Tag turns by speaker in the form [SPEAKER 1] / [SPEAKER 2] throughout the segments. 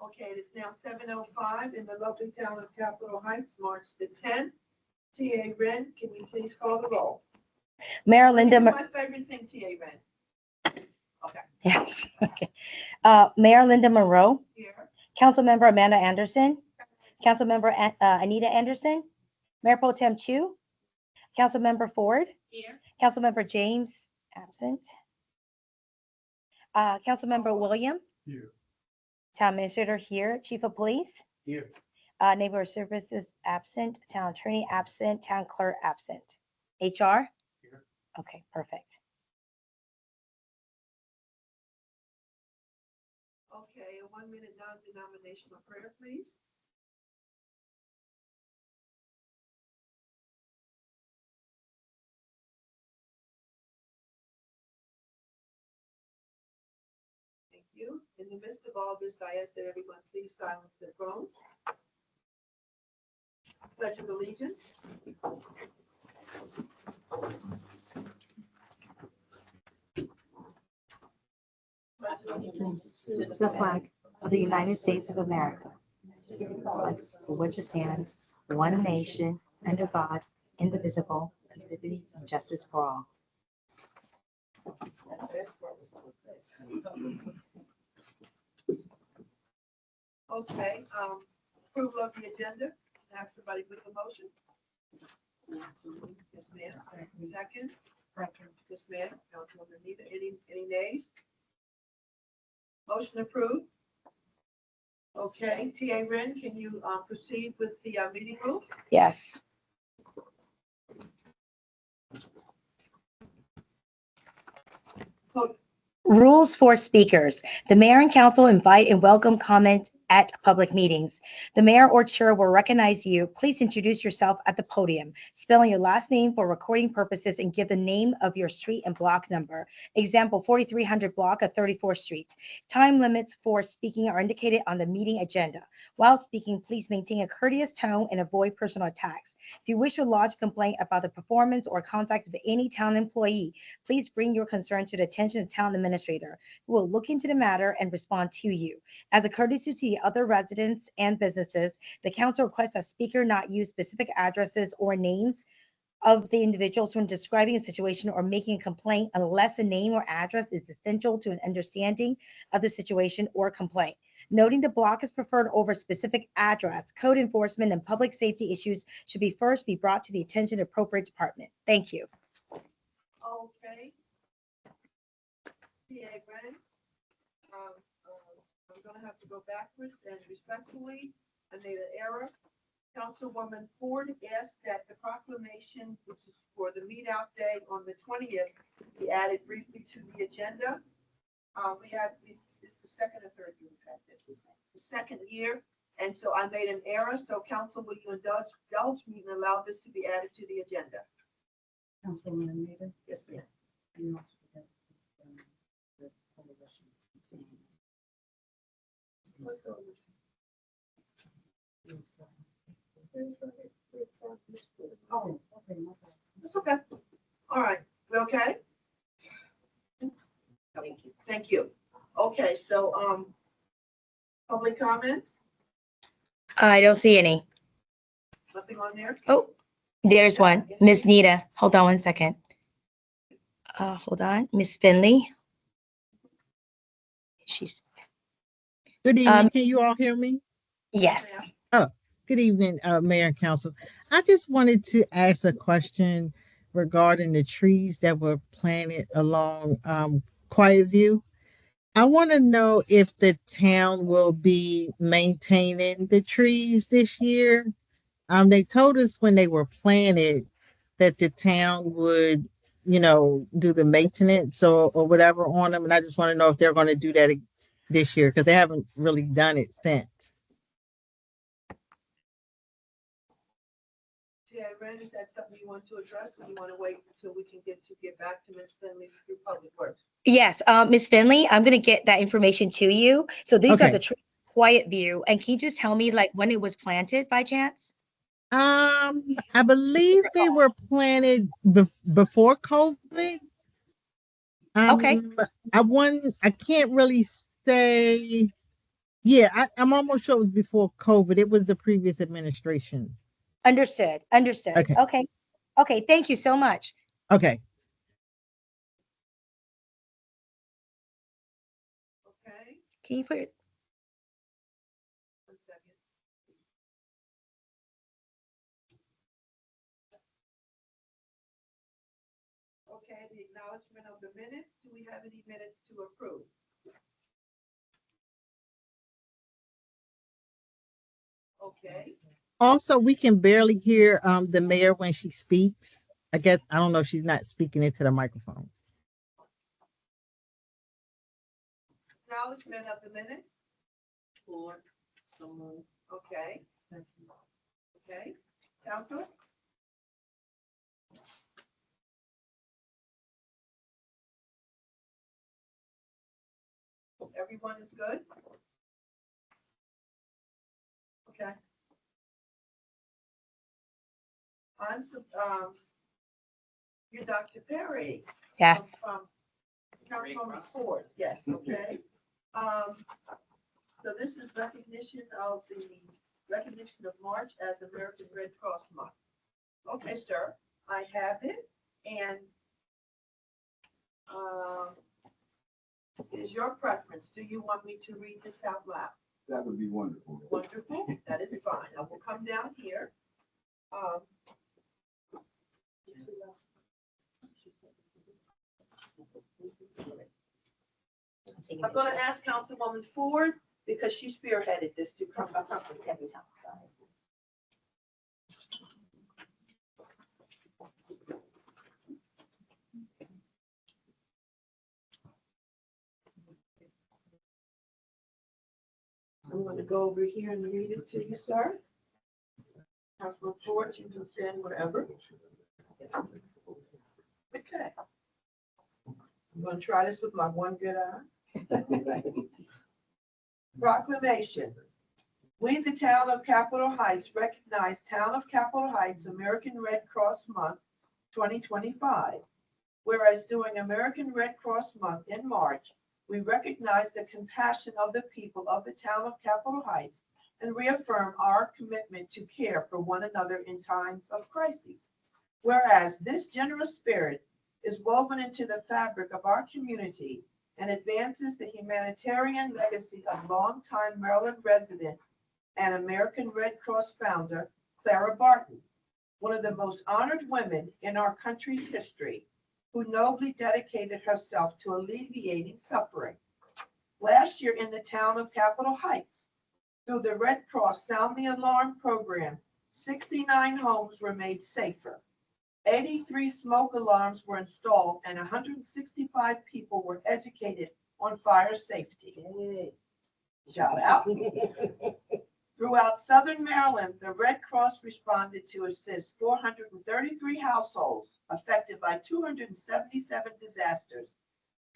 [SPEAKER 1] Okay, it is now 7:05 in the lovely town of Capitol Heights, March the 10th. T.A. Wren, can you please call the roll?
[SPEAKER 2] Mayor Linda.
[SPEAKER 1] My favorite thing, T.A. Wren. Okay.
[SPEAKER 2] Yes. Okay. Mayor Linda Monroe.
[SPEAKER 1] Here.
[SPEAKER 2] Councilmember Amanda Anderson. Councilmember Anita Anderson. Mayor Pro Tem Chu. Councilmember Ford.
[SPEAKER 1] Here.
[SPEAKER 2] Councilmember James, absent. Councilmember William.
[SPEAKER 3] Here.
[SPEAKER 2] Town Administrator here. Chief of Police.
[SPEAKER 3] Here.
[SPEAKER 2] Neighborhood Services absent. Town Attorney absent. Town Clerk absent. HR?
[SPEAKER 3] Here.
[SPEAKER 2] Okay, perfect.
[SPEAKER 1] Okay, a 1-minute non-denominational prayer, please. Thank you. In the midst of all this, I ask that everyone please silence their phones. Pledge of allegiance.
[SPEAKER 4] To the flag of the United States of America, for which it stands, one nation, under God, indivisible, with liberty and justice for all.
[SPEAKER 1] Okay, approval of the agenda. Ask somebody with a motion. Yes, ma'am. Second. Yes, ma'am. Councilwoman Anita, any nays? Motion approved. Okay, T.A. Wren, can you proceed with the meeting rules?
[SPEAKER 2] Yes. Rules for speakers. The mayor and council invite and welcome comment at public meetings. The mayor or chair will recognize you. Please introduce yourself at the podium, spelling your last name for recording purposes and give the name of your street and block number. Example, 4300 block of 34th Street. Time limits for speaking are indicated on the meeting agenda. While speaking, please maintain a courteous tone and avoid personal attacks. If you wish to lodge a complaint about the performance or conduct of any town employee, please bring your concern to the attention of town administrator, who will look into the matter and respond to you. As a courtesy to the other residents and businesses, the council requests that speaker not use specific addresses or names of the individuals when describing a situation or making a complaint unless a name or address is essential to an understanding of the situation or complaint. Noting the block is preferred over specific address, code enforcement and public safety issues should first be brought to the attention of the appropriate department. Thank you.
[SPEAKER 1] Okay. T.A. Wren, I'm going to have to go backwards and respectfully, I made an error. Councilwoman Ford asked that the proclamation, which is for the meet out day on the 20th, be added briefly to the agenda. It's the second or third year we've had this. The second year. And so I made an error. So council, will you indulge me and allow this to be added to the agenda?
[SPEAKER 4] Councilwoman Anita?
[SPEAKER 1] Yes, ma'am. Oh, that's okay. All right, we okay? Thank you. Okay, so, public comment,
[SPEAKER 2] I don't see any.
[SPEAKER 1] nothing on there?
[SPEAKER 2] Oh, there's one. Miss Nita. Hold on one second. Hold on. Miss Finley. She's,
[SPEAKER 5] Good evening. Can you all hear me?
[SPEAKER 2] yes.
[SPEAKER 5] Oh, good evening, Mayor and Council. I just wanted to ask a question regarding the trees that were planted along Quiet View. I want to know if the town will be maintaining the trees this year. They told us when they were planted that the town would, do the maintenance or whatever on them. And I just want to know if they're going to do that this year because they haven't really done it since.
[SPEAKER 1] Yeah, Ren, is that something you want to address, or you want to wait until we can get back to Ms. Finley through Public Works?
[SPEAKER 2] Yes, Miss Finley, I'm gonna get that information to you. So these are
[SPEAKER 5] Okay.
[SPEAKER 2] the trees, Quiet View. And can you just tell me like when it was planted by chance?
[SPEAKER 5] I believe they were planted before COVID.
[SPEAKER 2] Okay.
[SPEAKER 5] I can't really say, Yeah, I'm almost sure it was before COVID. It was the previous administration.
[SPEAKER 2] Understood. Understood.
[SPEAKER 5] Okay.
[SPEAKER 2] Okay. Okay. Thank you so much.
[SPEAKER 5] Okay.
[SPEAKER 1] Okay,
[SPEAKER 2] Can you put it?
[SPEAKER 1] 1 second. Okay, the acknowledgement of the minutes. Do we have any minutes to approve? Okay,
[SPEAKER 5] Also, we can barely hear the mayor when she speaks. I guess I don't know if she's not speaking into the microphone.
[SPEAKER 1] acknowledgement of the minutes. Okay, okay. Council? Everyone is good? Okay. You're Dr. Perry.
[SPEAKER 2] Yes.
[SPEAKER 1] From Councilwoman Ford, yes, okay. Um, so this is recognition of March as American Red Cross Month. Okay, sir, I have it, and it is your preference. Do you want me to read this out loud?
[SPEAKER 3] That would be wonderful.
[SPEAKER 1] Wonderful, that is fine. I will come down here. Um, I'm gonna ask Councilwoman Ford, because she spearheaded this, to come up every time. I'm gonna go over here and read it to you, sir. Councilman Ford, you can stand wherever. Okay. I'm gonna try this with my one good eye. Proclamation. We, the town of Capitol Heights, recognize Town of Capitol Heights American Red Cross Month 2025. Whereas during American Red Cross Month in March, we recognize the compassion of the people of the town of Capitol Heights and reaffirm our commitment to care for one another in times of crises. Whereas this generous spirit is woven into the fabric of our community and advances the humanitarian legacy of longtime Maryland resident and American Red Cross founder, Clara Barton, one of the most honored women in our country's history, who nobly dedicated herself to alleviating suffering. Last year in the town of Capitol Heights, through the Red Cross Sound the Alarm program, 69 homes were made safer. 83 smoke alarms were installed and 165 people were educated on fire safety. Shout out. Throughout Southern Maryland, the Red Cross responded to assist 433 households affected by 277 disasters,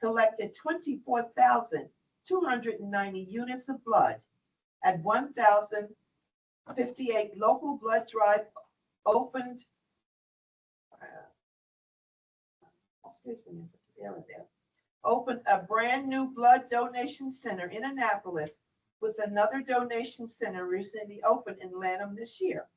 [SPEAKER 1] collected 24,290 units of blood at 1,058 local blood drive opened. Opened a brand new blood donation center in Annapolis, with another donation center recently opened in Lanham this year.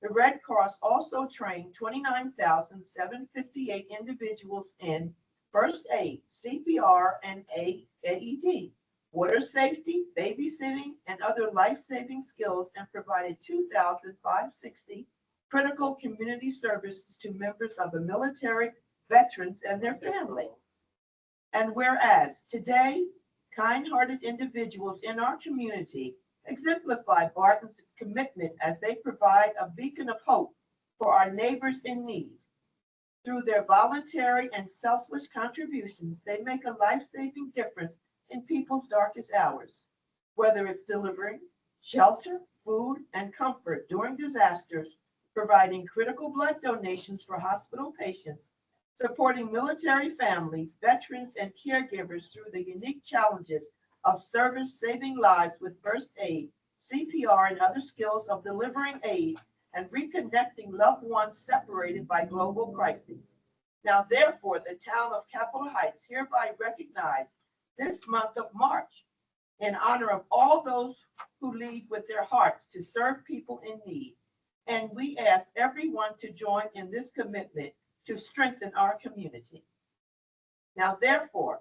[SPEAKER 1] The Red Cross also trained 29,758 individuals in first aid, CPR, and AED, water safety, babysitting, and other life-saving skills, and provided 2,560 critical community services to members of the military, veterans, and their family. And whereas today, kind-hearted individuals in our community exemplify Barton's commitment as they provide a beacon of hope for our neighbors in need. Through their voluntary and selfless contributions, they make a life-saving difference in people's darkest hours, whether it's delivering shelter, food, and comfort during disasters, providing critical blood donations for hospital patients, supporting military families, veterans, and caregivers through the unique challenges of service saving lives with first aid, CPR, and other skills of delivering aid and reconnecting loved ones separated by global crises. Now, therefore, the town of Capitol Heights hereby recognize this month of March in honor of all those who lead with their hearts to serve people in need. And we ask everyone to join in this commitment to strengthen our community. Now, therefore,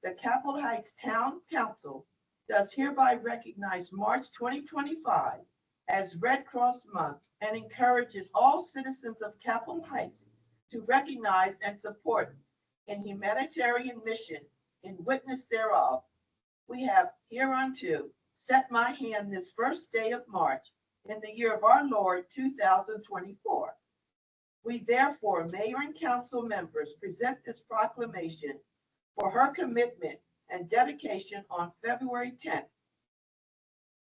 [SPEAKER 1] the Capitol Heights Town Council does hereby recognize March 2025 as Red Cross Month and encourages all citizens of Capitol Heights to recognize and support in humanitarian mission in witness thereof. We have hereunto set my hand this first day of March in the year of our Lord 2024. We therefore, mayor and council members, present this proclamation for her commitment and dedication on February 10th.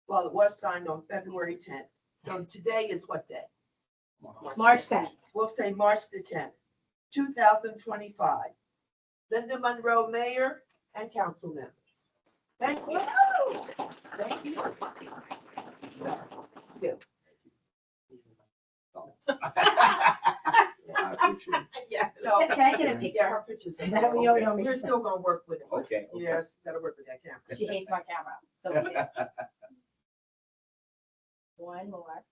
[SPEAKER 1] Well, it was signed on February 10th. So today is what day?
[SPEAKER 2] March 10th.
[SPEAKER 1] We'll say March the 10th, 2025. Linda Monroe, mayor and council members. Thank you. Thank you.
[SPEAKER 3] I appreciate it.
[SPEAKER 1] Yeah, so.
[SPEAKER 2] Can I get a picture?
[SPEAKER 1] Yeah, her pictures.
[SPEAKER 2] No, we don't need
[SPEAKER 1] You're
[SPEAKER 2] to.
[SPEAKER 1] still gonna work with it.
[SPEAKER 3] Okay.
[SPEAKER 1] Yes, gotta work with that camera.
[SPEAKER 2] She hates my camera. So one more.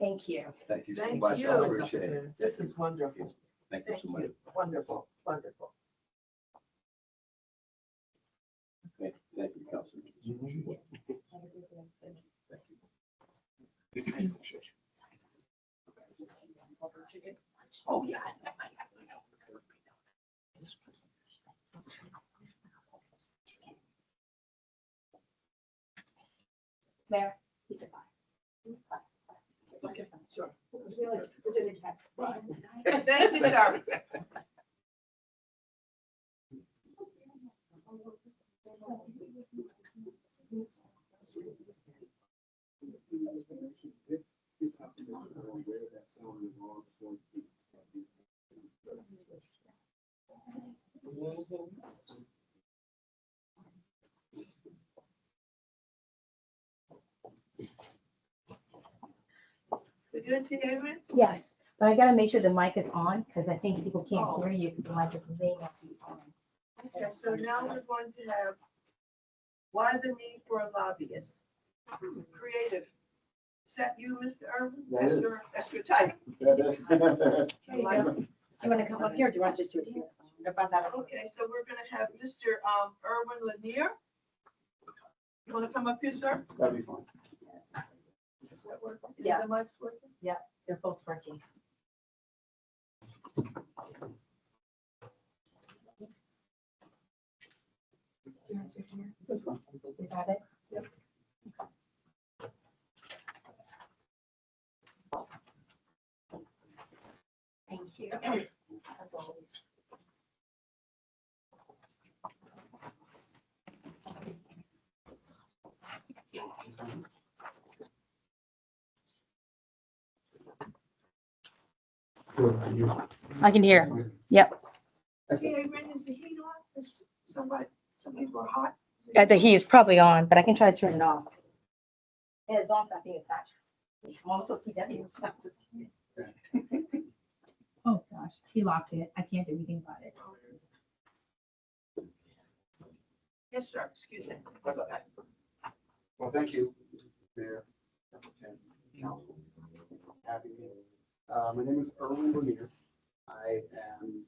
[SPEAKER 2] Thank you.
[SPEAKER 3] Thank you so
[SPEAKER 1] Thank
[SPEAKER 3] much. I
[SPEAKER 1] you.
[SPEAKER 3] appreciate it.
[SPEAKER 1] This is wonderful.
[SPEAKER 3] Thank you
[SPEAKER 1] Thank
[SPEAKER 3] so much.
[SPEAKER 1] you. Wonderful, wonderful.
[SPEAKER 3] Thank you, Councilman. Oh, yeah.
[SPEAKER 2] Mayor, he's a five.
[SPEAKER 1] Okay, sure. Thank you, sir. We good, see Erwin?
[SPEAKER 2] Yes, but I gotta make sure the mic is on because I think people can't hear you because the mic may not be on.
[SPEAKER 1] Okay, so now we're going to have, why the need for a lobbyist? Creative. Is that you, Mr. Erwin?
[SPEAKER 6] That
[SPEAKER 1] That's your title.
[SPEAKER 2] Do you want to come up here or do you want to just do it here? What about that?
[SPEAKER 1] Okay, so we're gonna have Mr. Erwin Lanier. You wanna come up here, sir?
[SPEAKER 6] That'd be fine.
[SPEAKER 1] Does that work?
[SPEAKER 2] Yeah.
[SPEAKER 1] The mic's working?
[SPEAKER 2] They're both working. Do you want to sit here?
[SPEAKER 6] That's fine.
[SPEAKER 2] You got it?
[SPEAKER 1] Yep.
[SPEAKER 2] Thank you. As always. I can hear. Yep.
[SPEAKER 1] See, Erwin, is the heat on? Is somebody, some people are hot?
[SPEAKER 2] The heat is probably on, but I can try to turn it off. Yeah, as long as I think it's not. I'm also PW. Oh, gosh, he locked it. I can't do anything about it.
[SPEAKER 1] Yes, sir, excuse me.
[SPEAKER 6] That's okay. Well, thank you, Mayor, Representative, Council, for having me. My name is Erwin Lanier. I am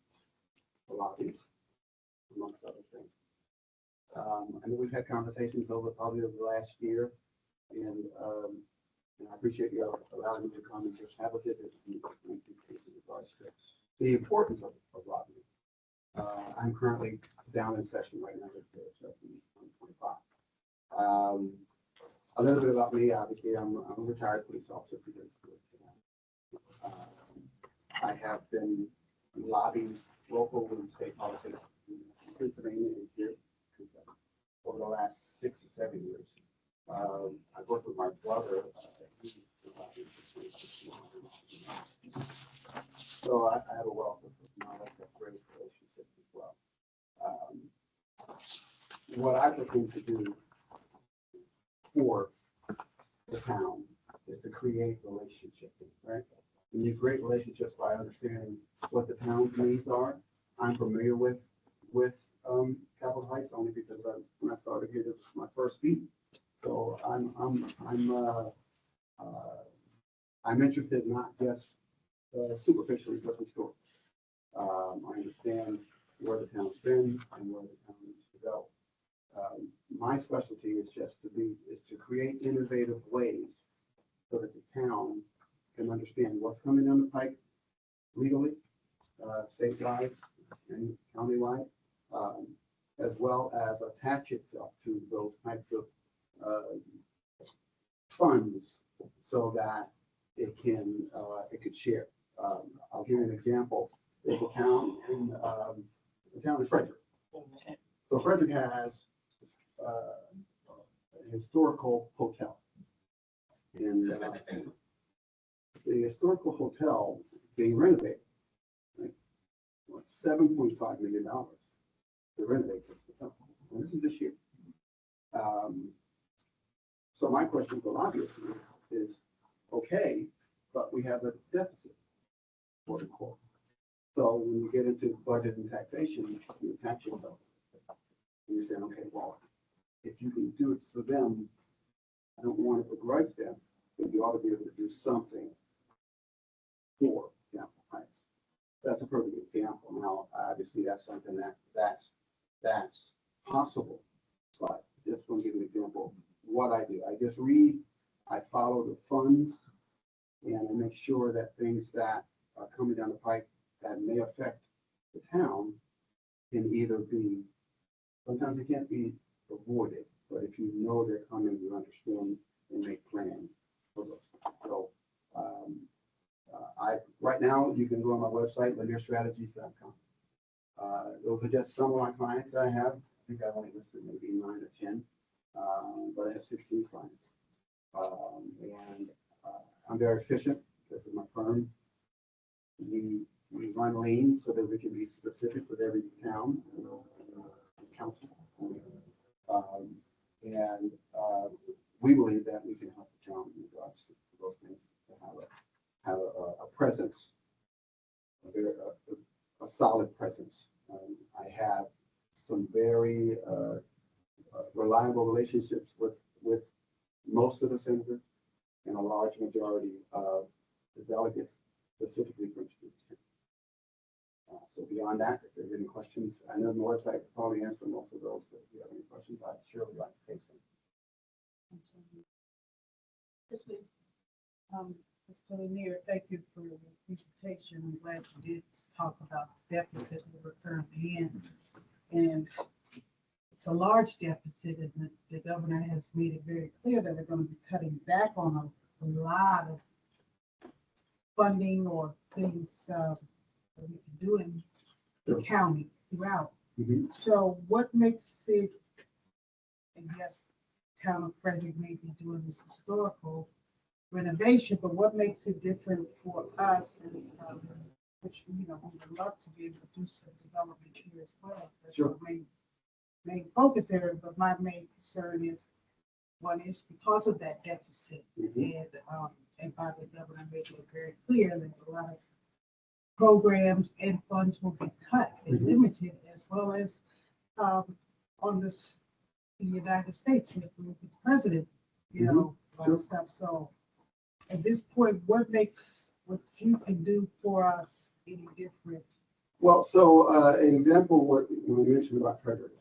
[SPEAKER 6] a lobbyist, amongst other things. I know we've had conversations over probably the last year, and I appreciate you allowing me to come and just have a visit in regards to the importance of lobbying. I'm currently down in session right now with the session 25. A little bit about me, obviously, I'm a retired police officer. I have been lobbying local and state politics in Pennsylvania and here over the last 6 or 7 years. I've worked with my brother. So I have a wealth of knowledge, of great relationships as well. What I propose to do for the town is to create relationships, right? And you create relationships by understanding what the town's needs are. I'm familiar with Capitol Heights only because when I started here, this was my first beat. So I'm interested not just superficially, but historically. I understand where the town's been and where the town needs to go. My specialty is to create innovative ways so that the town can understand what's coming down the pike legally, statewide and countywide, as well as attach itself to those types of funds so that it could share. I'll give you an example. There's a town in Frederick. So Frederick has a historical hotel. And the historical hotel being renovated, like, what, $7.5 million to renovate this hotel. And this is this year. So my question to lobbyists is, okay, but we have a deficit, quote unquote. So when you get into budget and taxation, you attach yourself. And you're saying, okay, well, if you can do it for them, I don't want to begrudge them, but you ought to be able to do something for Capitol Heights. That's a perfect example. Now, obviously, that's something that's possible. But just want to give you an example of what I do. I just read, I follow the funds, and I make sure that things that are coming down the pipe that may affect the town can either be, sometimes it can't be avoided, but if you know they're coming, you understand and make plans for those. So right now, you can go on my website, lanierstrategies.com. Those are just some of my clients I have. I think I've only listed maybe 9 or 10, but I have 16 clients. I'm very efficient because of my firm. We run lean so that we can be specific with every town, council. We believe that we can help the town in regards to those things, to have a presence, a solid presence. I have some very reliable relationships with most of the senators and a large majority of the delegates, specifically from Streets. So beyond that, if there's any questions, I know the website could probably answer most of those, but if you have any questions, I'd surely like to take some.
[SPEAKER 7] Mr. Lanier, thank you for your presentation. I'm glad you did talk about the deficit that we're currently in. And it's a large deficit, and the governor has made it very clear that we're going to be cutting back on a lot of funding or things that we can do in the county throughout.
[SPEAKER 6] Mm-hmm.
[SPEAKER 7] So what makes it, and yes, town of Frederick may be doing this historical renovation, but what makes it different for us, and which, we would love to be able to do some development here as well. That's
[SPEAKER 6] Sure.
[SPEAKER 7] our main focus area, but my main concern is, one is because of that deficit, and by the governor making it very clear that a lot of programs and funds will be cut and limited, as well as on this, the United States, if we the president, a lot of stuff. So at this point, what you can do for us any different?
[SPEAKER 6] Well, so an example, what we mentioned about Frederick,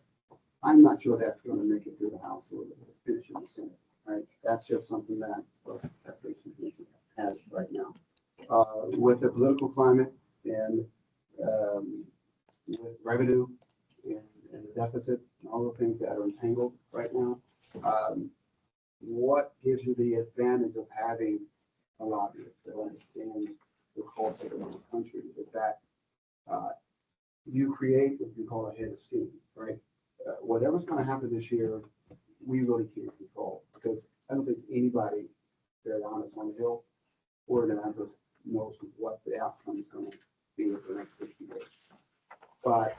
[SPEAKER 6] I'm not sure that's going to make it through the House or finish in the Senate, right? That's just something that taxation commission has right now. With the political climate and with revenue and the deficit and all the things that are entangled right now, what gives you the advantage of having a lobbyist that understands the culture of this country is that you create what you call a head of steam, right? Whatever's going to happen this year, we really can't control, because I don't think anybody, very honest on the Hill, organizers, knows what the outcome is going to be for the next 60 days. But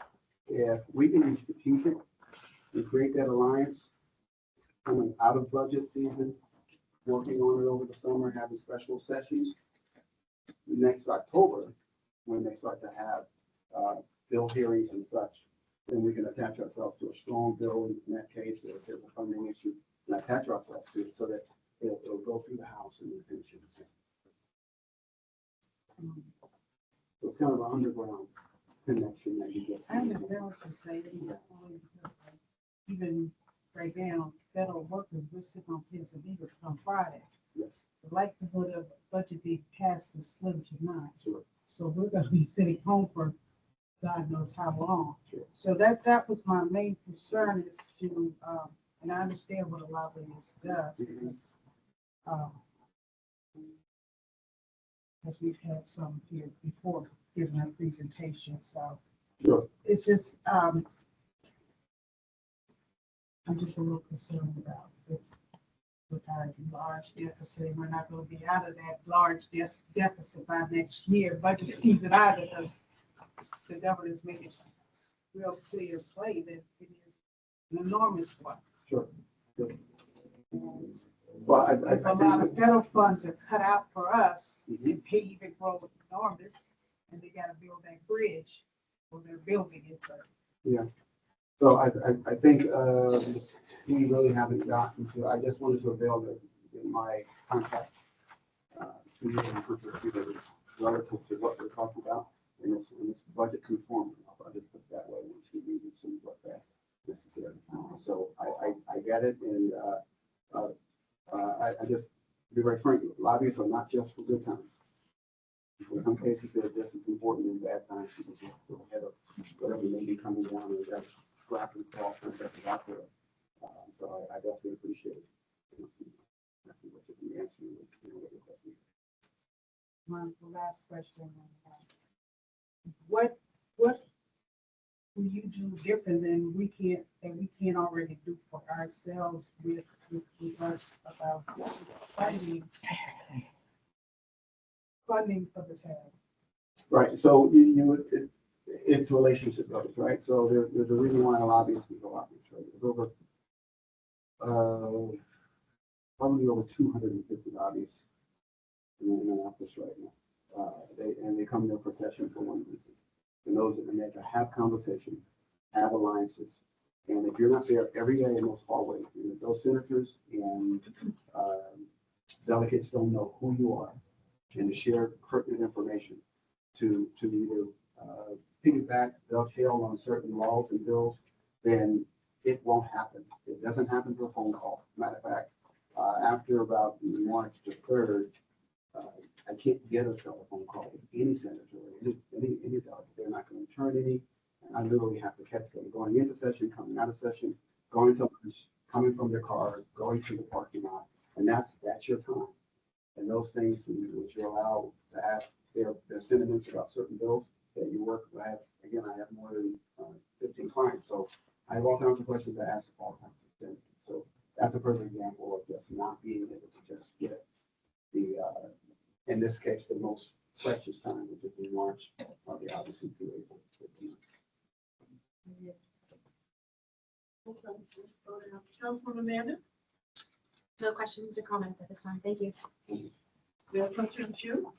[SPEAKER 6] if we can be strategic and create that alliance, coming out of budget season, working on it over the summer, having special sessions, next October, when they start to have bill hearings and such, then we can attach ourselves to a strong bill in that case, or if there's a funding issue, and attach ourselves to it so that it'll go through the House and the finish it. So it's kind of an underground connection that you get.
[SPEAKER 7] I understand what you're saying. Even right now, federal workers, we're sitting on pins and needles come Friday.
[SPEAKER 6] Yes,
[SPEAKER 7] The likelihood of a budget being passed is slim to none.
[SPEAKER 6] sure.
[SPEAKER 7] So we're gonna be sitting home for God knows how long.
[SPEAKER 6] Sure.
[SPEAKER 7] So that was my main concern is to, and I understand what a lobbyist does. Because, as we've had some here before giving our presentation, so
[SPEAKER 6] Sure.
[SPEAKER 7] it's just, I'm just a little concerned about with our large deficit. We're not gonna be out of that large deficit by next year, budget season either, because the governor's making a real clear play that it is an enormous one.
[SPEAKER 6] Sure. Sure.
[SPEAKER 7] And
[SPEAKER 6] Well,
[SPEAKER 7] if a lot of federal funds are cut out for us,
[SPEAKER 6] Mhm.
[SPEAKER 7] the paving road is enormous, and they gotta build that bridge, or they're building it, but
[SPEAKER 6] Yeah. So I think we really haven't gotten to, I just wanted to avail my contact to you and for you relative to what we're talking about. And it's budget conforming. I'll just put it that way once you read it, see what that's necessary. So I get it. And I just, to be very frank, lobbyists are not just for good times. In some cases, they're just as important in bad times because you're ahead of whatever may be coming down and that's grappling with all kinds of out there. So I definitely appreciate it. The answer with question.
[SPEAKER 7] my last question. What will you do different than we can't already do for ourselves with regards about funding for the town?
[SPEAKER 6] Right, so it's relationship builders, right? So there's a reason why a lobbyist is a lobbyist, right? There's over, probably over 250 lobbyists in the office right now. They come to a procession for one reason. And those are they to have conversations, have alliances. And if you're not there every day in those hallways, if those senators and delegates don't know who you are and to share pertinent information to either piggyback, dovetail on certain laws and bills, then it won't happen. It doesn't happen through a phone call. Matter of fact, after about March the 3rd, I can't get a telephone call with any senator or any delegate. They're not going to return any. And I literally have to catch them going into session, coming out of session, going to lunch, coming from their car, going to the parking lot. And that's your time. And those things which you're allowed to ask their sentiments about certain bills that you work with. Again, I have more than 15 clients. So I have all kinds of questions to ask all kinds of senators. So that's a perfect example of just not being able to just get the, in this case, the most precious time, which is in March, I'll be obviously too able to.
[SPEAKER 1] Councilwoman Amanda,
[SPEAKER 3] No questions or comments at this time. Thank you.
[SPEAKER 1] we have a question of you.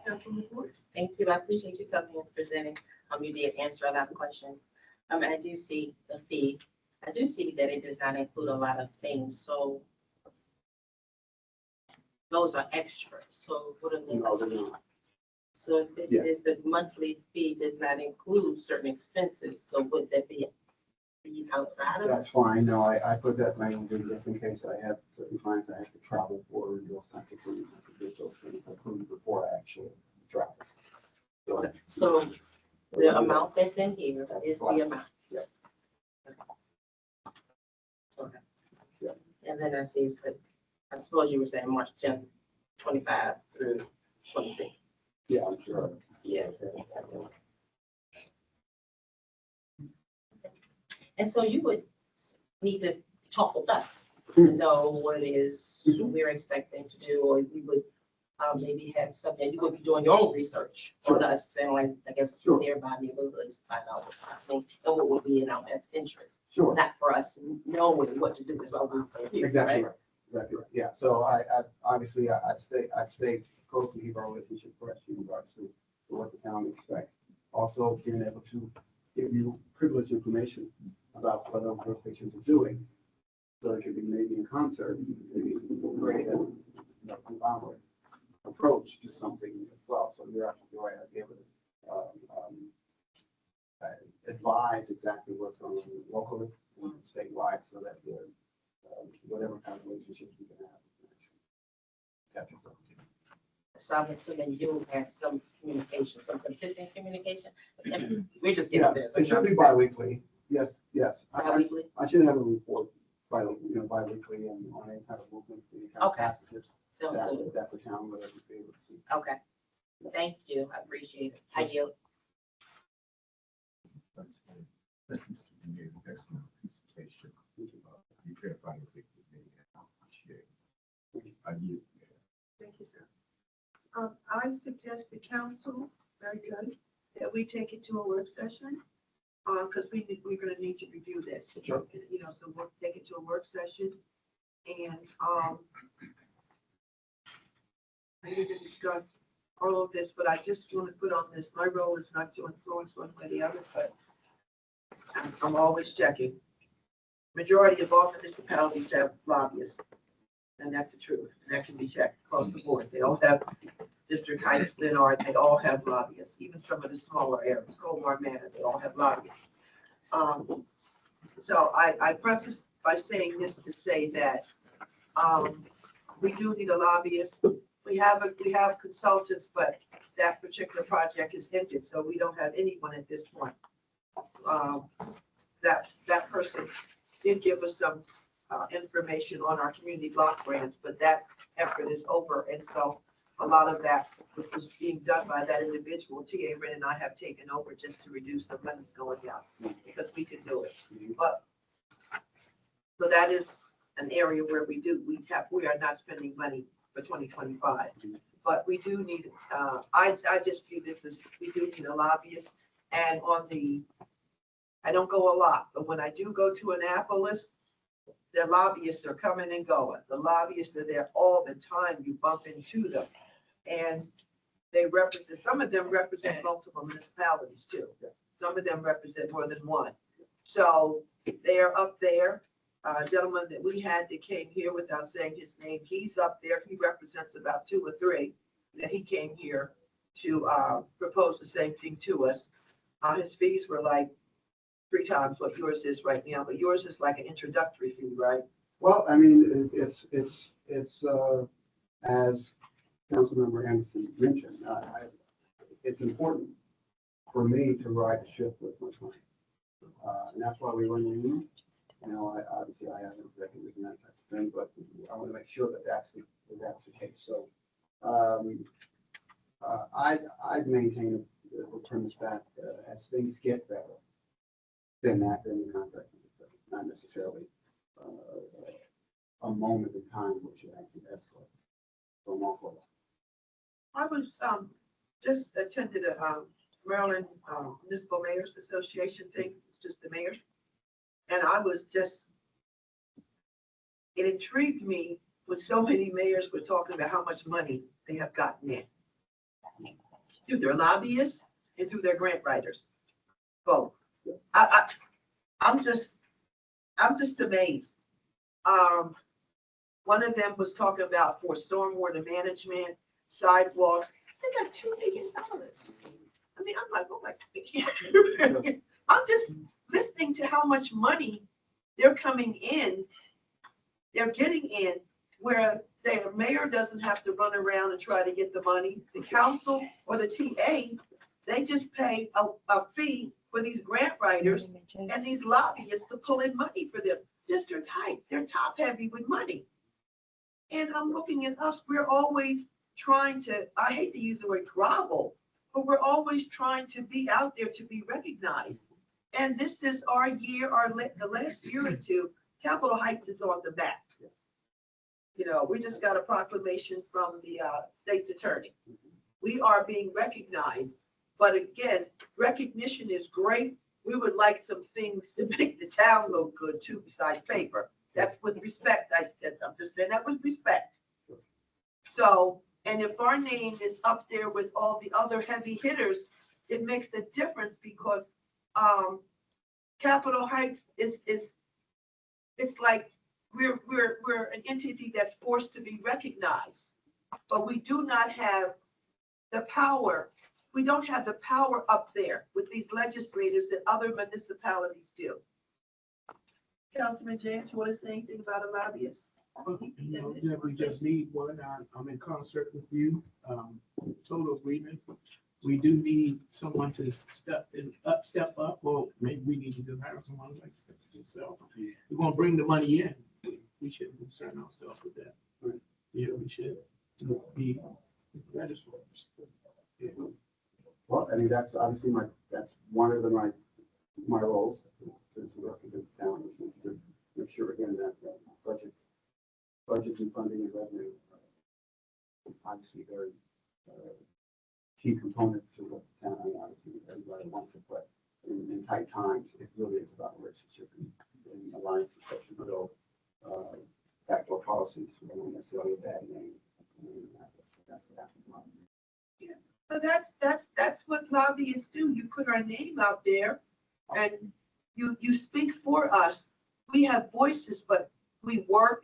[SPEAKER 1] Councilwoman Ford.
[SPEAKER 8] Thank you. I appreciate you coming and presenting. You did answer a lot of questions. I do see the fee. I do see that it does not include a lot of things. So those are extras. So what are
[SPEAKER 6] No,
[SPEAKER 8] the,
[SPEAKER 6] they're not.
[SPEAKER 8] so if this
[SPEAKER 6] Yeah.
[SPEAKER 8] is the monthly fee does not include certain expenses, so would that be fees outside of?
[SPEAKER 6] That's fine. No, I put that language in just in case I have certain clients I have to travel for and those types of things. I could get those things approved before I actually travel.
[SPEAKER 8] So the amount that's in here is the amount.
[SPEAKER 6] Yeah.
[SPEAKER 8] Okay.
[SPEAKER 6] Yeah.
[SPEAKER 8] And then I see, but I suppose you were saying March 10th, 25 through 26.
[SPEAKER 6] Yeah, I'm sure.
[SPEAKER 8] Yeah. And so you would need to talk with us to know what it is we're expecting to do, or we would maybe have something, you would be doing your own research on us, and like, I guess,
[SPEAKER 6] Sure.
[SPEAKER 8] thereby be able to at least find out what's happening and what would be in our best interest,
[SPEAKER 6] Sure.
[SPEAKER 8] not for us knowing what to do as well. Here,
[SPEAKER 6] Exactly.
[SPEAKER 8] right?
[SPEAKER 6] Exactly right. Yeah, so obviously, I'd stay close to keep our relationship fresh in regards to what the town expects. Also, being able to give you privileged information about what other jurisdictions are doing. So it could be maybe in concert, maybe create a conglomerate approach to something as well. So you're actually right, I'd be able to advise exactly what's going on locally and statewide so that whatever kind of relationships we can have.
[SPEAKER 8] So I'm assuming you'll have some communication, some consistent communication. We're just
[SPEAKER 6] Yeah,
[SPEAKER 8] getting this.
[SPEAKER 6] it should be bi-weekly. Yes.
[SPEAKER 8] Bi-weekly?
[SPEAKER 6] I should have a report bi-weekly and on any kind of movement, any kind of
[SPEAKER 8] Okay.
[SPEAKER 6] passages
[SPEAKER 8] Sounds good.
[SPEAKER 6] that the town would be able to see.
[SPEAKER 8] Okay. Thank you. I appreciate it. I yield.
[SPEAKER 9] Thank you, Mr. Lanier. Excellent presentation. You clarified everything with me, and I appreciate it. I yield.
[SPEAKER 1] Thank you, sir. I suggest the council, very good, that we take it to a work session. Because we're gonna need to review this.
[SPEAKER 6] Sure.
[SPEAKER 1] So we'll take it to a work session and, we need to discuss all of this, but I just want to put on this, my role is not to influence one way or the other, but I'm always checking. Majority of all municipalities have lobbyists, and that's the truth, and that can be checked across the board. They all have District Heights, Lanier, they all have lobbyists, even some of the smaller areas, Colmar Manor, they all have lobbyists. So I preface by saying this to say that, we do need a lobbyist. We have consultants, but that particular project is ended, so we don't have anyone at this point. That person did give us some information on our community block grants, but that effort is over, and so a lot of that which was being done by that individual, T.A. Wren and I have taken over just to reduce the monies going out, because we can do it. But, so that is an area where we are not spending money for 2025. But we do need, I just view this as, we do need a lobbyist. And I don't go a lot, but when I do go to Annapolis, the lobbyists are coming and going. The lobbyists are there all the time. You bump into them. And they represent, some of them represent multiple municipalities too. Some of them represent more than one. So they're up there. A gentleman that we had that came here without saying his name, he's up there. He represents about 2 or 3 that he came here to propose the same thing to us. His fees were like 3 times what yours is right now, but yours is like an introductory fee, right?
[SPEAKER 6] Well, I mean, it's as Councilmember Anderson mentioned, it's important for me to ride the ship with my client. And that's why we run the union. Obviously I have executives and that type of thing, but I want to make sure that that's the case. So I'd maintain the premise that as things get better, then the contract is not necessarily a moment in time which it actually escalates. So I'm all for that.
[SPEAKER 1] I was just attended a Maryland Municipal Mayors Association thing, just the mayors. And I was just, it intrigued me when so many mayors were talking about how much money they have gotten in through their lobbyists and through their grant writers. Both. I'm just amazed. One of them was talking about for stormwater management, sidewalks. They got $2 million. I mean, I'm like, oh my God. I'm just listening to how much money they're coming in, they're getting in, where the mayor doesn't have to run around and try to get the money. The council or the TA, they just pay a fee for these grant writers and these lobbyists to pull in money for them. District Heights, they're top heavy with money. And I'm looking at us, we're always trying to, I hate to use the word grovel, but we're always trying to be out there to be recognized. And this is our year, the last year or two, Capitol Heights is on the back. We just got a proclamation from the state's attorney. We are being recognized, but again, recognition is great. We would like some things to make the town look good too, besides paper. That's with respect, I said, I'm just saying that with respect. So, and if our name is up there with all the other heavy hitters, it makes a difference because, Capitol Heights is, it's like, we're an entity that's forced to be recognized, but we do not have the power. We don't have the power up there with these legislators that other municipalities do. Councilman James, you want to say anything about a lobbyist?
[SPEAKER 10] Yeah, we just need one. I'm in concert with you. Total agreement. We do need someone to step up. Well, maybe we need to just hire someone like yourself. We're gonna bring the money in. We shouldn't concern ourselves with that. Yeah, we should be legislators. Yeah.
[SPEAKER 6] Well, I mean, that's obviously that's one of my roles to represent the town, is to make sure again that budget and funding and revenue are obviously very key components to what the town, I mean, obviously everybody wants it, but in tight times, it really is about relationship and alliances that should go backdoor policies. We don't want necessarily a bad name. That's what happens.
[SPEAKER 1] But that's what lobbyists do. You put our name out there and you speak for us. We have voices, but we work,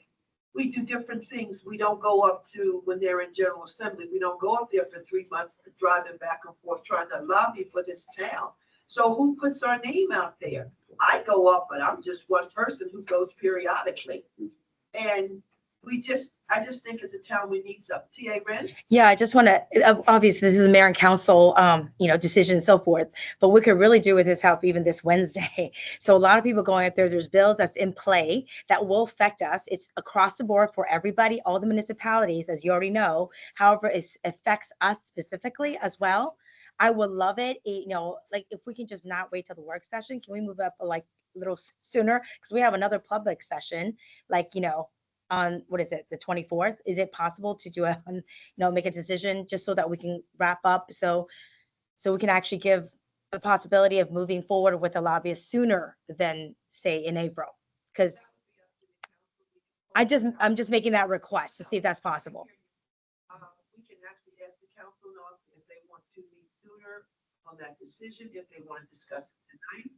[SPEAKER 1] we do different things. We don't go up to, when they're in General Assembly, we don't go up there for 3 months driving back and forth trying to lobby for this town. So who puts our name out there? I go up, but I'm just one person who goes periodically. And I just think as a town, we need some. T.A. Ren?
[SPEAKER 2] Yeah, I just want to, obviously, this is the mayor and council, decision and so forth, but we could really do with his help even this Wednesday. So a lot of people going up there, there's bills that's in play that will affect us. It's across the board for everybody, all the municipalities, as you already know. However, it affects us specifically as well. I would love it, like if we can just not wait till the work session, can we move up like a little sooner? Because we have another public session, like, on what is it, the 24th? Is it possible to do make a decision just so that we can wrap up, so we can actually give the possibility of moving forward with a lobbyist sooner than say in April? Because I'm just making that request to see if that's possible.
[SPEAKER 1] We can actually ask the council if they want to meet sooner on that decision, if they want to discuss it tonight.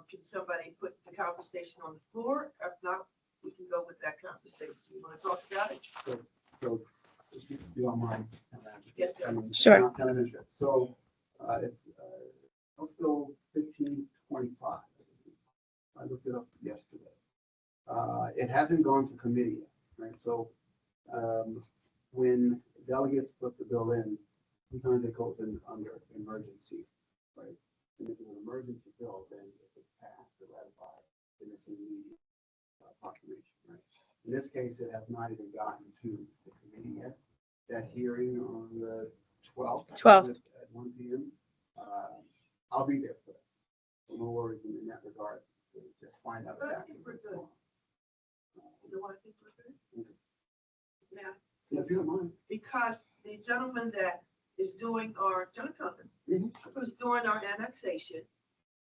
[SPEAKER 1] Can somebody put the conversation on the floor? If not, we can go with that conversation. You want to talk about it?
[SPEAKER 6] So if you don't mind.
[SPEAKER 1] Yes, sir.
[SPEAKER 2] Sure.
[SPEAKER 6] So it's House Bill 1525. I looked it up yesterday. It hasn't gone to committee yet, right? So when delegates put the bill in, sometimes they go under emergency, right? And if it's an emergency bill, then if it's passed or ratified, then it's an immediate proclamation, right? In this case, it has not even gotten to the committee yet. That hearing on the 12th. At 1 p.m. I'll be there for that. So no worries in that regard. Just find out exactly what's going on.
[SPEAKER 1] You want to think we're good? Yeah.
[SPEAKER 6] Yeah, if you don't mind.
[SPEAKER 1] Because the gentleman that is doing John Compton, who's doing our annexation,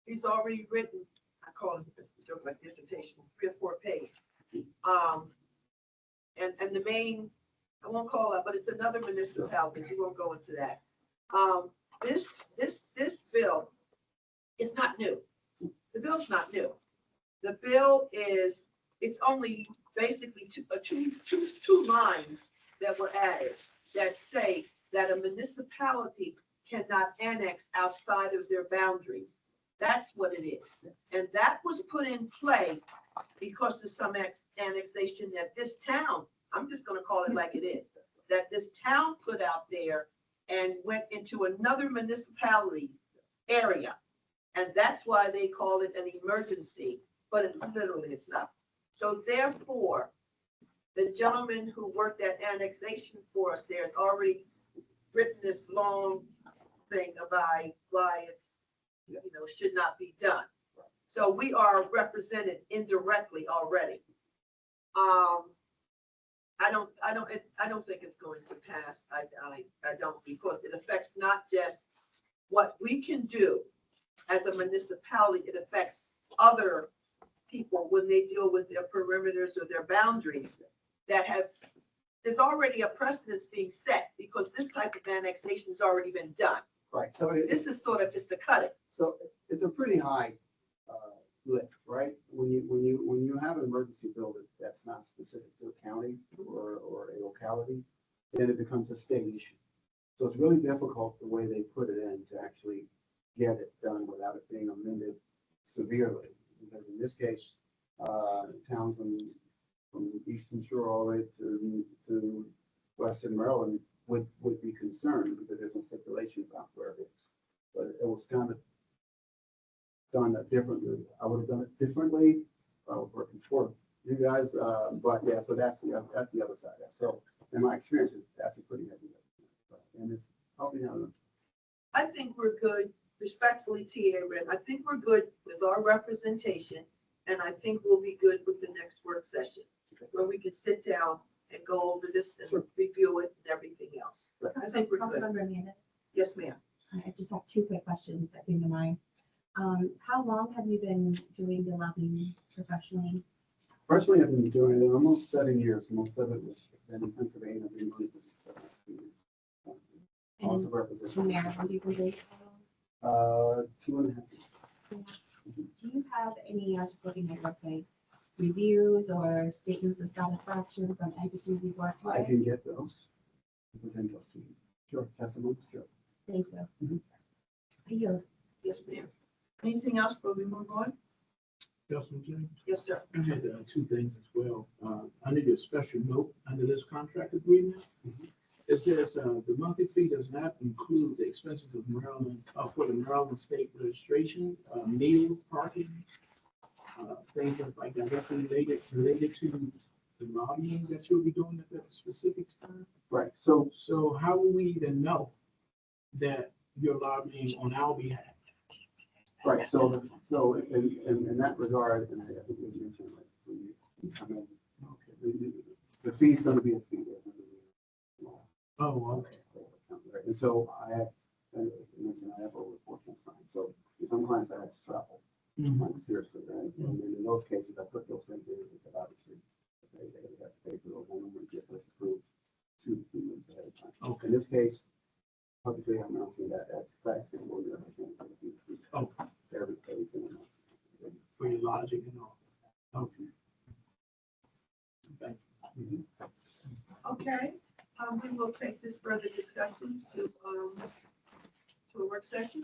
[SPEAKER 1] he's already written, I call him jokes like dissertation, 3 or 4 page. And the main, I won't call that, but it's another municipality. We won't go into that. This bill is not new. The bill's not new. The bill is, it's only basically two lines that were added that say that a municipality cannot annex outside of their boundaries. That's what it is. And that was put in play because of some annexation that this town, I'm just going to call it like it is, that this town put out there and went into another municipality area. And that's why they call it an emergency, but it literally it's not. So therefore, the gentleman who worked that annexation for us there has already written this long thing about why it's, should not be done. So we are represented indirectly already. I don't think it's going to pass. I don't, because it affects not just what we can do as a municipality, it affects other people when they deal with their perimeters or their boundaries that have, there's already a precedence being set because this type of annexation has already been done.
[SPEAKER 6] Right, so
[SPEAKER 1] This is sort of just to cut it.
[SPEAKER 6] so it's a pretty high lift, right? When you have an emergency building that's not specific to a county or a locality, then it becomes a state issue. So it's really difficult the way they put it in to actually get it done without it being amended severely. Because in this case, towns from Eastern Shore all the way to Western Maryland would be concerned because there's no stipulation about where it is. But it was kind of done differently. I would have done it differently. I was working for you guys, but yeah, so that's the other side. So in my experience, that's a pretty heavy lift. And it's probably not.
[SPEAKER 1] I think we're good, respectfully, T. Erwin. I think we're good with our representation, and I think we'll be good with the next work session where we can sit down and go over this and review it and everything else. I think we're good.
[SPEAKER 3] Councilmember Amanda,
[SPEAKER 1] Yes, ma'am.
[SPEAKER 3] I just have two quick questions that came to mind. How long have you been doing the lobbying professionally?
[SPEAKER 6] Personally, I've been doing it almost 7 years. Most of it was in Pennsylvania. I've been doing it for 7 years. Also
[SPEAKER 3] And
[SPEAKER 6] representing.
[SPEAKER 3] Maryland, you've been doing?
[SPEAKER 6] 2.5 years.
[SPEAKER 3] Do you have any, I was just looking at your website, reviews or statements of satisfaction from entities you've worked
[SPEAKER 6] I
[SPEAKER 3] with?
[SPEAKER 6] can get those. Present those to you. Sure, testimony, sure.
[SPEAKER 3] Thank you.
[SPEAKER 6] Mhm.
[SPEAKER 3] I yield.
[SPEAKER 1] Yes, ma'am. Anything else before we move on?
[SPEAKER 10] Councilman James,
[SPEAKER 1] Yes, sir.
[SPEAKER 10] I had two things as well. I need a special note under this contract agreement. It says the monthly fee does not include the expenses of Maryland, for the Maryland state registration, meal, parking, things like that, related to the lobbying that you'll be doing at that specific time.
[SPEAKER 6] Right, so
[SPEAKER 10] So how will we even know that you're lobbying on our behalf?
[SPEAKER 6] right, so in that regard, and I think you mentioned like when you come in, the fee's gonna be a fee. There's gonna be a law.
[SPEAKER 10] Oh, okay.
[SPEAKER 6] Right, and so I have, and you mentioned I have over 14 clients, so some clients I have to travel, like seriously, right? And in those cases, I put those things in because obviously they have to pay for those, and I'm gonna get those approved 2 months ahead of time.
[SPEAKER 10] Okay.
[SPEAKER 6] In this case, obviously, I'm not seeing that as fact, and we're gonna
[SPEAKER 10] Oh.
[SPEAKER 6] everything.
[SPEAKER 10] For your logic and all. Okay. Thank you.
[SPEAKER 1] Okay, we will take this further discussion to a work session.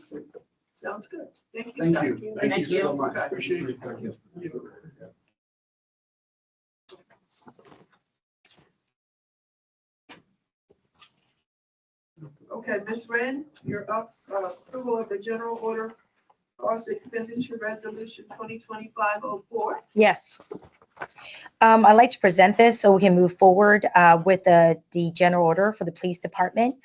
[SPEAKER 1] Sounds good. Thank you,
[SPEAKER 6] Thank
[SPEAKER 1] sir.
[SPEAKER 6] you.
[SPEAKER 8] Thank you.
[SPEAKER 6] so much.
[SPEAKER 10] Appreciate it.
[SPEAKER 6] Thank you.
[SPEAKER 1] Okay, Ms. Wren, you're up. Approval of the general order cost expenditure resolution 2025-04.
[SPEAKER 2] Yes. I'd like to present this so we can move forward with the general order for the police department.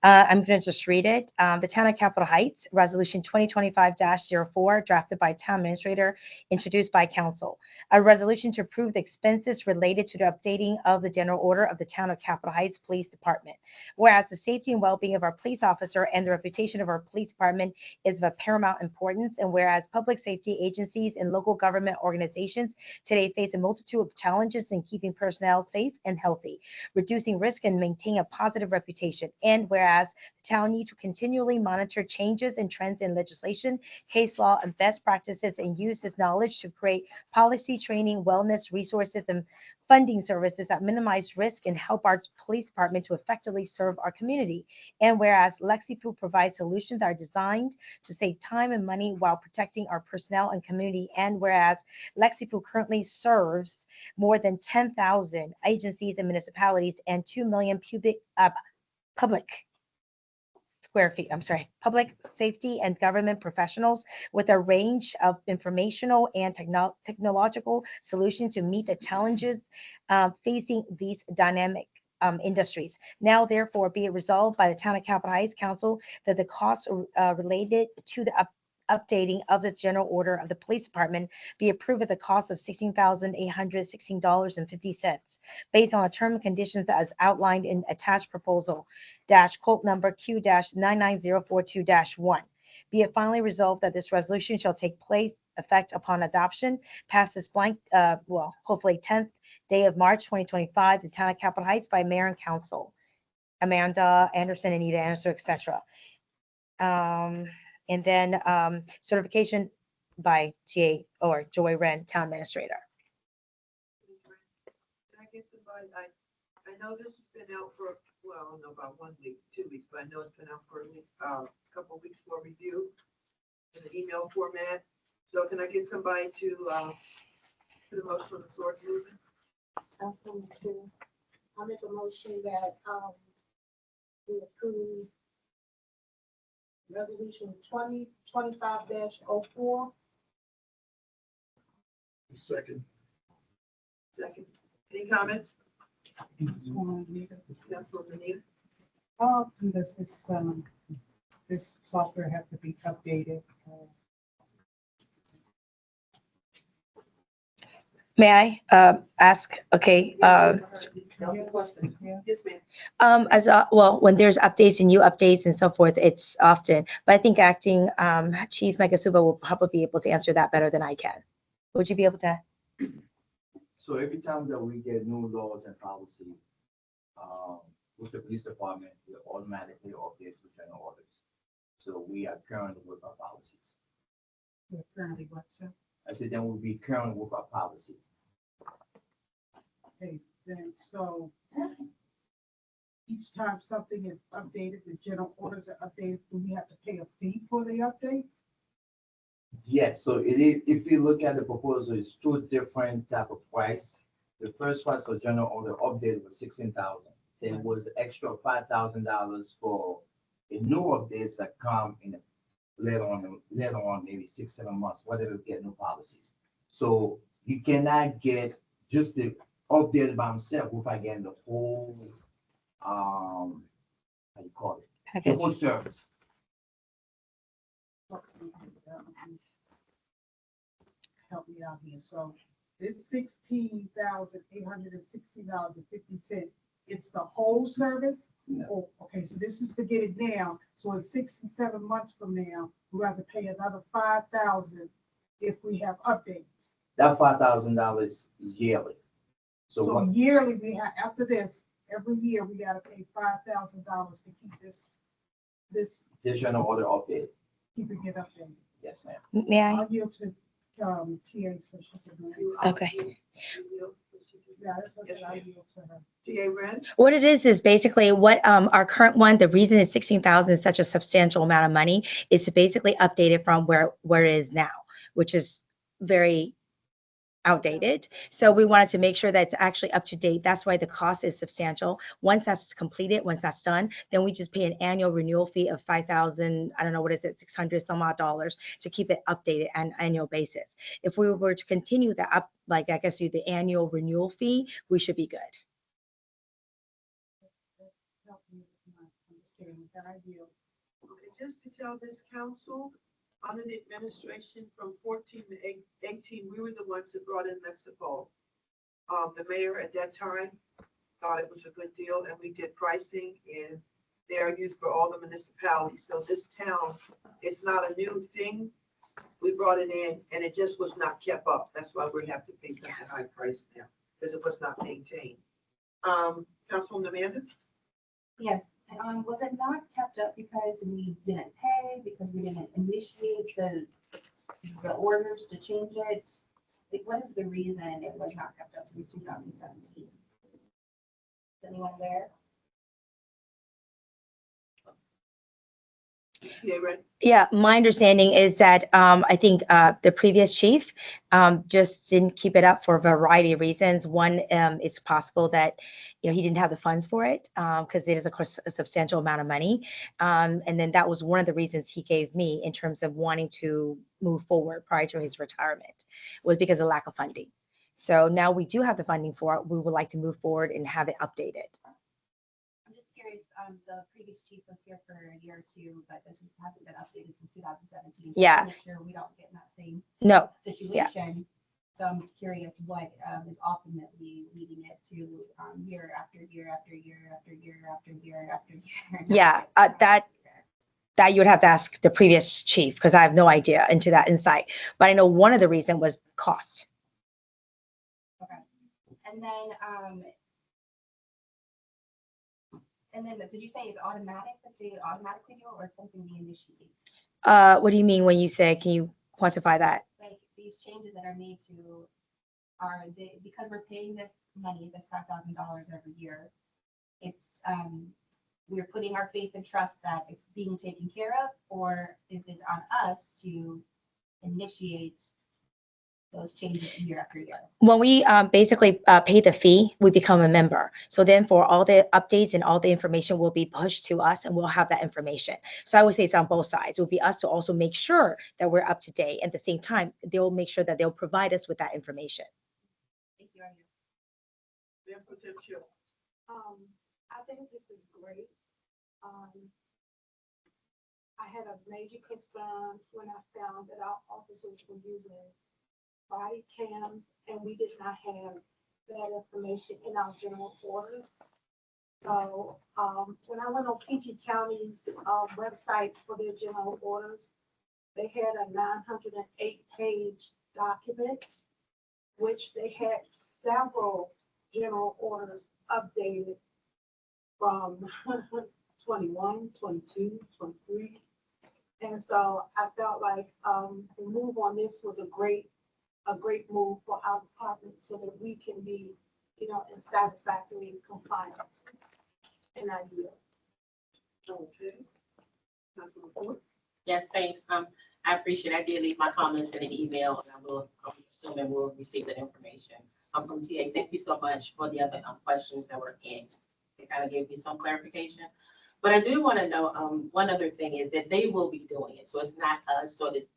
[SPEAKER 2] I'm going to just read it. The Town of Capitol Heights, Resolution 2025-04, drafted by Town Administrator, introduced by Council. A resolution to approve the expenses related to the updating of the general order of the Town of Capitol Heights Police Department. Whereas the safety and well-being of our police officer and the reputation of our police department is of paramount importance, and whereas public safety agencies and local government organizations today face a multitude of challenges in keeping personnel safe and healthy, reducing risk and maintaining a positive reputation. And whereas the town needs to continually monitor changes and trends in legislation, case law, and best practices, and use this knowledge to create policy, training, wellness, resources, and funding services that minimize risk and help our police department to effectively serve our community. And whereas LexiPoo provides solutions that are designed to save time and money while protecting our personnel and community. And whereas LexiPoo currently serves more than 10,000 agencies and municipalities and 2 million public safety and government professionals with a range of informational and technological solutions to meet the challenges facing these dynamic industries. Now, therefore, be it resolved by the Town of Capitol Heights Council that the costs related to the updating of the general order of the police department be approved at the cost of $16,816.50 based on the terms and conditions as outlined in attached proposal quote number Q-99042-1. Be it finally resolved that this resolution shall take place effect upon adoption, passed this blank, hopefully 10th day of March 2025, the town of Capitol Heights by mayor and council. Amanda Anderson, Anita Anderson, etc. And then certification by TA or Joy Wren, town administrator.
[SPEAKER 1] Can I get somebody, I know this has been out for, well, I don't know about 1 week, 2 weeks, but I know it's been out for a couple of weeks for review in an email format. So can I get somebody to put a motion on the floor, please?
[SPEAKER 3] Councilwoman Chair, I'll make a motion that, we approve resolution 2025-04.
[SPEAKER 10] Second.
[SPEAKER 1] Second. Any comments?
[SPEAKER 7] Councilwoman Anita.
[SPEAKER 1] Councilwoman Anita?
[SPEAKER 7] This software have to be updated.
[SPEAKER 2] May I ask? Okay.
[SPEAKER 1] Question.
[SPEAKER 7] Yeah.
[SPEAKER 1] Yes, ma'am.
[SPEAKER 2] Well, when there's updates and new updates and so forth, it's often. But I think acting Chief Megasuba will probably be able to answer that better than I can. Would you be able to?
[SPEAKER 11] So every time that we get new laws and policy, with the police department, we automatically update to general orders. So we are current with our policies.
[SPEAKER 7] We're currently what, sir?
[SPEAKER 11] I said then we'll be current with our policies.
[SPEAKER 7] Okay, then, so each time something is updated, the general orders are updated, do we have to pay a fee for the updates?
[SPEAKER 11] Yes, so it is, if you look at the proposal, it's two different type of price. The first price for general order update was 16,000. There was extra $5,000 for a new updates that come in later on, maybe 6-7 months, whatever, get new policies. So you cannot get just the update by himself without getting the whole, how you call it, the whole service.
[SPEAKER 7] Help me out here, so this $16,860.50, it's the whole service?
[SPEAKER 11] No.
[SPEAKER 7] Oh, okay, so this is to get it now, so in 6 and 7 months from now, we have to pay another $5,000 if we have updates.
[SPEAKER 11] That $5,000 is yearly. So
[SPEAKER 7] So
[SPEAKER 11] what,
[SPEAKER 7] yearly, we have, after this, every year, we gotta pay $5,000 to keep this
[SPEAKER 11] the general order update?
[SPEAKER 7] keeping it updated.
[SPEAKER 11] Yes, ma'am.
[SPEAKER 2] May I?
[SPEAKER 7] I'll yield to, TA, so she can.
[SPEAKER 2] Okay.
[SPEAKER 7] Yeah, that's what I said, I'll yield to her.
[SPEAKER 1] TA Ren?
[SPEAKER 2] What it is basically what our current one, the reason it's 16,000 is such a substantial amount of money is to basically update it from where it is now, which is very outdated. So we wanted to make sure that it's actually up to date. That's why the cost is substantial. Once that's completed, once that's done, then we just pay an annual renewal fee of 5,000, I don't know, what is it, 600 some odd dollars to keep it updated on an annual basis. If we were to continue the I guess the annual renewal fee, we should be good.
[SPEAKER 7] Help me with my understanding, that I yield.
[SPEAKER 1] Okay, just to tell this council, under the administration from 14 to 18, we were the ones that brought in Mexico. The mayor at that time thought it was a good deal, and we did pricing, and they are used for all the municipalities. So this town, it's not a new thing. We brought it in, and it just was not kept up. That's why we have to pay such a high price now, because it was not maintained. Councilwoman Amanda?
[SPEAKER 3] Yes, was it not kept up because we didn't pay, because we didn't initiate the orders to change it? Like, what is the reason it was not kept up since 2017? Is anyone aware?
[SPEAKER 1] Yeah, right.
[SPEAKER 2] Yeah, my understanding is that I think the previous chief just didn't keep it up for a variety of reasons. One, it's possible that he didn't have the funds for it because it is, of course, a substantial amount of money. And then that was one of the reasons he gave me in terms of wanting to move forward prior to his retirement, was because of lack of funding. So now we do have the funding for it. We would like to move forward and have it updated.
[SPEAKER 3] I'm just curious, the previous chief was here for a year or two, but this hasn't been updated since 2017. So
[SPEAKER 2] Yeah.
[SPEAKER 3] to make sure we don't get in that same
[SPEAKER 2] No.
[SPEAKER 3] situation. So I'm curious what is ultimately leading it to year after year after year after year after year after year.
[SPEAKER 2] Yeah, that That you would have to ask the previous chief, because I have no idea into that insight. But I know one of the reason was cost.
[SPEAKER 3] And then did you say it's automatic, that they automatically do it, or it's something we initiate?
[SPEAKER 2] What do you mean when you say, can you quantify that?
[SPEAKER 3] Like these changes that are made to, are they, because we're paying this money, this $5,000 every year, it's, we're putting our faith and trust that it's being taken care of, or is it on us to initiate those changes year after year?
[SPEAKER 2] When we basically pay the fee, we become a member. So then for all the updates and all the information will be pushed to us, and we'll have that information. So I would say it's on both sides. It will be us to also make sure that we're up to date. At the same time, they'll make sure that they'll provide us with that information.
[SPEAKER 3] Thank you, Anya.
[SPEAKER 1] Mayor Pro Tem Chu.
[SPEAKER 7] I think this is great. I had a major concern when I found that our officers were using body cams, and we did not have that information in our general order. So, when I went on PG County's, website for their general orders, they had a 908-page document, which they had several general orders updated from 21, 22, 23. And so I felt like, the move on this was a great move for our department, so that we can be, in satisfactory compliance. And I yield.
[SPEAKER 1] Okay. Councilman Ford.
[SPEAKER 8] Yes, thanks. I appreciate it. I did leave my comments in an email, and I'm assuming we'll receive the information. From TA, thank you so much for the other questions that were asked. It kind of gave me some clarification. But I do want to know, one other thing is that they will be doing it. So it's not us, so that.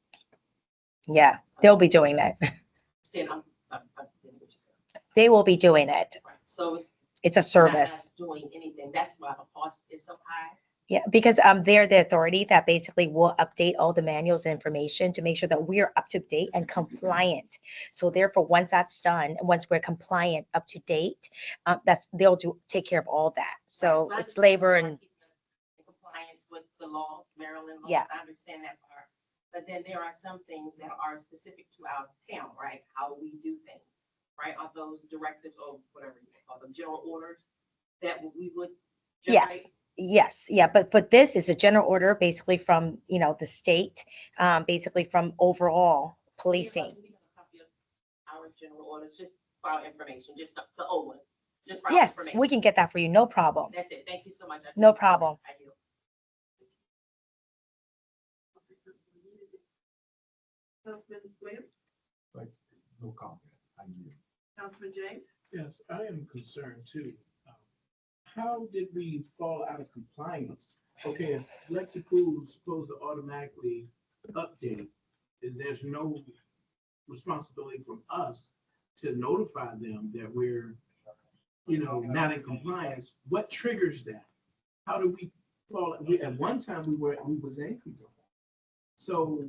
[SPEAKER 2] Yeah, they'll be doing that.
[SPEAKER 8] Saying, I'm getting what you said.
[SPEAKER 2] They will be doing it.
[SPEAKER 8] Right. So
[SPEAKER 2] It's a
[SPEAKER 8] not
[SPEAKER 2] service.
[SPEAKER 8] us doing anything. That's why the cost is so high.
[SPEAKER 2] Yeah, because they're the authority that basically will update all the manuals and information to make sure that we're up to date and compliant. So therefore, once that's done, and once we're compliant, up to date, they'll take care of all that. So
[SPEAKER 8] Right.
[SPEAKER 2] it's labor and
[SPEAKER 8] Keeping us in compliance with the laws, Maryland laws.
[SPEAKER 2] Yeah.
[SPEAKER 8] I understand that part. But then there are some things that are specific to our town, right? How we do things, right? Are those directives or whatever you call them, general orders that we would
[SPEAKER 2] Yes.
[SPEAKER 8] generate?
[SPEAKER 2] Yes, yeah, but this is a general order basically from, the state, basically from overall policing.
[SPEAKER 8] We have a copy of our general orders, just for our information, just the old one, just for our
[SPEAKER 2] Yes,
[SPEAKER 8] information.
[SPEAKER 2] we can get that for you, no problem.
[SPEAKER 8] That's it. Thank you so much.
[SPEAKER 2] No problem.
[SPEAKER 8] I do.
[SPEAKER 1] Councilman Williams.
[SPEAKER 9] No comment. I yield.
[SPEAKER 1] Councilman James.
[SPEAKER 10] Yes, I am concerned too. How did we fall out of compliance? Okay, if Lexipool is supposed to automatically update, there's no responsibility from us to notify them that we're, not in compliance. What triggers that? How do we fall? At one time, we was in compliance. So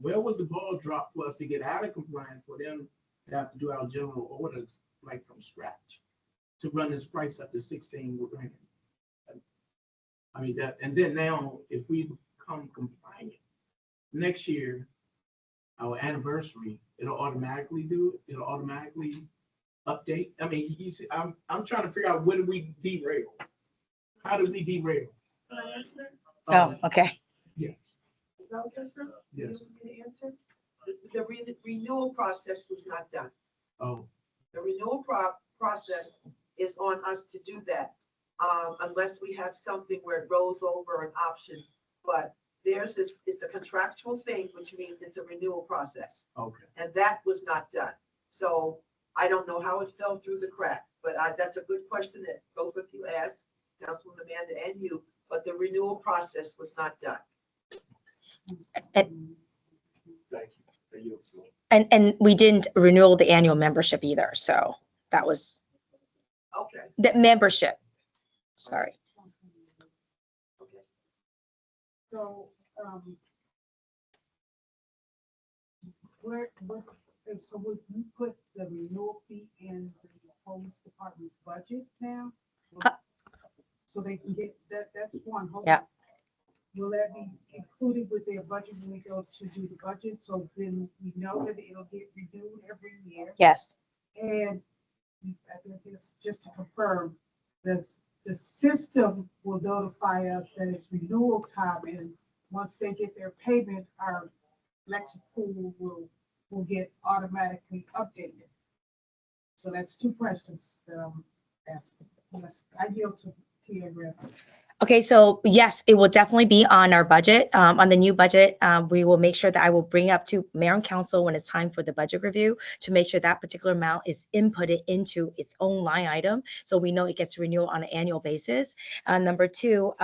[SPEAKER 10] where was the ball dropped for us to get out of compliance for them to have to do our general orders like from scratch to run this price up to 16 grand? I mean that, and then now if we become compliant next year, our anniversary, it'll automatically do it. It'll automatically update. I mean, you see, I'm trying to figure out when do we derail? How do we derail?
[SPEAKER 1] Can I answer?
[SPEAKER 2] Oh, okay.
[SPEAKER 10] Yes.
[SPEAKER 1] Is that okay, sir?
[SPEAKER 10] Yes.
[SPEAKER 1] You want me to answer? The renewal process was not done.
[SPEAKER 10] Oh,
[SPEAKER 1] The renewal process is on us to do that, unless we have something where it rolls over an option. But it's a contractual thing, which means it's a renewal process,
[SPEAKER 10] okay.
[SPEAKER 1] and that was not done. So I don't know how it fell through the crack, but that's a good question that both of you asked, Councilwoman Amanda and you, but the renewal process was not done.
[SPEAKER 10] Thank you. I yield to you.
[SPEAKER 2] And we didn't renew the annual membership either, so that was
[SPEAKER 1] Okay,
[SPEAKER 2] the membership. Sorry.
[SPEAKER 1] okay.
[SPEAKER 7] So, so would you put the renewal fee in the police department's budget now?
[SPEAKER 2] Uh,
[SPEAKER 7] So they can get, that's one. Hold
[SPEAKER 2] Yeah.
[SPEAKER 7] on. will that be included with their budget when we go to do the budget? So then we know that it'll get renewed every year.
[SPEAKER 2] Yes.
[SPEAKER 7] And I think it's just to confirm that the system will notify us that it's renewal time, and once they get their payment, our Lex pool will get automatically updated. So that's two questions that I'm asking. Yes, I yield to Tia Griffin.
[SPEAKER 2] Okay, so yes, it will definitely be on our budget, on the new budget. We will make sure that I will bring up to mayor and council when it's time for the budget review to make sure that particular amount is inputted into its own line item. So we know it gets renewal on an annual basis. Number two,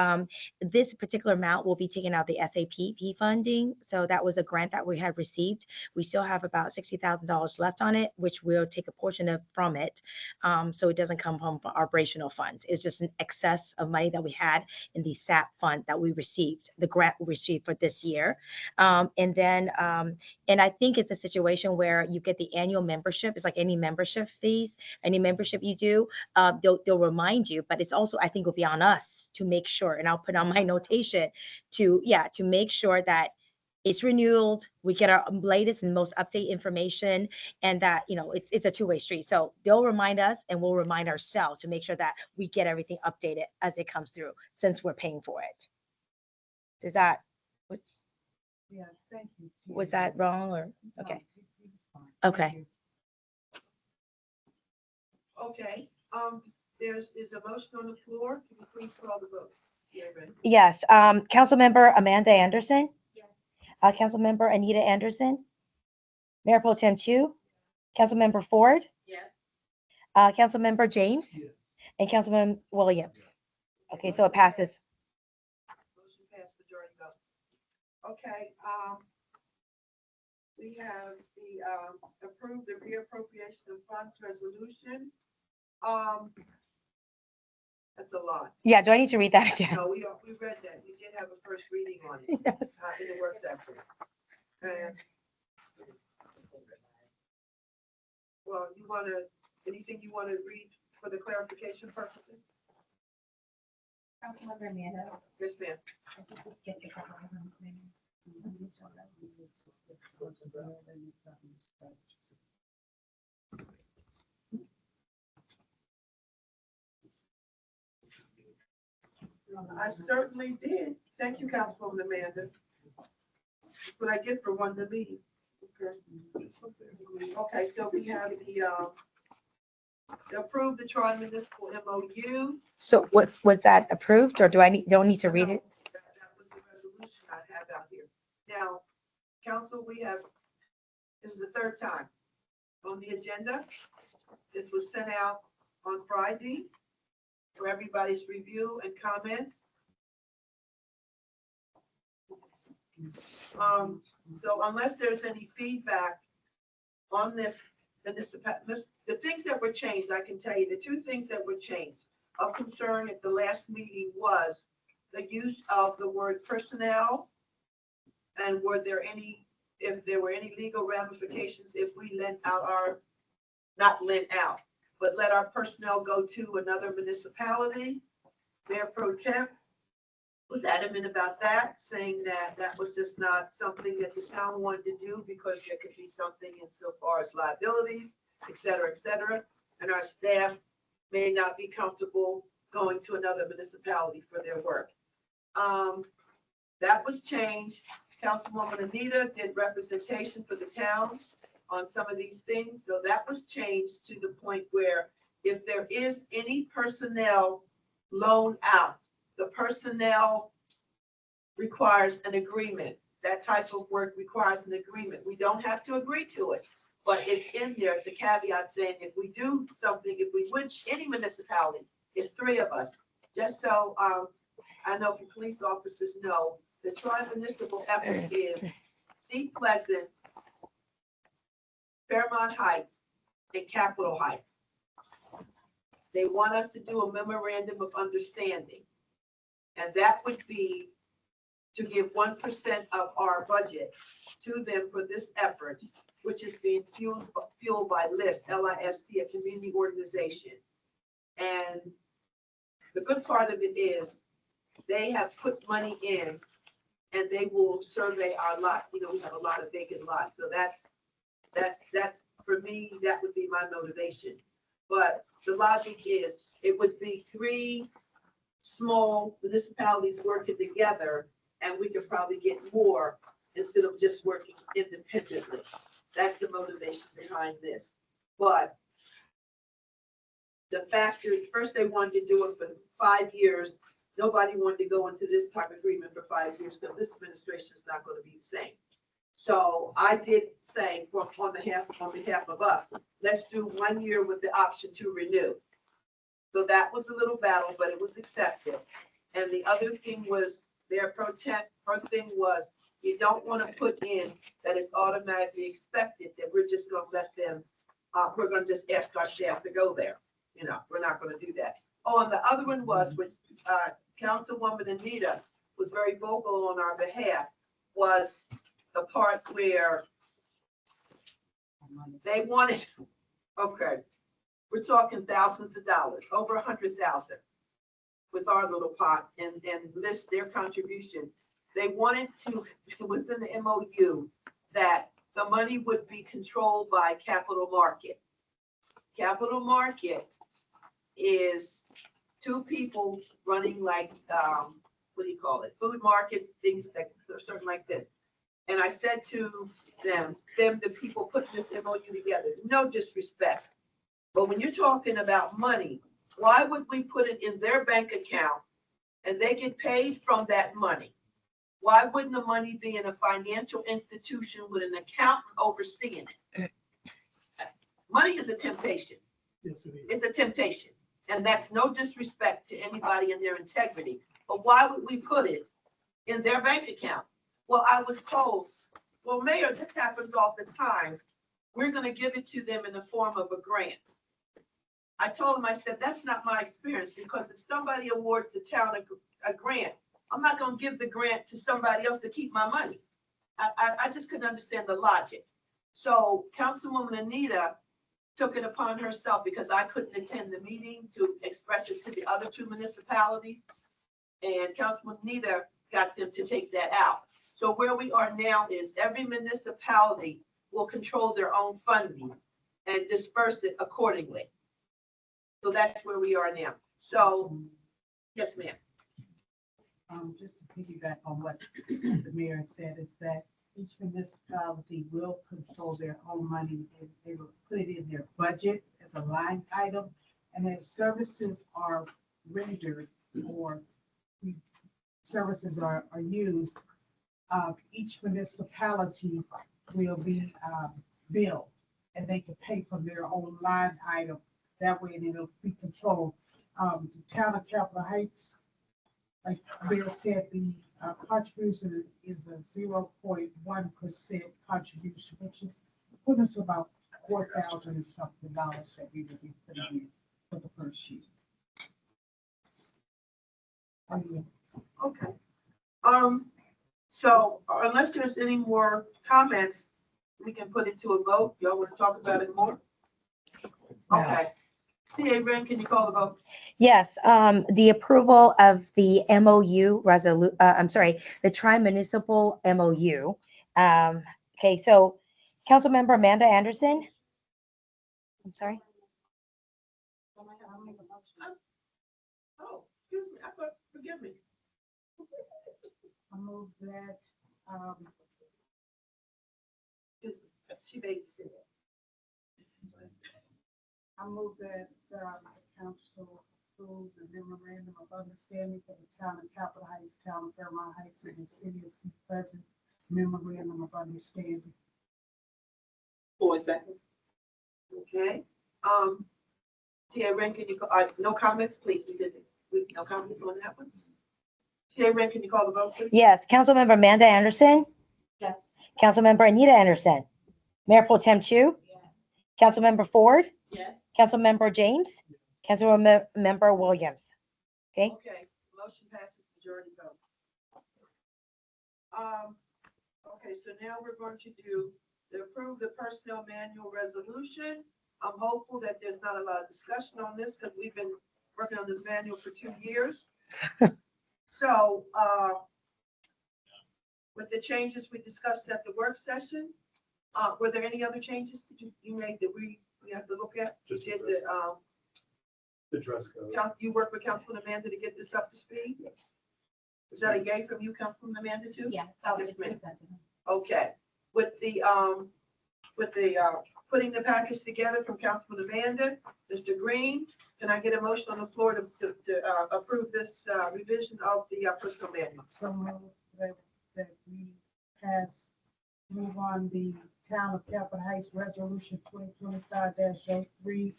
[SPEAKER 2] this particular amount will be taken out the SAPP funding. So that was a grant that we had received. We still have about $60,000 left on it, which we'll take a portion of from it. So it doesn't come from operational funds. It's just an excess of money that we had in the SAP fund that we received, the grant we received for this year. And I think it's a situation where you get the annual membership. It's like any membership fees, any membership you do, they'll remind you, but it's also, I think, will be on us to make sure, and I'll put on my notation to make sure that it's renewed, we get our latest and most updated information, and that, it's a two-way street. So they'll remind us and we'll remind ourselves to make sure that we get everything updated as it comes through, since we're paying for it. Does that,
[SPEAKER 7] Yeah, thank you. Tia.
[SPEAKER 2] was that wrong or,
[SPEAKER 7] No,
[SPEAKER 2] okay,
[SPEAKER 7] it's fine. Thank
[SPEAKER 2] okay.
[SPEAKER 7] you.
[SPEAKER 1] Okay, is a motion on the floor. Can you please call the vote? Erwin?
[SPEAKER 2] Yes, Councilmember Amanda Anderson?
[SPEAKER 3] Yes.
[SPEAKER 2] Councilmember Anita Anderson? Mayor Pro Tem Chu? Councilmember Ford?
[SPEAKER 8] Yes.
[SPEAKER 2] Councilmember James?
[SPEAKER 10] Yes.
[SPEAKER 2] And Councilman Williams? Okay, so it passes.
[SPEAKER 1] Motion passed, majority vote. Okay, we have the approved the reappropriation of funds resolution. That's a lot.
[SPEAKER 2] Yeah, do I need to read that again?
[SPEAKER 1] No, we read that. We did have a first reading on it,
[SPEAKER 2] Yes.
[SPEAKER 1] in the work session. And, well, anything you want to read for the clarification purposes?
[SPEAKER 3] Councilmember Amanda.
[SPEAKER 1] Yes, ma'am.
[SPEAKER 3] I think we skipped a couple of items, maybe.
[SPEAKER 1] I certainly did. Thank you, Councilwoman Amanda. That's what I get for one the meeting. Okay, so we have the approve the Tri-Municipal MOU.
[SPEAKER 2] So was that approved, or don't need to read it?
[SPEAKER 1] That was the resolution I have out here. Now, council, this is the third time on the agenda. This was sent out on Friday for everybody's review and comments. So unless there's any feedback on this, the things that were changed, I can tell you the two things that were changed of concern at the last meeting was the use of the word personnel, and if there were any legal ramifications if we let our personnel go to another municipality. Mayor Pro Tem was adamant about that, saying that that was just not something that the town wanted to do because there could be something insofar as liabilities, et cetera, and our staff may not be comfortable going to another municipality for their work. That was changed. Councilwoman Anita did representation for the town on some of these things, so that was changed to the point where if there is any personnel loan out, the personnel requires an agreement. That type of work requires an agreement. We don't have to agree to it, but it's in there. It's a caveat saying if we do something, if we would, any municipality, it's three of us. Just so I know if police officers know, the Tri-Municipal effort is Seat Pleasant, Fairmont Heights, and Capitol Heights. They want us to do a memorandum of understanding. And that would be to give 1% of our budget to them for this effort, which is being fueled by LIST, L-I-S-T, a community organization. And the good part of it is they have put money in and they will survey our lot. You know, we have a lot of vacant lots, so that's, for me, that would be my motivation. But the logic is, it would be 3 small municipalities working together, and we could probably get more instead of just working independently. That's the motivation behind this. But the factor, first they wanted to do it for 5 years. Nobody wanted to go into this type of agreement for 5 years because this administration is not going to be the same. So I did say, on behalf of us, let's do 1 year with the option to renew. So that was a little battle, but it was accepted. And the other thing was her thing was, you don't want to put in that it's automatically expected that we're just going to let them, we're going to just ask our staff to go there. You know, we're not going to do that. Oh, and the other one was, which Councilwoman Anita was very vocal on our behalf, was the part where they wanted, okay, we're talking thousands of dollars, over 100,000 with our little pot, and list their contribution. They wanted to, within the MOU, that the money would be controlled by Capital Market. Capital Market is 2 people running like, what do you call it? Food market, things that are certain like this. And I said to them, the people putting this MOU together, no disrespect, but when you're talking about money, why would we put it in their bank account and they get paid from that money? Why wouldn't the money be in a financial institution with an accountant overseeing it? Money is a temptation.
[SPEAKER 10] Yes, it is.
[SPEAKER 1] It's a temptation. And that's no disrespect to anybody in their integrity. But why would we put it in their bank account? Well, I was told, well, Mayor, this happens all the time. We're going to give it to them in the form of a grant. I told him, I said, that's not my experience, because if somebody awards the town a grant, I'm not going to give the grant to somebody else to keep my money. I just couldn't understand the logic. So Councilwoman Anita took it upon herself, because I couldn't attend the meeting, to express it to the other 2 municipalities. And Councilwoman Anita got them to take that out. So where we are now is every municipality will control their own funding and disperse it accordingly. So that's where we are now. So, yes, ma'am.
[SPEAKER 7] Just to piggyback on what the mayor said, is that each municipality will control their own money, and they will put it in their budget as a line item. And as services are rendered or services are used, each municipality will be billed, and they can pay from their own line item. That way it'll be controlled. The town of Capitol Heights, like Mayor said, the contribution is a 0.1% contribution, which is equivalent to about $4,000 and something that we would be putting in for the first year.
[SPEAKER 1] Okay. So unless there's any more comments, we can put it to a vote. Y'all want to talk about it more? Okay. Erwin, can you call the vote?
[SPEAKER 2] Yes, the approval of the MOU the Tri-Municipal MOU. Okay, so Councilmember Amanda Anderson. I'm sorry.
[SPEAKER 1] Oh, excuse me. Forgive me.
[SPEAKER 7] I move that,
[SPEAKER 1] She made it.
[SPEAKER 7] I move that the council approve the memorandum of understanding for the town of Capitol Heights, town of Fairmont Heights, and the city of St. Pleasant memorandum of understanding.
[SPEAKER 1] 4 seconds. Okay. Erwin, can you, no comments, please? No comments on that one? Erwin, can you call the vote, please?
[SPEAKER 2] Yes, Councilmember Amanda Anderson.
[SPEAKER 3] Yes.
[SPEAKER 2] Councilmember Anita Anderson. Mayor Pro Tem Chu. Councilmember Ford.
[SPEAKER 8] Yes.
[SPEAKER 2] Councilmember James. Councilmember Williams. Okay.
[SPEAKER 1] Okay, motion passes majority vote. Okay, so now we're going to approve the personnel manual resolution. I'm hopeful that there's not a lot of discussion on this, because we've been working on this manual for 2 years. So, with the changes we discussed at the work session. Were there any other changes that you made that we have to look at?
[SPEAKER 9] Just
[SPEAKER 1] Did
[SPEAKER 9] the dress code.
[SPEAKER 1] you work with Councilman Amanda to get this up to speed?
[SPEAKER 9] Yes.
[SPEAKER 1] Was that a yay from you, Councilman Amanda, too?
[SPEAKER 3] Yeah. that was
[SPEAKER 1] Yes, ma'am.
[SPEAKER 3] presented.
[SPEAKER 1] Okay, with the putting the package together from Councilman Amanda, Mr. Green, can I get a motion on the floor to approve this revision of the personal manual?
[SPEAKER 7] So that we pass, move on the Town of Capitol Heights Resolution 2025-03,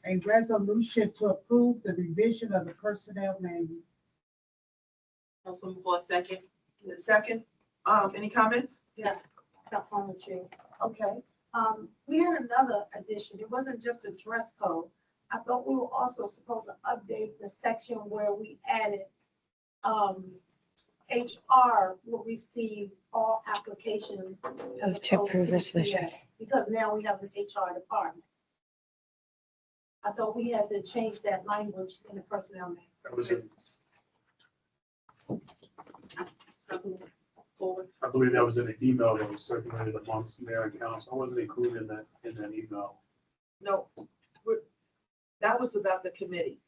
[SPEAKER 7] a resolution to approve the revision of the personnel manual.
[SPEAKER 8] Councilwoman for a second.
[SPEAKER 1] In a second, any comments?
[SPEAKER 8] Yes.
[SPEAKER 12] Councilwoman Chair.
[SPEAKER 1] Okay,
[SPEAKER 12] We had another addition. It wasn't just a dress code. I thought we were also supposed to update the section where we added, HR will receive all applications.
[SPEAKER 2] Move to approve resolution.
[SPEAKER 12] Yeah, because now we have an HR department. I thought we had to change that language in the personnel manual.
[SPEAKER 9] That was in,
[SPEAKER 8] Forward.
[SPEAKER 9] I believe that was in an email that was circulated amongst mayor and council. I wasn't included in that email.
[SPEAKER 1] no, that was about the committees.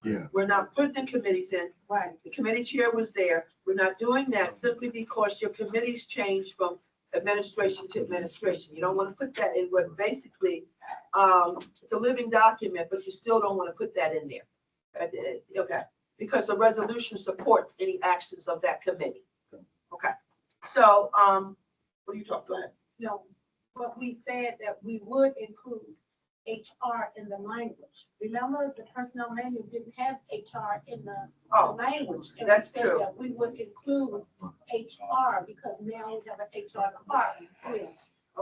[SPEAKER 9] Yeah.
[SPEAKER 1] We're not putting the committees in.
[SPEAKER 12] Right.
[SPEAKER 1] The committee chair was there. We're not doing that simply because your committees changed from administration to administration. You don't want to put that in what basically, it's a living document, but you still don't want to put that in there. Okay, because the resolution supports any actions of that committee. Okay, so, what do you talk, go ahead.
[SPEAKER 12] No, but we said that we would include HR in the language. Remember, the personnel manual didn't have HR in the
[SPEAKER 1] Oh,
[SPEAKER 12] language. And we
[SPEAKER 1] that's
[SPEAKER 12] said
[SPEAKER 1] true.
[SPEAKER 12] that we would include HR because now we have an HR department.
[SPEAKER 1] Okay.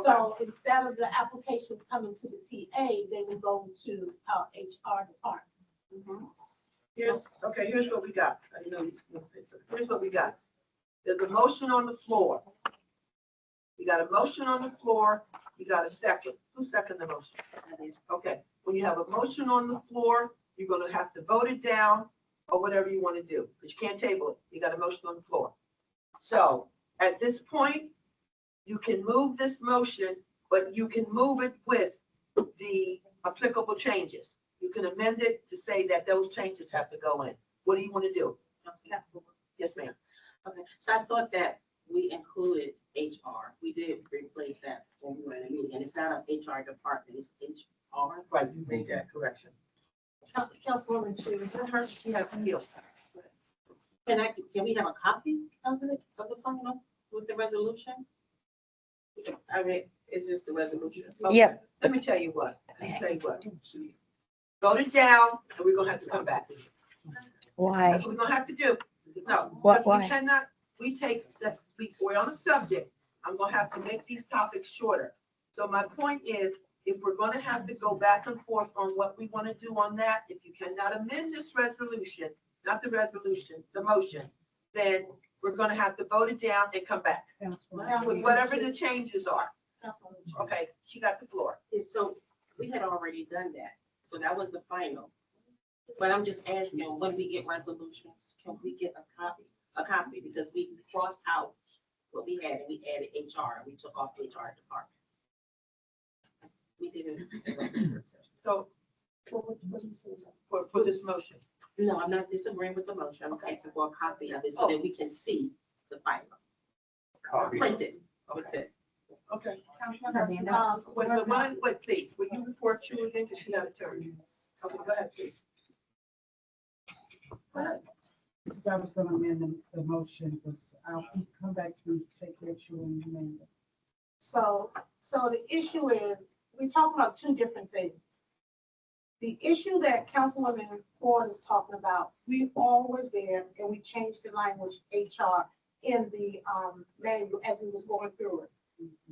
[SPEAKER 12] So instead of the application coming to the TA, they will go to our HR department.
[SPEAKER 1] Here's what we got. I know you were gonna say something. Here's what we got. There's a motion on the floor. You got a motion on the floor. You got a second. Who seconded the motion? Okay, when you have a motion on the floor, you're gonna have to vote it down or whatever you want to do, but you can't table it. You got a motion on the floor. So at this point, you can move this motion, but you can move it with the applicable changes. You can amend it to say that those changes have to go in. What do you want to do? Yes, ma'am.
[SPEAKER 8] Okay, so I thought that we included HR. We did replace that when we were in a meeting, and it's not an HR department, it's HR.
[SPEAKER 1] Right, you made that correction.
[SPEAKER 12] Councilwoman Chu, is it her?
[SPEAKER 1] You have to
[SPEAKER 8] Can we have a copy of the final with the resolution?
[SPEAKER 1] I mean, it's just the resolution.
[SPEAKER 2] Yep.
[SPEAKER 1] Let me tell you what. Vote it down, and we're gonna have to come back.
[SPEAKER 2] Why?
[SPEAKER 1] That's what we're gonna have to do. No,
[SPEAKER 2] What-
[SPEAKER 1] because we
[SPEAKER 2] why?
[SPEAKER 1] cannot, we're on the subject. I'm gonna have to make these topics shorter. So my point is, if we're gonna have to go back and forth on what we wanna do on that, if you cannot amend this resolution, not the resolution, the motion, then we're gonna have to vote it down and come back with whatever the changes are.
[SPEAKER 12] Councilwoman Chu.
[SPEAKER 1] Okay, she got the floor.
[SPEAKER 8] So we had already done that, so that was the final. But I'm just asking, when we get resolutions, can we get a copy, because we crossed out what we had and we added HR, and we took off HR department. We didn't.
[SPEAKER 1] So for this motion.
[SPEAKER 8] No, I'm not disagreeing with the motion, I'm asking for a copy of it so that we can see the final.
[SPEAKER 9] Copy.
[SPEAKER 8] Printed with this.
[SPEAKER 1] Okay.
[SPEAKER 3] Amanda?
[SPEAKER 1] Wait, please, will you report Chu again, because she had a turn? Okay, go ahead, please. Go ahead.
[SPEAKER 7] I was gonna amend the motion, but I'll come back to take care of you and Amanda.
[SPEAKER 12] So the issue is, we're talking about two different things. The issue that Councilwoman Ford is talking about, we all was there and we changed the language HR in the manual as we was going through it.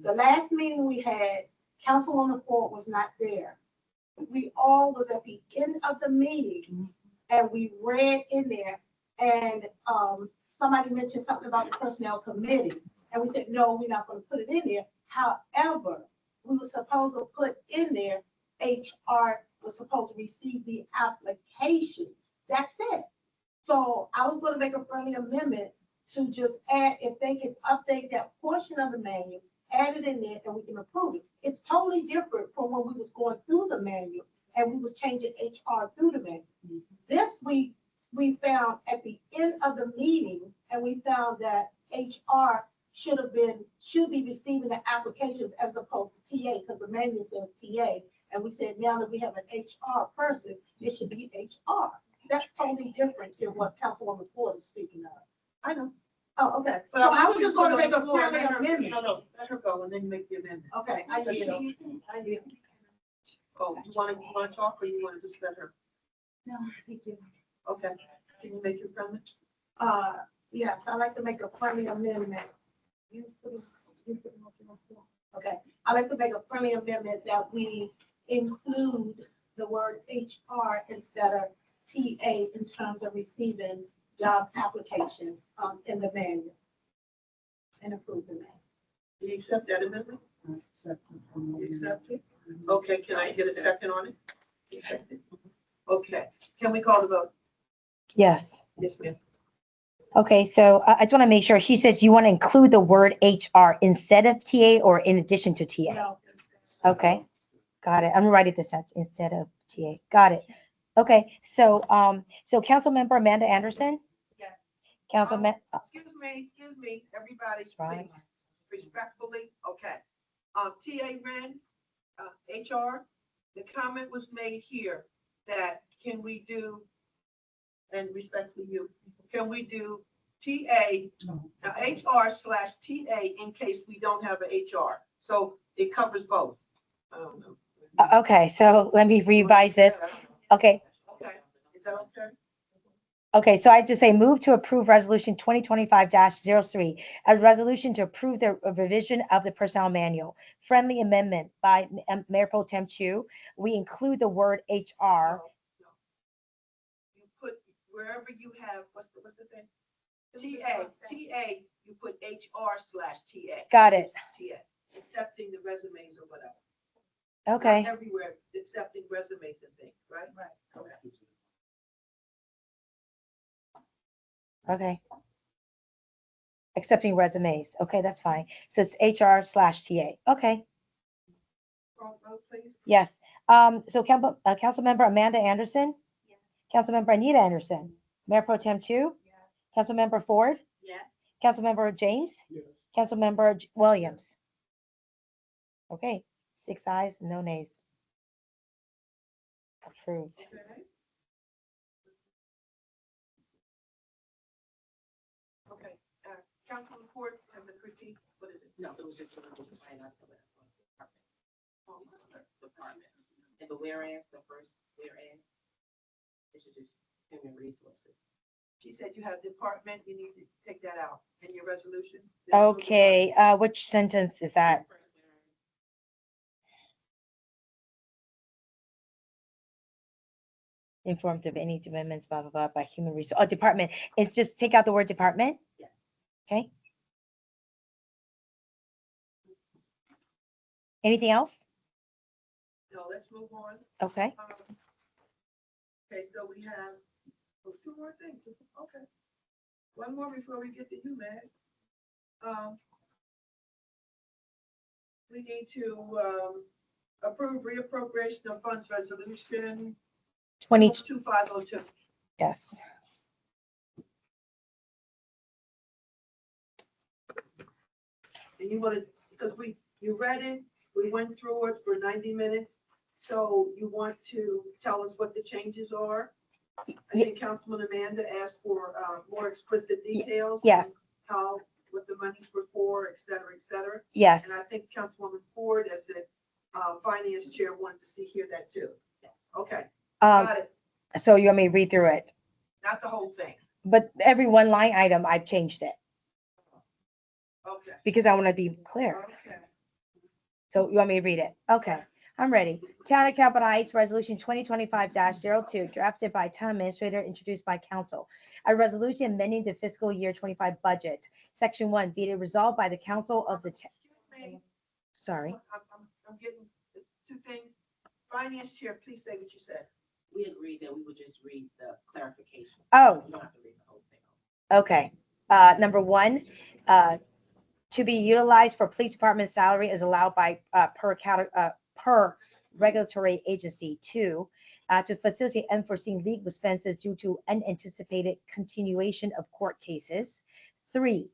[SPEAKER 12] The last meeting we had, Councilwoman Ford was not there. We all was at the end of the meeting and we read in there and somebody mentioned something about the personnel committee. And we said, no, we're not gonna put it in there. However, we were supposed to put in there, HR was supposed to receive the applications. That's it. So I was gonna make a friendly amendment to just add, if they can update that portion of the manual, add it in there and we can approve it. It's totally different from when we was going through the manual and we was changing HR through the manual. This we found at the end of the meeting, and we found that HR should be receiving the applications as opposed to TA, because the manual says TA. And we said, now that we have an HR person, it should be HR. That's totally different than what Councilwoman Ford is speaking of. I know. Oh, okay. So I was just gonna make a friendly amendment.
[SPEAKER 1] No, let her go and then make the amendment.
[SPEAKER 12] Okay, I
[SPEAKER 1] Does
[SPEAKER 12] yield.
[SPEAKER 1] she-
[SPEAKER 12] I yield.
[SPEAKER 1] Oh, you wanna talk or you wanna just let her?
[SPEAKER 3] No, thank you.
[SPEAKER 1] Okay, can you make your comment?
[SPEAKER 12] Yes, I'd like to make a friendly amendment. Okay, I'd like to make a friendly amendment that we include the word HR instead of TA in terms of receiving job applications, in the manual. And approve the manual.
[SPEAKER 1] Do you accept that amendment? You accept it? Okay, can I get a second on it? You accept it? Okay, can we call the vote?
[SPEAKER 2] Yes.
[SPEAKER 1] Yes, ma'am.
[SPEAKER 2] Okay, so I just want to make sure. She says you want to include the word HR instead of TA or in addition to TA?
[SPEAKER 12] No.
[SPEAKER 2] Okay, got it. I'm writing this out instead of TA. Got it. Okay, so, so Councilmember Amanda Anderson?
[SPEAKER 12] Yes.
[SPEAKER 2] Councilman,
[SPEAKER 1] Excuse me, everybody,
[SPEAKER 2] right.
[SPEAKER 1] please, respectfully, okay. TA Ren, HR, the comment was made here that can we do, and respectfully you, can we do TA, HR/TA in case we don't have an HR? So it covers both. I don't know.
[SPEAKER 2] Okay, so let me revise this. Okay,
[SPEAKER 1] Okay, is that okay?
[SPEAKER 2] okay, so I just say move to approve resolution 2025-03, a resolution to approve the revision of the personnel manual. Friendly amendment by Mayor Pro Tem Chu. We include the word HR.
[SPEAKER 1] No. You put, wherever you have, what's the thing? TA, you put HR/TA.
[SPEAKER 2] Got it.
[SPEAKER 1] TA, accepting the resumes or whatever.
[SPEAKER 2] Okay,
[SPEAKER 1] Not everywhere, accepting resumes and things, right?
[SPEAKER 12] Right.
[SPEAKER 1] Okay.
[SPEAKER 2] okay. Accepting resumes. Okay, that's fine. So it's HR/TA. Okay,
[SPEAKER 1] Call vote, please.
[SPEAKER 2] yes. So Councilmember Amanda Anderson?
[SPEAKER 3] Yes.
[SPEAKER 2] Councilmember Anita Anderson? Mayor Pro Tem Chu? Councilmember Ford?
[SPEAKER 3] Yes.
[SPEAKER 2] Councilmember James?
[SPEAKER 10] Yes.
[SPEAKER 2] Councilmember Williams? Okay, 6 ayes, no nays. Approved.
[SPEAKER 1] Okay. Okay, Councilman Ford has a critique, what is it?
[SPEAKER 8] No, it was just. Department. And the whereas, the first whereas, it should just human resources.
[SPEAKER 1] She said you have department, you need to take that out in your resolution. There's no
[SPEAKER 2] Okay, which sentence is that?
[SPEAKER 8] First whereas.
[SPEAKER 2] Informed of any amendments, blah, blah, blah, by human resource, oh, department. It's just take out the word department?
[SPEAKER 8] Yeah.
[SPEAKER 2] Okay. Anything else?
[SPEAKER 1] No, let's move on.
[SPEAKER 2] Okay.
[SPEAKER 1] Okay, so we have, oh, 2 more things, okay. One more before we get to you, Meg. We need to, approve reappropriation of funds resolution 2502.
[SPEAKER 2] Yes.
[SPEAKER 1] And you wanted, because you read it, we went through it for 90 minutes. So you want to tell us what the changes are? I think Councilman Amanda asked for more explicit details.
[SPEAKER 2] Yes.
[SPEAKER 1] on How, what the monies were for, et cetera, et cetera.
[SPEAKER 2] Yes.
[SPEAKER 1] And I think Councilwoman Ford, as the finance chair, wanted to hear that too.
[SPEAKER 8] Yes.
[SPEAKER 1] Okay,
[SPEAKER 2] Um,
[SPEAKER 1] got it.
[SPEAKER 2] so you want me to read through it?
[SPEAKER 1] Not the whole thing.
[SPEAKER 2] But every one line item, I've changed it
[SPEAKER 1] Okay.
[SPEAKER 2] because I want to be clear.
[SPEAKER 1] Okay.
[SPEAKER 2] So you want me to read it? Okay, I'm ready. Town of Capitol Heights, Resolution 2025-02, drafted by Town Administrator, introduced by Council. A resolution amending the fiscal year 25 budget. Section 1, be it resolved by the Council of the,
[SPEAKER 1] Excuse me.
[SPEAKER 2] sorry.
[SPEAKER 1] I'm getting the 2 things. Finance chair, please say what you said.
[SPEAKER 8] We agreed that we would just read the clarification.
[SPEAKER 2] Oh,
[SPEAKER 8] You don't have to read the whole thing.
[SPEAKER 2] okay. Number one, to be utilized for police department salary is allowed by, per regulatory agency. Two, to facilitate unforeseen legal expenses due to unanticipated continuation of court cases. Three,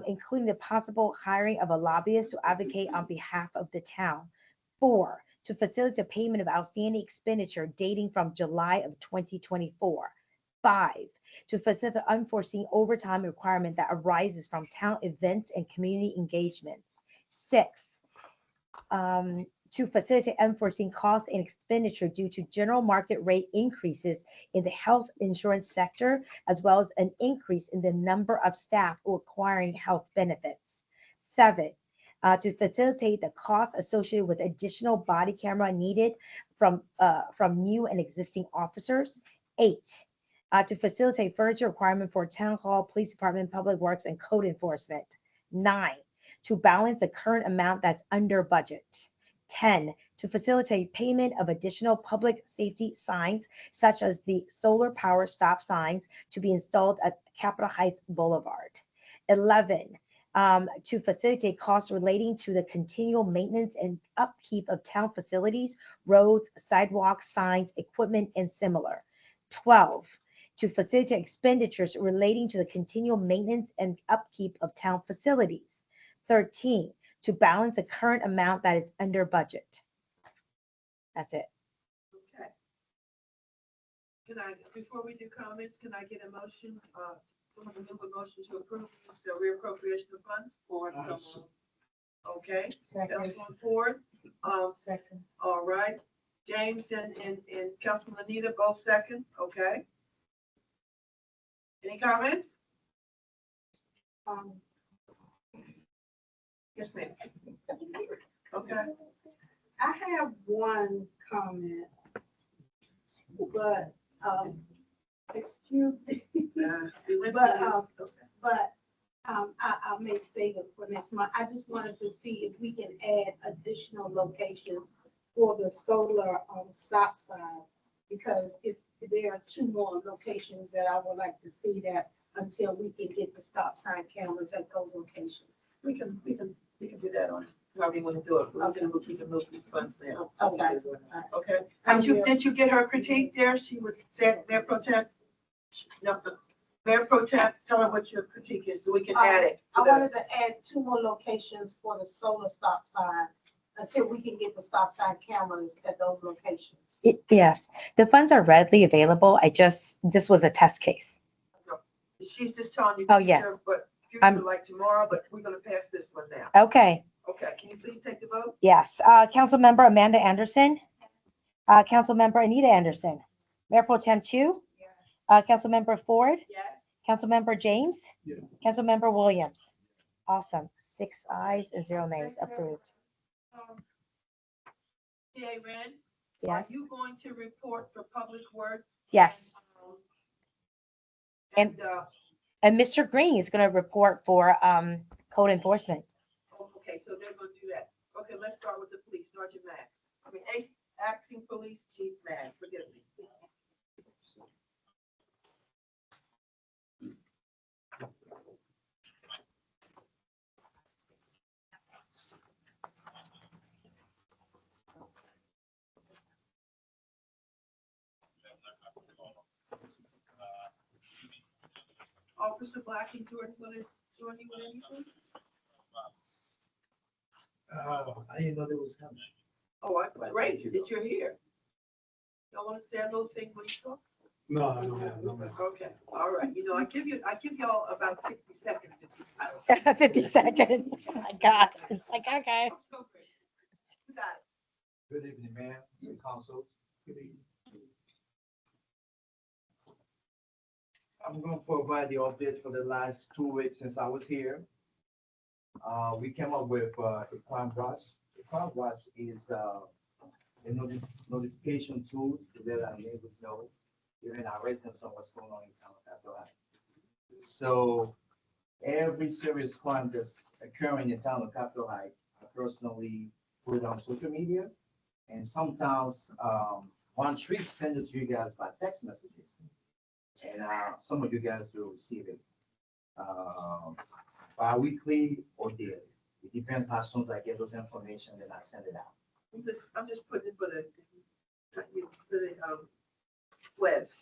[SPEAKER 2] including the possible hiring of a lobbyist to advocate on behalf of the town. Four, to facilitate payment of outstanding expenditure dating from July of 2024. Five, to facilitate unforeseen overtime requirement that arises from town events and community engagements. Six, to facilitate unforeseen costs and expenditure due to general market rate increases in the health insurance sector, as well as an increase in the number of staff requiring health benefits. Seven, to facilitate the costs associated with additional body camera needed from new and existing officers. Eight, to facilitate furniture requirement for town hall, police department, public works, and code enforcement. Nine, to balance the current amount that's under budget. 10, to facilitate payment of additional public safety signs, such as the solar power stop signs to be installed at Capitol Heights Boulevard. 11, to facilitate costs relating to the continual maintenance and upkeep of town facilities, roads, sidewalks, signs, equipment, and similar. 12, to facilitate expenditures relating to the continual maintenance and upkeep of town facilities. 13, to balance the current amount that is under budget. That's it.
[SPEAKER 1] Okay. Can I, before we do comments, can I get a motion, someone to move a motion to approve this reappropriation of funds? Ford, so moved. Okay, Councilman Ford,
[SPEAKER 12] Second.
[SPEAKER 1] all right. James and Councilman Anita, both second, okay. Any comments? Yes, ma'am. Okay.
[SPEAKER 12] I have one comment, but, excuse me,
[SPEAKER 1] We went
[SPEAKER 12] But,
[SPEAKER 1] through this. Okay.
[SPEAKER 12] I'll make statement for next month. I just wanted to see if we can add additional locations for the solar, stop sign. Because if there are 2 more locations that I would like to see that until we can get the stop sign cameras at those locations.
[SPEAKER 1] We can do that on, however you want to do it. We can move these funds now.
[SPEAKER 12] Okay.
[SPEAKER 1] Okay.
[SPEAKER 12] Thank you.
[SPEAKER 1] Did you get her critique there? She would say, Mayor Pro Tem? No, Mayor Pro Tem, tell her what your critique is so we can add it.
[SPEAKER 12] I wanted to add 2 more locations for the solar stop sign until we can get the stop sign cameras at those locations.
[SPEAKER 2] Yes, the funds are readily available. This was a test case.
[SPEAKER 1] She's just telling you.
[SPEAKER 2] Oh, yeah.
[SPEAKER 1] But
[SPEAKER 2] I'm-
[SPEAKER 1] future like tomorrow, but we're gonna pass this one now.
[SPEAKER 2] Okay,
[SPEAKER 1] Okay, can you please take the vote?
[SPEAKER 2] yes. Councilmember Amanda Anderson. Councilmember Anita Anderson. Mayor Pro Tem Chu. Councilmember Ford.
[SPEAKER 8] Yes.
[SPEAKER 2] Councilmember James.
[SPEAKER 10] Yeah.
[SPEAKER 2] Councilmember Williams. Awesome. 6 ayes and 0 nays. Approved.
[SPEAKER 1] J. Ren, are
[SPEAKER 2] Yes,
[SPEAKER 1] you going to report for Public Works?
[SPEAKER 2] yes.
[SPEAKER 1] And,
[SPEAKER 2] And Mr. Green is going to report for code enforcement.
[SPEAKER 1] okay, so they're gonna do that. Okay, let's start with the police, Sergeant Mack. Acting Police Chief Mack, forgive me. Officer Black and Jordan, will it join you with anything?
[SPEAKER 13] I didn't know there was coming.
[SPEAKER 1] Oh, great that you're here. Y'all want to say those things when you talk?
[SPEAKER 10] No, I don't have, no.
[SPEAKER 1] Okay, all right. You know, I give y'all about 50 seconds. to decide.
[SPEAKER 2] 50 seconds. Oh my God. It's like, okay.
[SPEAKER 1] I'm so gracious. You got it.
[SPEAKER 11] Good evening, Mayor, City Council. I'm going to provide the update for the last 2 weeks since I was here. We came up with a crime watch. The crime watch is a notification tool to let our neighbors know, even our residents, know what's going on in town of Capitol Heights. So every serious crime that's occurring in town of Capitol Heights, I personally put it on social media. And sometimes one street send it to you guys by text messages. And some of you guys will receive it. bi-weekly or daily. It depends how soon as I get those information, then I send it out.
[SPEAKER 1] I'm just putting it for the West,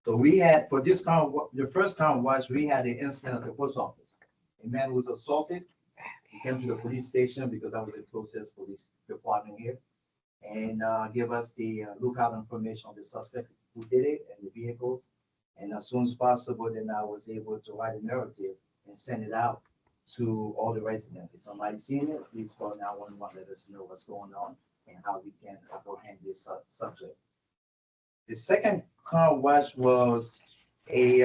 [SPEAKER 11] So we had, for this count, the first count was, we had an incident at the post office. A man was assaulted. He came to the police station because that was the closest police department here. And give us the lookout information on the suspect who did it and the vehicle. And as soon as possible, then I was able to write a narrative and send it out to all the residents. If somebody seen it, please call 911, let us know what's going on and how we can apprehend this subject. The second car wash was a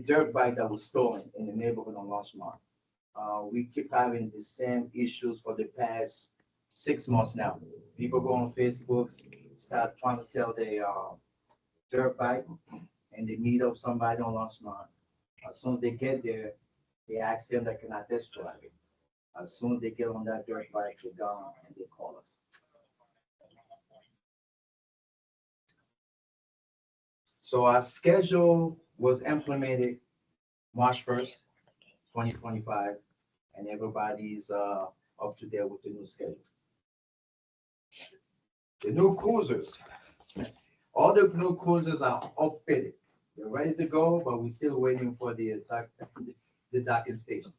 [SPEAKER 11] dirt bike that was stolen in the neighborhood on Longmont. We keep having the same issues for the past 6 months now. People go on Facebook, start trying to sell their dirt bike, and they meet up somebody on Longmont. As soon as they get there, they ask them that can I test drive it. As soon as they get on that dirt bike, they're gone and they call us. So our schedule was implemented March 1st, 2025, and everybody's up to date with the new schedule. The new cruisers, all the new cruisers are outfitted. They're ready to go, but we're still waiting for the docking station.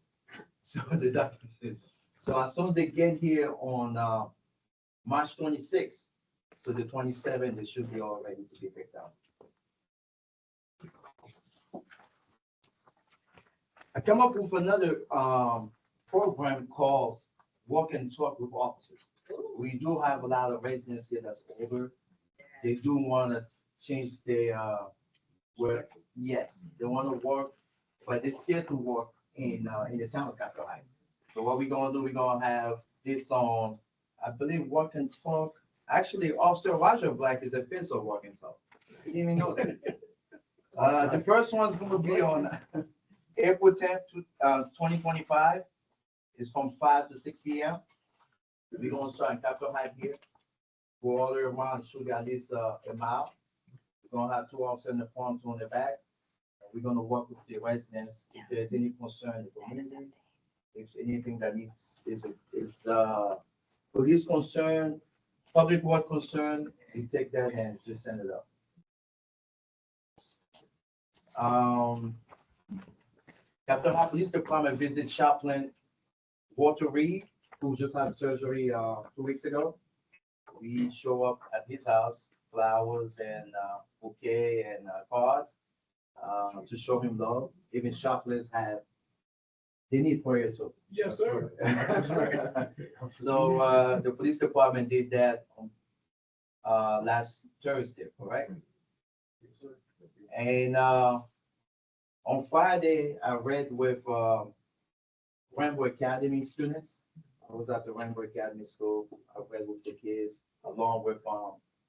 [SPEAKER 11] So the docking station. So as soon as they get here on March 26th, so the 27th, they should be all ready to be picked up. I come up with another program called Walk and Talk with Officers. We do have a lot of residents here that's older. They do want to change their work. Yes, they want to work, but they're scared to work in the town of Capitol Heights. So what we're gonna do, we're gonna have this on, I believe, Walk and Talk. Actually, Officer Roger Black is a face of Walk and Talk. You didn't even know that. The first one's gonna be on April 10th, 2025. It's from 5 to 6 p.m. We're gonna start in Capitol Heights here. Go all the way around, should be at least a mile. We're gonna have 2 officers in the front, 2 in the back. We're gonna work with the residents. If there's any concern in the community, if anything that needs is police concern, public work concern, we take that and just send it up. Capitol Heights Police Department visit Chaplain Walter Reed, who just had surgery 2 weeks ago. We show up at his house, flowers and bouquet and cards to show him love. Even chaplains they need prayer too.
[SPEAKER 10] Yes, sir.
[SPEAKER 11] So the police department did that on last Thursday, correct? And on Friday, I read with Rainbow Academy students. I was at the Rainbow Academy School. I read with the kids along with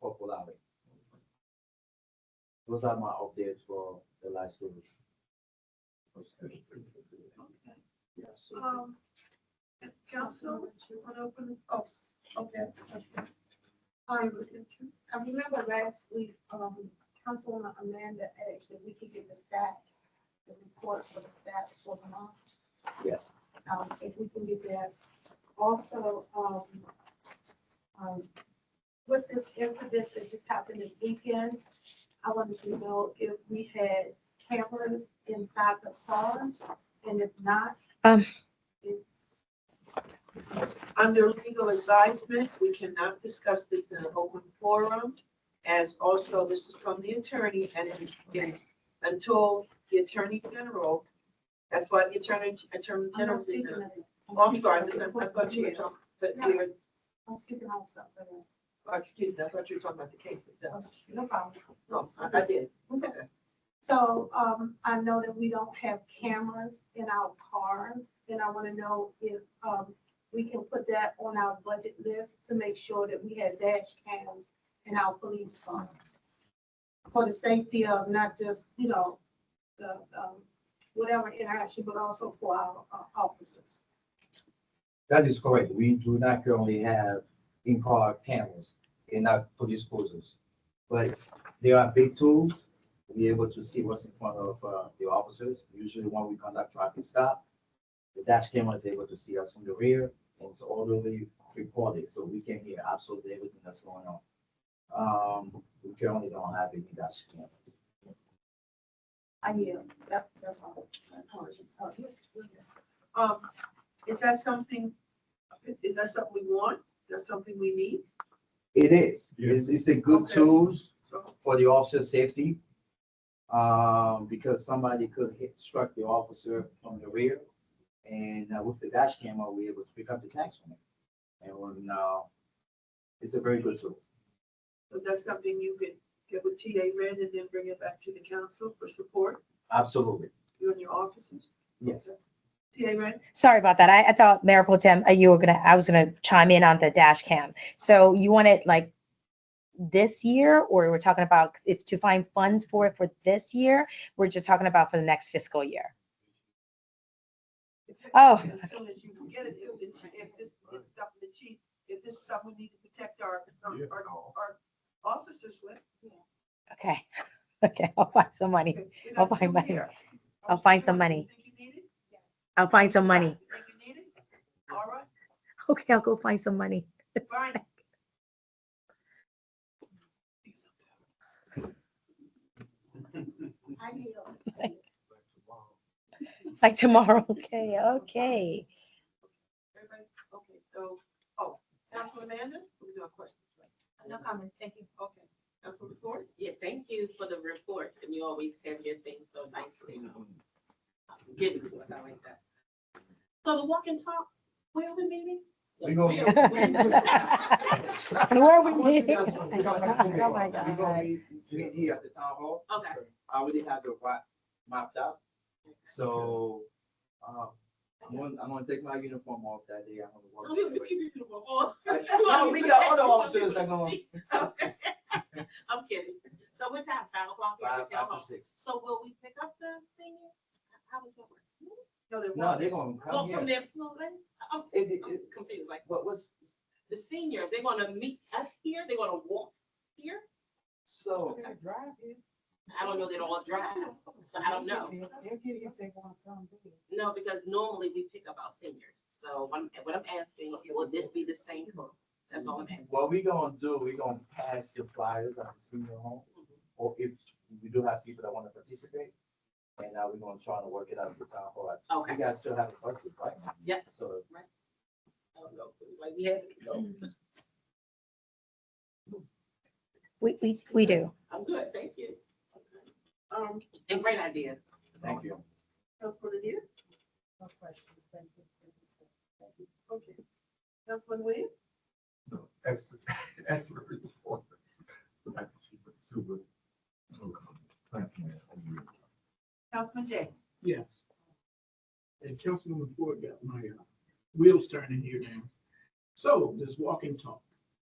[SPEAKER 11] Proclamation. Those are my updates for the last 2 weeks.
[SPEAKER 1] Council, you want to open? Oh, okay.
[SPEAKER 12] I remember last week, Councilwoman Amanda asked if we could get the stats, the report for the stats for the month.
[SPEAKER 11] Yes.
[SPEAKER 12] If we can get that. Also, with this incident that just happened this weekend, I wanted to know if we had cameras inside the cars, and if not.
[SPEAKER 1] Under legal advisement, we cannot discuss this in an open forum. As also, this is from the attorney, and it is until the Attorney General, that's why the Attorney General. Oh, I'm sorry, I thought you were talking, but you were,
[SPEAKER 12] I'm skipping all stuff.
[SPEAKER 1] excuse me, I thought you were talking about the case.
[SPEAKER 12] No problem.
[SPEAKER 1] No, I did.
[SPEAKER 12] Okay. So, I know that we don't have cameras in our cars, and I want to know if, we can put that on our budget list to make sure that we have dash cams in our police cars. For the safety of not just, the, whatever interaction, but also for our officers.
[SPEAKER 11] That is correct. We do not currently have in-car cameras. in our police cruisers. But there are big tools to be able to see what's in front of the officers. Usually when we conduct traffic stop, the dash camera is able to see us from the rear and it's orderly recorded, so we can hear absolutely everything that's going on. We currently don't have any dash cam.
[SPEAKER 12] I yield. That's all.
[SPEAKER 1] Is that something we want? Is that something we need?
[SPEAKER 11] It is. It's a good
[SPEAKER 1] Okay.
[SPEAKER 11] tools
[SPEAKER 1] So,
[SPEAKER 11] for the officer safety. Because somebody could struck the officer from the rear. And with the dash camera, we're able to pick up the tags from it. And when, it's a very good tool.
[SPEAKER 1] is that something you could get with TA Red and then bring it back to the council for support,
[SPEAKER 11] Absolutely.
[SPEAKER 1] you and your officers?
[SPEAKER 11] Yes.
[SPEAKER 1] TA Red?
[SPEAKER 2] Sorry about that. I thought Mayor Pro Tem, I was gonna chime in on the dash cam. So you want it like this year, or we're talking about if to find funds for it for this year? We're just talking about for the next fiscal year. Oh.
[SPEAKER 1] As soon as you can get it, if this is something we need to protect our officers with.
[SPEAKER 2] Okay. Okay, I'll find some money.
[SPEAKER 1] Okay, we
[SPEAKER 2] I'll
[SPEAKER 1] got
[SPEAKER 2] find
[SPEAKER 1] two
[SPEAKER 2] money.
[SPEAKER 1] here.
[SPEAKER 2] I'll find some
[SPEAKER 1] You
[SPEAKER 2] money.
[SPEAKER 1] think you need it?
[SPEAKER 2] I'll find some money.
[SPEAKER 1] You think you need it? All right,
[SPEAKER 2] Okay, I'll go find some money.
[SPEAKER 1] Brian.
[SPEAKER 12] I yield.
[SPEAKER 2] Like tomorrow. Okay, okay.
[SPEAKER 1] Everybody, okay, so, Councilman Amanda, we do our questions, right?
[SPEAKER 3] No comments, thank you.
[SPEAKER 1] Okay, Councilman Ford?
[SPEAKER 8] Yeah, thank you for the report, and you always have your things so nicely. Give it to us, I like that. So the walk and talk, where are we meeting?
[SPEAKER 11] We go-
[SPEAKER 2] Where are we meeting?
[SPEAKER 11] We're
[SPEAKER 2] Oh my
[SPEAKER 11] gonna
[SPEAKER 2] God.
[SPEAKER 11] meet here at the town hall.
[SPEAKER 8] Okay.
[SPEAKER 11] I already have the route mapped out. So, I'm gonna take my uniform off that day. I'm gonna work.
[SPEAKER 8] Oh, you keep your uniform on.
[SPEAKER 11] No, we got other officers that gonna.
[SPEAKER 8] Okay. I'm kidding. So what time, 5 o'clock? here at the town
[SPEAKER 11] 5
[SPEAKER 8] hall?
[SPEAKER 11] to 6.
[SPEAKER 8] So will we pick up the seniors? How is that work?
[SPEAKER 1] No, they're
[SPEAKER 11] No, they're gonna
[SPEAKER 8] Well,
[SPEAKER 11] come
[SPEAKER 8] from
[SPEAKER 11] here.
[SPEAKER 8] their building? I'm
[SPEAKER 11] It-
[SPEAKER 8] confused, like,
[SPEAKER 11] what's,
[SPEAKER 8] the seniors, they're gonna meet us here, they're gonna walk here?
[SPEAKER 11] so,
[SPEAKER 8] I don't know, they all drive, so I don't know.
[SPEAKER 7] They'll get it if they want to come.
[SPEAKER 8] No, because normally we pick up our seniors, so what I'm asking, will this be the same for, that's all I'm asking.
[SPEAKER 11] what we gonna do, we gonna pass the flyers at the senior home. Or if we do have people that wanna participate, and now we're gonna try to work it out with the town hall.
[SPEAKER 8] Okay.
[SPEAKER 11] You guys still have a budget, right?
[SPEAKER 8] Yep.
[SPEAKER 11] So,
[SPEAKER 8] I don't know, like, we have to go.
[SPEAKER 2] We do.
[SPEAKER 8] I'm good, thank you. And great idea.
[SPEAKER 11] thank you.
[SPEAKER 1] Councilman Lanier?
[SPEAKER 7] No questions, thank you.
[SPEAKER 1] Okay. Councilman Williams?
[SPEAKER 9] No, excellent report. Like the chief of the super.
[SPEAKER 1] Councilman James?
[SPEAKER 10] Yes. And Councilwoman Ford got my wheels turning here now. So this walk and talk,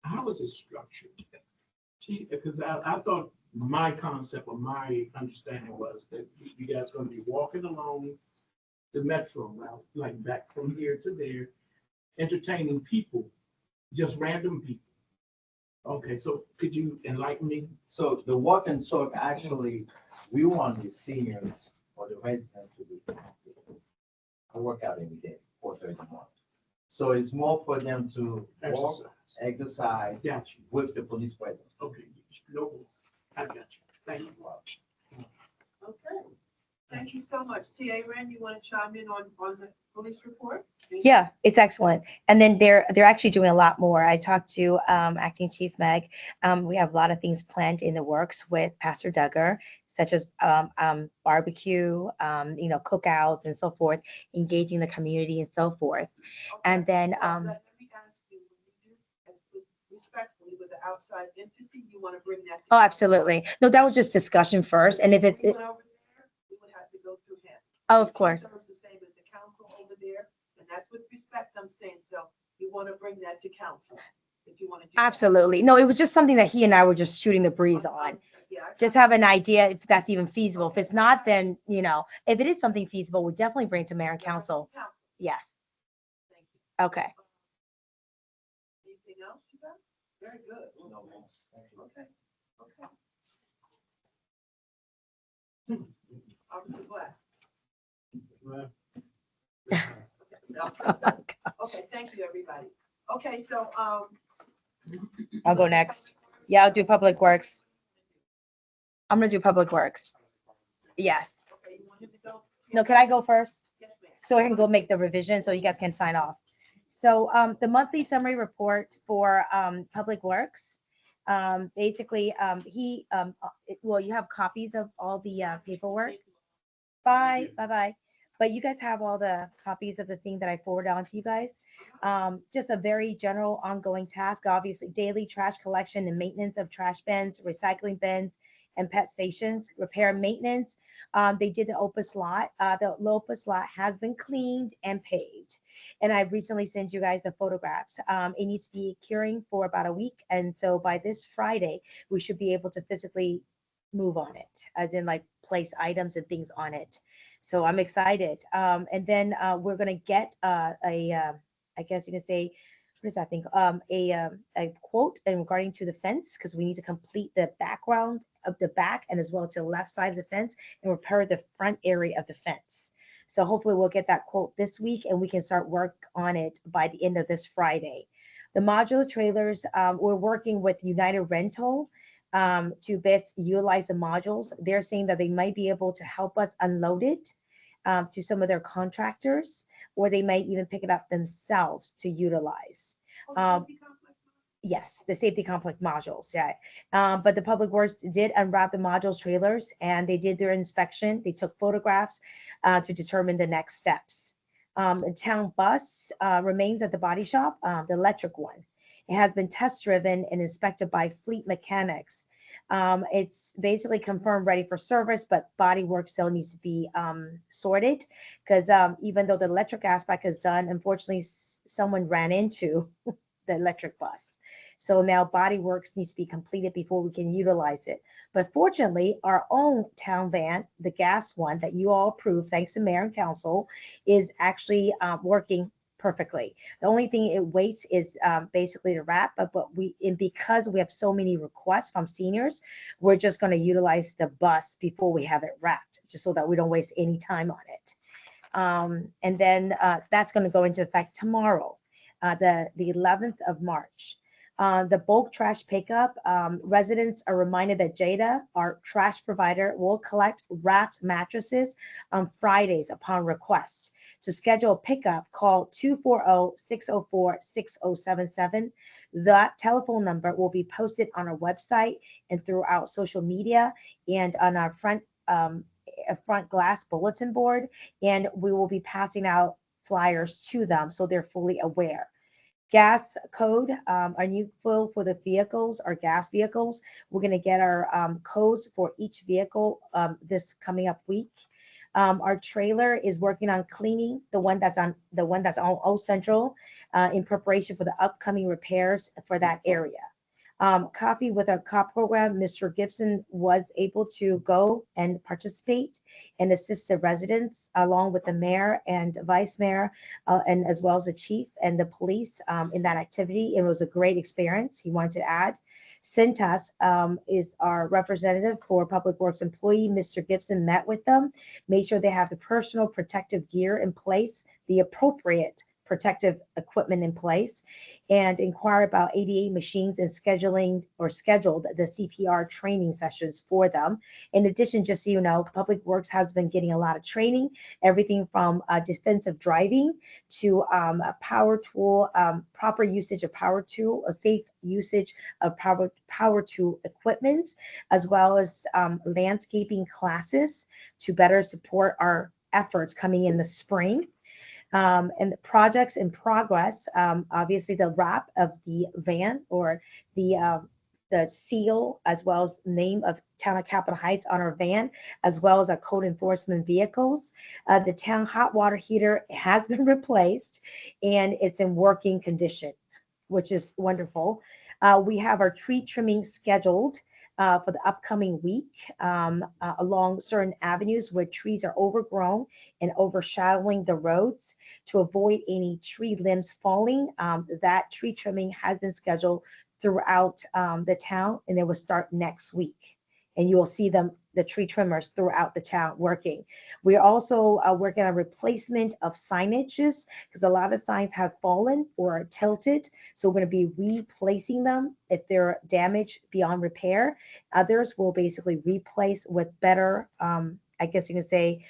[SPEAKER 10] how is it structured? Because I thought my concept or my understanding was that you guys are gonna be walking along the metro route, like back from here to there, entertaining people, just random people. Okay, so could you enlighten me?
[SPEAKER 11] So the walk and talk, actually, we want the seniors or the residents to be active. I work out every day, 4:31. So it's more for them to walk,
[SPEAKER 10] Exercise.
[SPEAKER 11] exercise
[SPEAKER 10] Got you.
[SPEAKER 11] with the police presence.
[SPEAKER 10] Okay, no, I got you. Thank you.
[SPEAKER 1] Okay. Thank you so much. TA Ren, you want to chime in on the police report?
[SPEAKER 2] Yeah, it's excellent. And then they're actually doing a lot more. I talked to Acting Chief Meg. We have a lot of things planned in the works with Pastor Duggar, such as barbecue, cookouts and so forth, engaging the community and so forth. And then,
[SPEAKER 1] Well, let me ask you, when you do, respectfully, with the outside entity, you want to bring that? to
[SPEAKER 2] Oh,
[SPEAKER 1] council?
[SPEAKER 2] absolutely. No, that was just discussion first. And if
[SPEAKER 1] If
[SPEAKER 2] it,
[SPEAKER 1] we went over there, we would have to go through him.
[SPEAKER 2] oh, of
[SPEAKER 1] He
[SPEAKER 2] course.
[SPEAKER 1] serves the same as the council over there, and that's with respect I'm saying, so you want to bring that to council, if you want to do that.
[SPEAKER 2] Absolutely. No, it was just something that he and I were just shooting the breeze on.
[SPEAKER 1] Yeah, I-
[SPEAKER 2] Just have an idea if that's even feasible. If it's not, then, if it is something feasible, we'll definitely bring it to mayor and council.
[SPEAKER 1] Council,
[SPEAKER 2] Yes.
[SPEAKER 1] thank you.
[SPEAKER 2] Okay.
[SPEAKER 1] Anything else you got? Very good.
[SPEAKER 11] No, ma'am.
[SPEAKER 1] Okay, okay. Officer Black. Okay, thank you, everybody. Okay, so,
[SPEAKER 2] I'll go next. Yeah, I'll do Public Works. I'm gonna do Public Works. Yes.
[SPEAKER 1] okay, you want him to go?
[SPEAKER 2] No, can I go first?
[SPEAKER 1] Yes, ma'am.
[SPEAKER 2] So I can go make the revision so you guys can sign off. So the monthly summary report for Public Works. Basically, well, you have copies of all the paperwork. Bye, bye. But you guys have all the copies of the thing that I forwarded on to you guys. Just a very general ongoing task, obviously daily trash collection and maintenance of trash bins, recycling bins, and pet stations, repair and maintenance. They did the Opus lot. The Opus lot has been cleaned and paved. And I recently sent you guys the photographs. It needs to be curing for about a week. And so by this Friday, we should be able to physically move on it, as in like place items and things on it. So I'm excited. And then we're gonna get I guess you can say, what is that thing? A quote in regarding to the fence, because we need to complete the background of the back and as well to the left side of the fence and repair the front area of the fence. So hopefully we'll get that quote this week and we can start work on it by the end of this Friday. The modular trailers, we're working with United Rental to best utilize the modules. They're saying that they might be able to help us unload it to some of their contractors, or they might even pick it up themselves to utilize. Yes, the safety complex modules, yeah. But the Public Works did unwrap the modules trailers and they did their inspection. They took photographs to determine the next steps. The town bus remains at the body shop, the electric one. It has been test driven and inspected by fleet mechanics. It's basically confirmed ready for service, but body work still needs to be sorted because even though the electric aspect is done, unfortunately, someone ran into the electric bus. So now body works needs to be completed before we can utilize it. But fortunately, our own town van, the gas one that you all approved, thanks to mayor and council, is actually working perfectly. The only thing it waits is basically the wrap, but because we have so many requests from seniors, we're just going to utilize the bus before we have it wrapped, just so that we don't waste any time on it. And then that's going to go into effect tomorrow, the 11th of March. The bulk trash pickup, residents are reminded that Jada, our trash provider, will collect wrapped mattresses on Fridays upon request. To schedule a pickup, call 240-604-6077. That telephone number will be posted on our website and throughout social media and on our front glass bulletin board. And we will be passing out flyers to them so they're fully aware. Gas code, our new flow for the vehicles, our gas vehicles. We're going to get our codes for each vehicle this coming up week. Our trailer is working on cleaning the one that's on Old Central in preparation for the upcoming repairs for that area. Coffee with our COP program, Mr. Gibson was able to go and participate and assist the residents along with the mayor and vice mayor and as well as the chief and the police in that activity. It was a great experience. He wanted to add. Cintas is our representative for Public Works employee. Mr. Gibson met with them, made sure they have the personal protective gear in place, the appropriate protective equipment in place, and inquire about ADA machines and scheduled the CPR training sessions for them. In addition, just so you know, Public Works has been getting a lot of training, everything from defensive driving to a power tool, proper usage of power tool, a safe usage of power tool equipment, as well as landscaping classes to better support our efforts coming in the spring. And the projects in progress, obviously the wrap of the van or the seal, as well as name of Town of Capitol Heights on our van, as well as our code enforcement vehicles. The town hot water heater has been replaced and it's in working condition, which is wonderful. We have our tree trimming scheduled for the upcoming week along certain avenues where trees are overgrown and overshadowing the roads to avoid any tree limbs falling. That tree trimming has been scheduled throughout the town, and it will start next week. And you will see them, the tree trimmers throughout the town working. We're also working on replacement of signages because a lot of signs have fallen or are tilted. So we're going to be replacing them if they're damaged beyond repair. Others will basically replace with better, I guess you can say,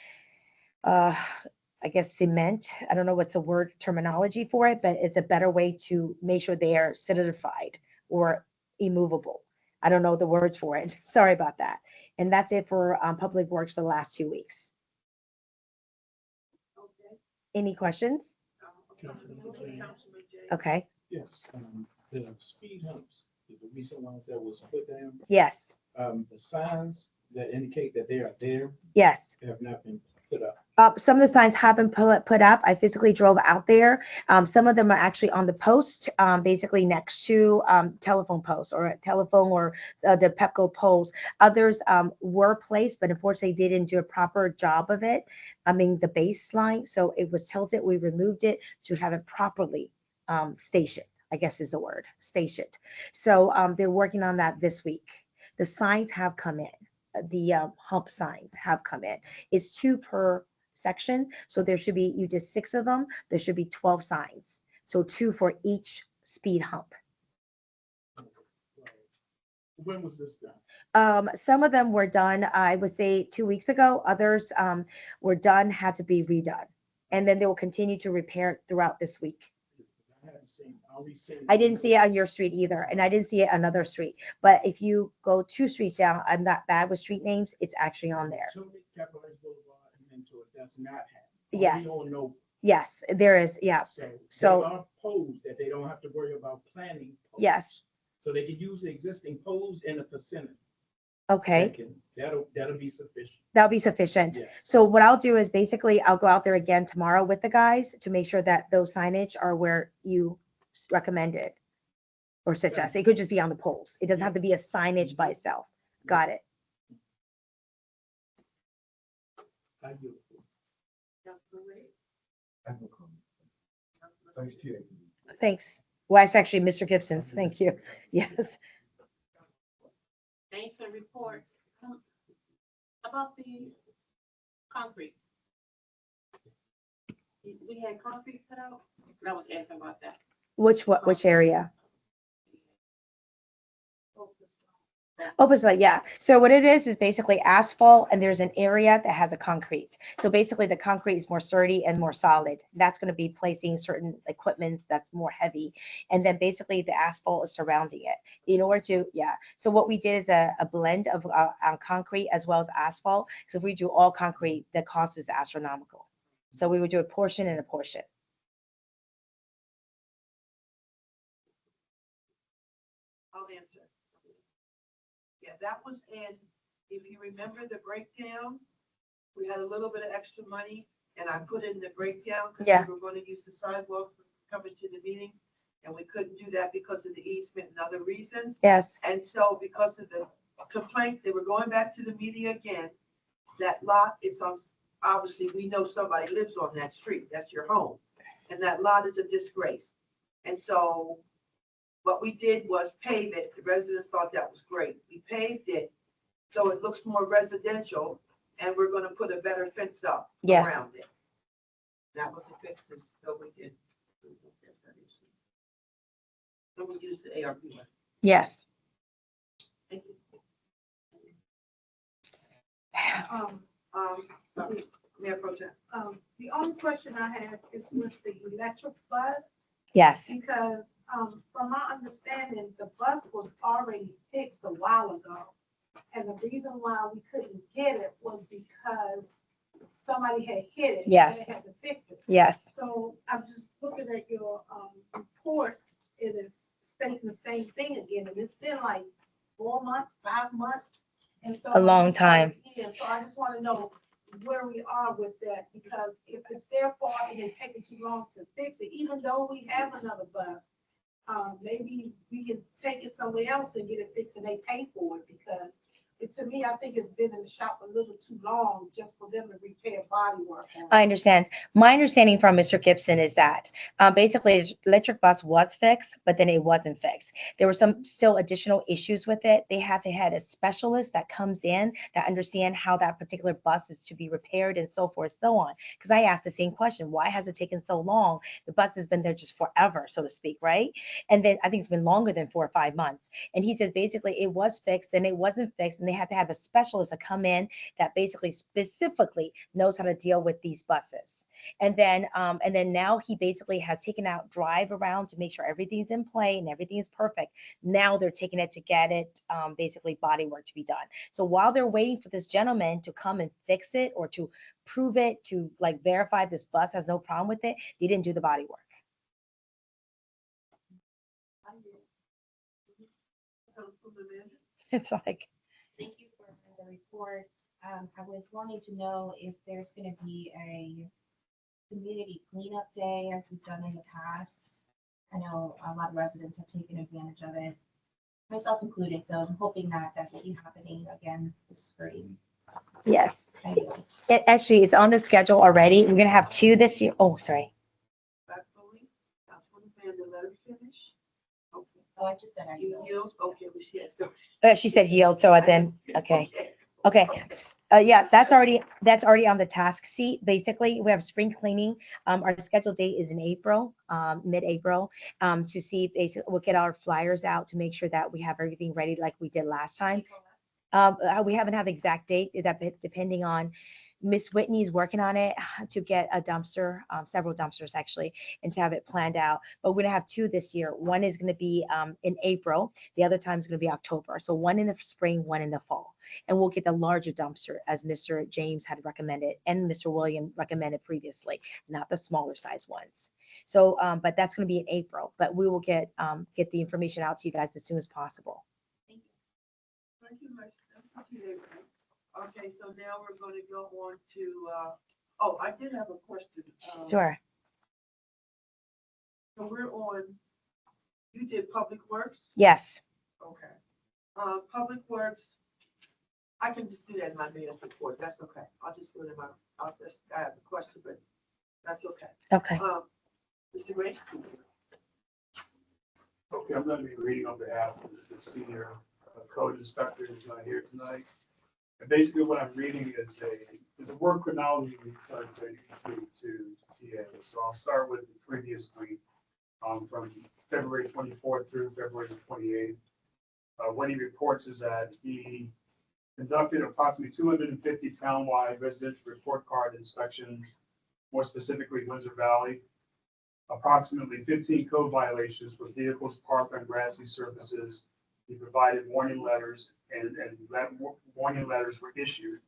[SPEAKER 2] I guess cement. I don't know what's the word terminology for it, but it's a better way to make sure they are solidified or immovable. I don't know the words for it. Sorry about that. And that's it for Public Works for the last 2 weeks.
[SPEAKER 1] Okay.
[SPEAKER 2] Any questions?
[SPEAKER 10] Councilman Jay.
[SPEAKER 2] Okay.
[SPEAKER 10] Yes, the speed humps, the recent ones that was put down,
[SPEAKER 2] Yes.
[SPEAKER 10] the signs that indicate that they are there
[SPEAKER 2] Yes.
[SPEAKER 10] have not been put up.
[SPEAKER 2] Some of the signs have been put up. I physically drove out there. Some of them are actually on the post, basically next to telephone posts or telephone or the Pepco poles. Others were placed, but unfortunately they didn't do a proper job of it. I mean, the baseline, so it was tilted. We removed it to have it properly stationed, I guess is the word, stationed. So they're working on that this week. The signs have come in. The hump signs have come in. It's 2 per section. So there should be, you did 6 of them. There should be 12 signs. So 2 for each speed hump.
[SPEAKER 10] When was this done?
[SPEAKER 2] Some of them were done, I would say 2 weeks ago. Others were done, had to be redone. And then they will continue to repair throughout this week. I didn't see it on your street either, and I didn't see it on another street. But if you go 2 streets down, I'm not bad with street names. It's actually on there.
[SPEAKER 10] Capitalized Boulevard and Mentor does not have.
[SPEAKER 2] Yes.
[SPEAKER 10] Only on Noble.
[SPEAKER 2] Yes, there is. Yeah.
[SPEAKER 10] So they are poles that they don't have to worry about planning. Poles.
[SPEAKER 2] Yes.
[SPEAKER 10] So they can use the existing poles in the vicinity.
[SPEAKER 2] Okay.
[SPEAKER 10] That'll be sufficient.
[SPEAKER 2] That'll be sufficient.
[SPEAKER 10] Yeah.
[SPEAKER 2] So what I'll do is basically I'll go out there again tomorrow with the guys to make sure that those signage are where you recommended or suggest. It could just be on the poles. It doesn't have to be a signage by itself. Got it.
[SPEAKER 10] Thank you.
[SPEAKER 9] Thanks, Chair.
[SPEAKER 2] Thanks. Well, it's actually Mr. Gibson's. Thank you. Yes.
[SPEAKER 8] Thanks for the report. About the concrete. We had concrete put out. I was asking about that.
[SPEAKER 2] Which area? Opposite, yeah. So what it is basically asphalt, and there's an area that has a concrete. So basically the concrete is more sturdy and more solid. That's going to be placing certain equipment that's more heavy. And then basically the asphalt is surrounding it in order to, yeah. So what we did is a blend of concrete as well as asphalt. So if we do all concrete, the cost is astronomical. So we would do a portion and a portion.
[SPEAKER 1] I'll answer. Yeah, that was in, if you remember the breakdown, we had a little bit of extra money and I put in the breakdown because
[SPEAKER 2] Yeah.
[SPEAKER 1] we were going to use the sidewalks coming to the meetings. And we couldn't do that because of the easement and other reasons.
[SPEAKER 2] Yes.
[SPEAKER 1] And so because of the complaints, they were going back to the media again. That lot is on, obviously, we know somebody lives on that street. That's your home. And that lot is a disgrace. And so what we did was pave it. The residents thought that was great. We paved it so it looks more residential, and we're gonna put a better fence up
[SPEAKER 2] Yes.
[SPEAKER 1] around it. That was the fix, so we did. So we used the ARP one.
[SPEAKER 2] Yes.
[SPEAKER 1] Thank you. Mayor Pro Tem.
[SPEAKER 12] The only question I have is with the electric bus,
[SPEAKER 2] Yes.
[SPEAKER 12] because, from my understanding, the bus was already fixed a while ago. And the reason why we couldn't get it was because somebody had hit it.
[SPEAKER 2] Yes.
[SPEAKER 12] And they had to fix it.
[SPEAKER 2] Yes.
[SPEAKER 12] So I'm just looking at your, report, it is stating the same thing again, and it's been like 4 months, 5 months. And so
[SPEAKER 2] A long time.
[SPEAKER 12] Yeah, so I just want to know where we are with that, because if it's their fault and they're taking too long to fix it, even though we have another bus, maybe we can take it somewhere else and get it fixed and they pay for it, because to me, I think it's been in the shop a little too long just for them to repair body work. on it.
[SPEAKER 2] I understand. My understanding from Mr. Gibson is that basically the electric bus was fixed, but then it wasn't fixed. There were some still additional issues with it. They had to have a specialist that comes in that understand how that particular bus is to be repaired and so forth, so on. Because I asked the same question, why has it taken so long? The bus has been there just forever, so to speak, right? And then I think it's been longer than 4 or 5 months. And he says basically it was fixed, then it wasn't fixed, and they had to have a specialist to come in that basically specifically knows how to deal with these buses. And then now he basically has taken out drive around to make sure everything's in play and everything is perfect. Now they're taking it to get it basically body work to be done. So while they're waiting for this gentleman to come and fix it or to prove it, to like verify this bus has no problem with it, they didn't do the body work.
[SPEAKER 1] Councilwoman Manager?
[SPEAKER 2] It's like,
[SPEAKER 3] Thank you for the report. I was wanting to know if there's gonna be a community cleanup day as we've done in the past. I know a lot of residents have taken advantage of it, myself included, so I'm hoping that that will be happening again this spring.
[SPEAKER 2] yes.
[SPEAKER 3] Thank you.
[SPEAKER 2] It actually is on the schedule already. We're gonna have 2 this year. Oh, sorry.
[SPEAKER 1] Respectfully, Councilwoman Banda, let her finish. Okay.
[SPEAKER 3] Oh, I just said I
[SPEAKER 1] You
[SPEAKER 3] yield.
[SPEAKER 1] yield? Okay, well, she has to.
[SPEAKER 2] She said yield, so then, okay. Okay, yeah, that's already on the task sheet. Basically, we have spring cleaning. Our scheduled date is in April, mid-April, to see if basically we'll get our flyers out to make sure that we have everything ready like we did last time. We haven't had the exact date, that depending on Miss Whitney's working on it to get a dumpster, several dumpsters actually, and to have it planned out. But we're gonna have 2 this year. One is gonna be in April. The other time is gonna be October. So one in the spring, one in the fall. And we'll get the larger dumpster as Mr. James had recommended and Mr. William recommended previously, not the smaller size ones. So, but that's gonna be in April. But we will get the information out to you guys as soon as possible.
[SPEAKER 1] Thank you, Ms. Okay, so now we're going to go on to, oh, I did have a question.
[SPEAKER 2] Sure.
[SPEAKER 1] So we're on, you did Public Works?
[SPEAKER 2] Yes.
[SPEAKER 1] Okay. Public Works, I can just do that in my mayor's report. That's okay. I'll just do it in my, I have a question, but that's okay.
[SPEAKER 2] Okay.
[SPEAKER 1] Mr. Gray?
[SPEAKER 10] Okay, I'm gonna be reading on behalf of the senior code inspector who's not here tonight. And basically what I'm reading is a work chronology we've started to TA. So I'll start with the previous week, from February 24th through February 28th. What he reports is that he conducted approximately 250 townwide residential report card inspections, more specifically Windsor Valley. Approximately 15 code violations for vehicles parked on grassy surfaces. He provided warning letters, and warning letters were issued.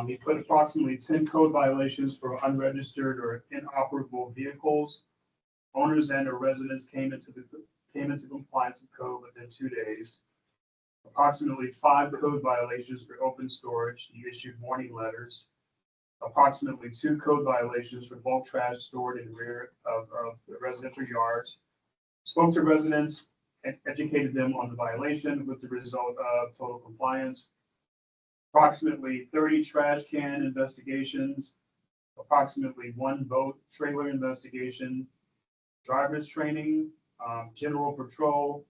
[SPEAKER 10] He put approximately 10 code violations for unregistered or inoperable vehicles. Owners and or residents came into compliance with code within 2 days. Approximately 5 code violations for open storage. He issued warning letters. Approximately 2 code violations for bulk trash stored in rear of residential yards. Spoke to residents and educated them on the violation with the result of total compliance. Approximately 30 trash can investigations, approximately 1 boat trailer investigation, driver's training, general patrol,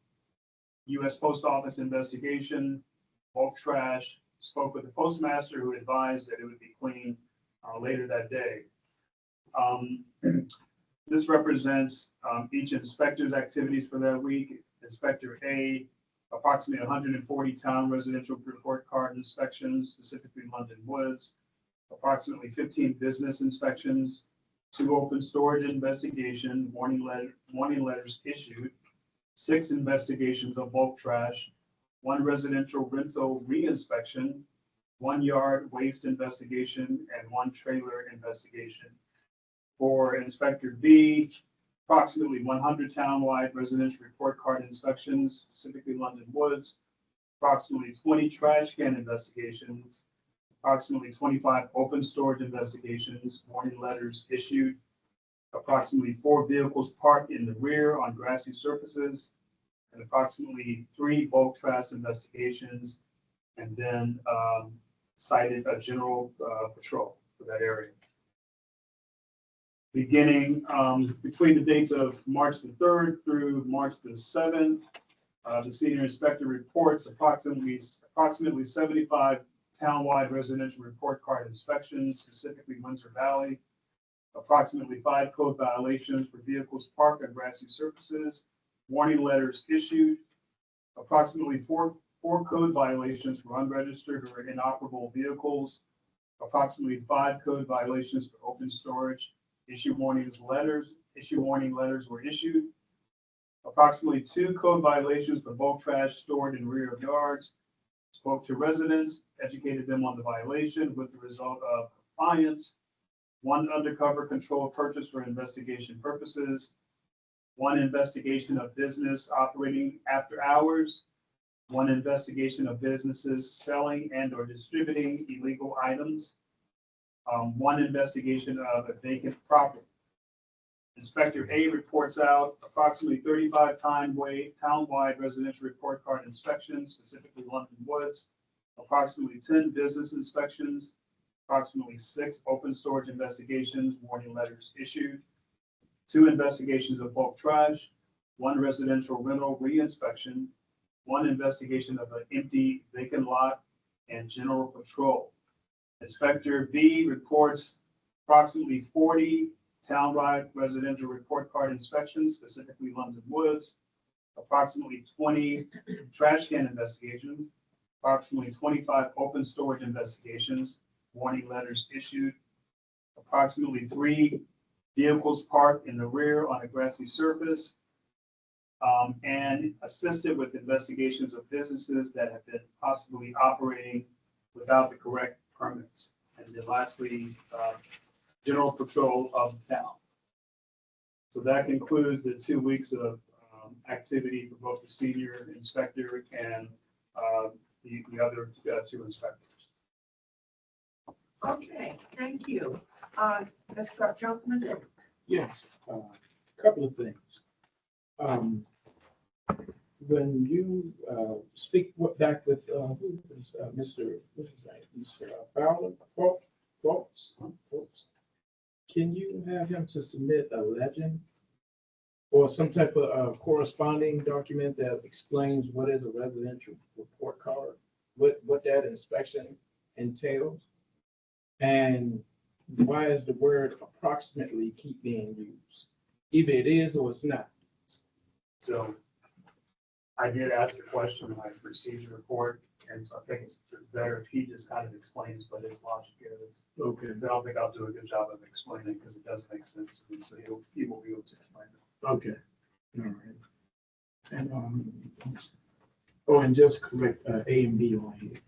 [SPEAKER 10] U.S. Post Office investigation, bulk trash. Spoke with the postmaster who advised that it would be clean later that day. This represents each inspector's activities for that week. Inspector A, approximately 140 town residential report card inspections, specifically London Woods, approximately 15 business inspections, 2 open storage investigation, warning letters issued, 6 investigations of bulk trash, 1 residential rental reinspection, 1 yard waste investigation, and 1 trailer investigation. For Inspector B, approximately 100 townwide residential report card inspections, specifically London Woods, approximately 20 trash can investigations, approximately 25 open storage investigations, warning letters issued, approximately 4 vehicles parked in the rear on grassy surfaces, and approximately 3 bulk trash investigations
[SPEAKER 14] and then cited a general patrol for that area. Beginning between the dates of March the 3rd through March the 7th, the senior inspector reports approximately 75 townwide residential report card inspections, specifically Windsor Valley, approximately 5 code violations for vehicles parked on grassy surfaces, warning letters issued, approximately four code violations for unregistered or inoperable vehicles, approximately 5 code violations for open storage, issue warning letters were issued, approximately 2 code violations for bulk trash stored in rear of yards, spoke to residents, educated them on the violation with the result of compliance, 1 undercover controlled purchase for investigation purposes, 1 investigation of business operating after hours, 1 investigation of businesses selling and or distributing illegal items, 1 investigation of a vacant property. Inspector A reports out approximately 35 townwide residential report card inspections, specifically London Woods, approximately 10 business inspections, approximately 6 open storage investigations, warning letters issued, 2 investigations of bulk trash, 1 residential rental re-inspection, 1 investigation of an empty vacant lot, and general patrol. Inspector B reports approximately 40 townwide residential report card inspections, specifically London Woods, approximately 20 trash can investigations, approximately 25 open storage investigations, warning letters issued, approximately 3 vehicles parked in the rear on a grassy surface, and assisted with investigations of businesses that have been possibly operating without the correct permits. And then lastly, general patrol of the town. So that concludes the 2 weeks of activity for both the senior inspector and the other 2 inspectors.
[SPEAKER 1] Okay, thank you. Mr. Jumpman?
[SPEAKER 10] Yes, couple of things. When you speak back with Mr. What's his name? Mr. Fowler, Folks, can you have him to submit a legend or some type of corresponding document that explains what is a residential report card, what that inspection entails, and why is the word approximately keep being used? Either it is or it's not.
[SPEAKER 14] So I did ask a question in my procedure report, and so I think it's better if he just kind of explains what his logic is.
[SPEAKER 10] Okay.
[SPEAKER 14] I don't think I'll do a good job of explaining because it does make sense to me, so he will be able to explain it.
[SPEAKER 10] Okay. All right. And oh, and just correct A and B on here.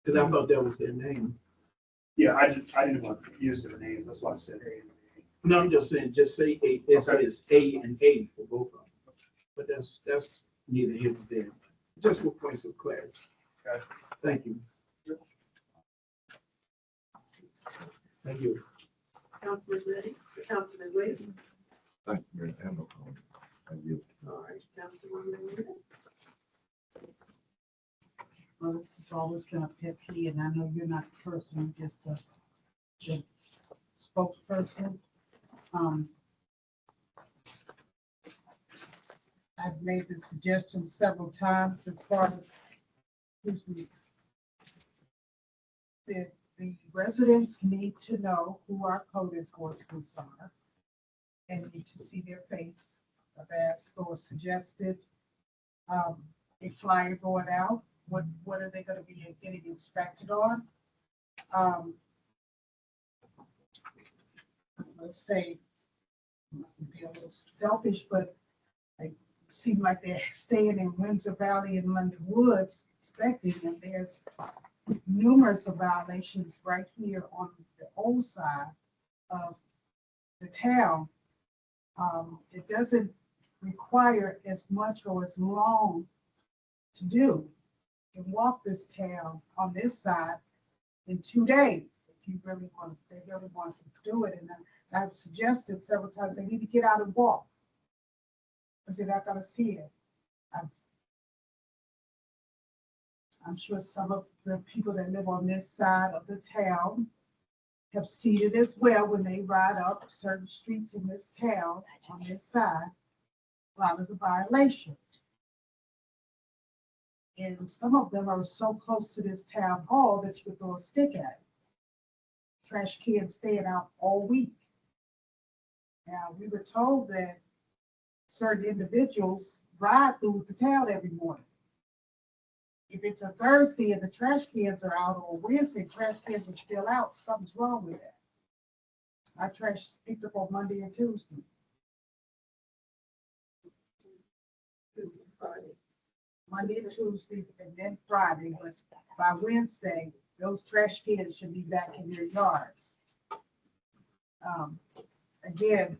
[SPEAKER 10] Because I thought that was their name.
[SPEAKER 14] Yeah, I didn't want to use their names, that's why I said A and B.
[SPEAKER 10] No, I'm just saying, just say A. It says A and A for both of them. But that's neither here nor there. Just for points of clarity.
[SPEAKER 14] Okay.
[SPEAKER 10] Thank you. Thank you.
[SPEAKER 1] Councilman Liddy, Councilman Wade.
[SPEAKER 9] Thank you, Mayor. I have no comment. Thank you.
[SPEAKER 1] All right, Councilwoman Wade.
[SPEAKER 7] Well, this has always been a pet peeve, and I know you're not the person, you're just the spokesperson. I've made the suggestion several times as far as the residents need to know who our code enforcement are and need to see their face. I've asked or suggested a flyer going out. What are they going to be getting inspected on? Let's say, be a little selfish, but they seem like they're staying in Windsor Valley and London Woods inspecting, and there's numerous violations right here on the old side of the town. It doesn't require as much or as long to do. You can walk this town on this side in 2 days if you really want. They really want to do it, and I've suggested several times they need to get out and walk because they're not going to see it. I'm sure some of the people that live on this side of the town have seen it as well when they ride up certain streets in this town on this side, a lot of the violations. And some of them are so close to this town hall that you could throw a stick at it. Trash cans staying out all week. Now, we were told that certain individuals ride through the town every morning. If it's a Thursday and the trash cans are out, or Wednesday, trash cans are still out, something's wrong with that. Our trash is picked up on Monday and Tuesday. Monday and Tuesday, and then Friday, but by Wednesday, those trash cans should be back in their yards. Again,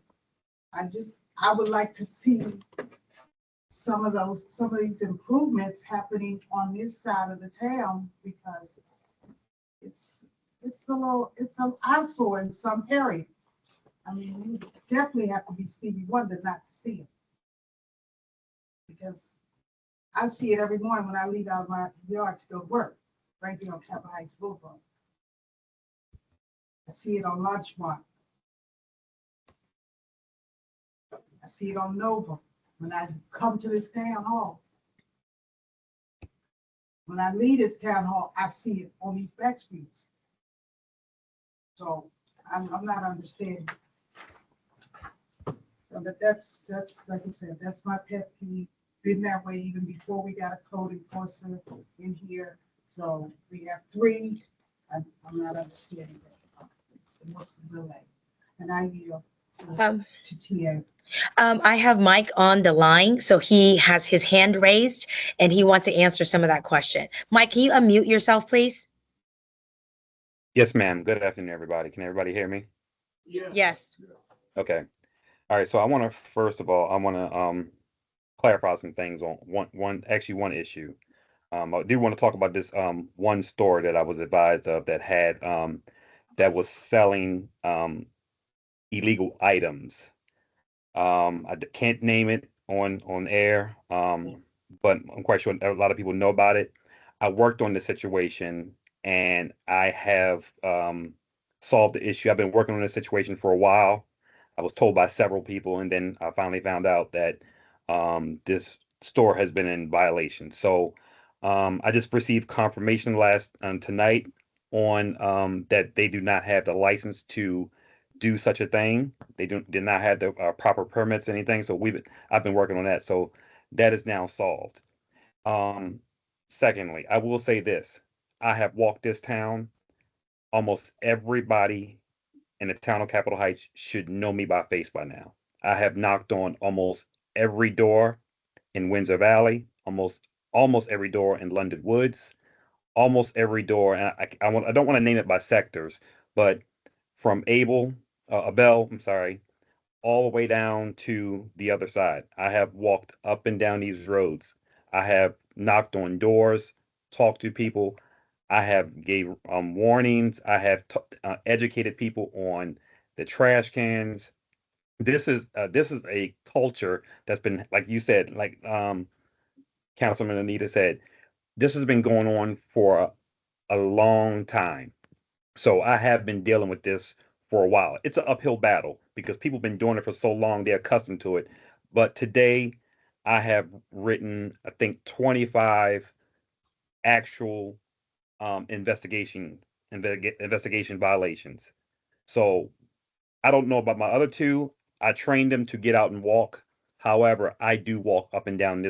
[SPEAKER 7] I would like to see some of these improvements happening on this side of the town, because it's an eyesore in some areas. I mean, you definitely have to be Stevie Wonder not to see it. Because I see it every morning when I leave out of my yard to go to work, right there on Capitol Heights Boulevard. I see it on Larchmont. I see it on Nova when I come to this town hall. When I leave this town hall, I see it on these back streets. So I'm not understanding. So, but that's like I said, that's my pet peeve. Been that way even before we got a code enforcer in here. So we have 3. I'm not understanding that. What's the delay? And I yield to TA.
[SPEAKER 2] I have Mike on the line, so he has his hand raised and he wants to answer some of that question. Mike, can you unmute yourself, please?
[SPEAKER 15] Yes, ma'am. Good afternoon, everybody. Can everybody hear me?
[SPEAKER 2] Yes.
[SPEAKER 15] Okay. All right. So I want to, first of all, I want to clarify some things on one issue. I do want to talk about this one store that I was advised of that had that was selling illegal items. Can't name it on air, but I'm quite sure a lot of people know about it. I worked on the situation and I have solved the issue. I've been working on this situation for a while. I was told by several people, and then I finally found out that this store has been in violation. So I just received confirmation tonight on that they do not have the license to do such a thing. They did not have the proper permits, anything. So I've been working on that. So that is now solved. Secondly, I will say this: I have walked this town. Almost everybody in the town of Capitol Heights should know me by face by now. I have knocked on almost every door in Windsor Valley, almost every door in London Woods, almost every door. And I don't want to name it by sectors, but from Abel, I'm sorry, all the way down to the other side. I have walked up and down these roads. I have knocked on doors, talked to people. I have gave warnings. I have educated people on the trash cans. This is a culture that's been, like you said, like Councilman Anita said, this has been going on for a long time. So I have been dealing with this for a while. It's an uphill battle because people have been doing it for so long, they're accustomed to it. But today I have written, I think, 25 actual investigation violations. So I don't know about my other 2. I trained them to get out and walk. However, I do walk up and down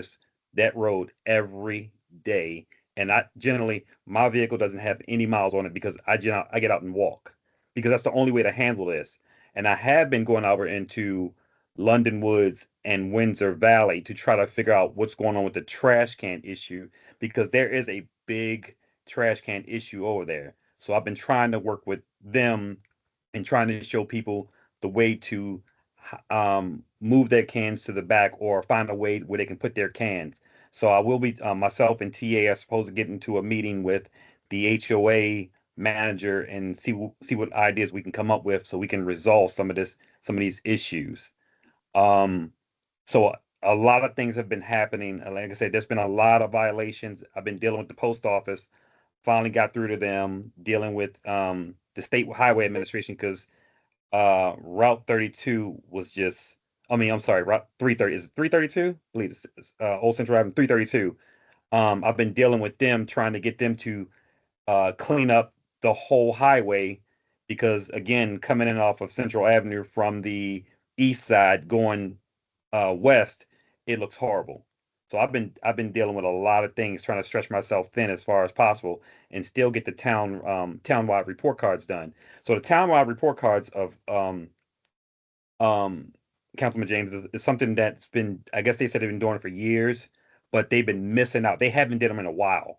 [SPEAKER 15] that road every day. And I generally, my vehicle doesn't have any miles on it because I get out and walk because that's the only way to handle this. And I have been going over into London Woods and Windsor Valley to try to figure out what's going on with the trash can issue because there is a big trash can issue over there. So I've been trying to work with them and trying to show people the way to move their cans to the back or find a way where they can put their cans. So I will be myself and TA are supposed to get into a meeting with the HOA manager and see what ideas we can come up with so we can resolve some of these issues. So a lot of things have been happening. Like I said, there's been a lot of violations. I've been dealing with the post office, finally got through to them, dealing with the state highway administration because Route 32 was just, I mean, I'm sorry, Route 330, is it 332? I believe it's Old Central Avenue 332. I've been dealing with them, trying to get them to clean up the whole highway because, again, coming in off of Central Avenue from the east side going west, it looks horrible. So I've been dealing with a lot of things, trying to stretch myself thin as far as possible, and still get the townwide report cards done. So the townwide report cards of um, Councilman James is something that's been, I guess they said they've been doing it for years, but they've been missing out. They haven't did them in a while.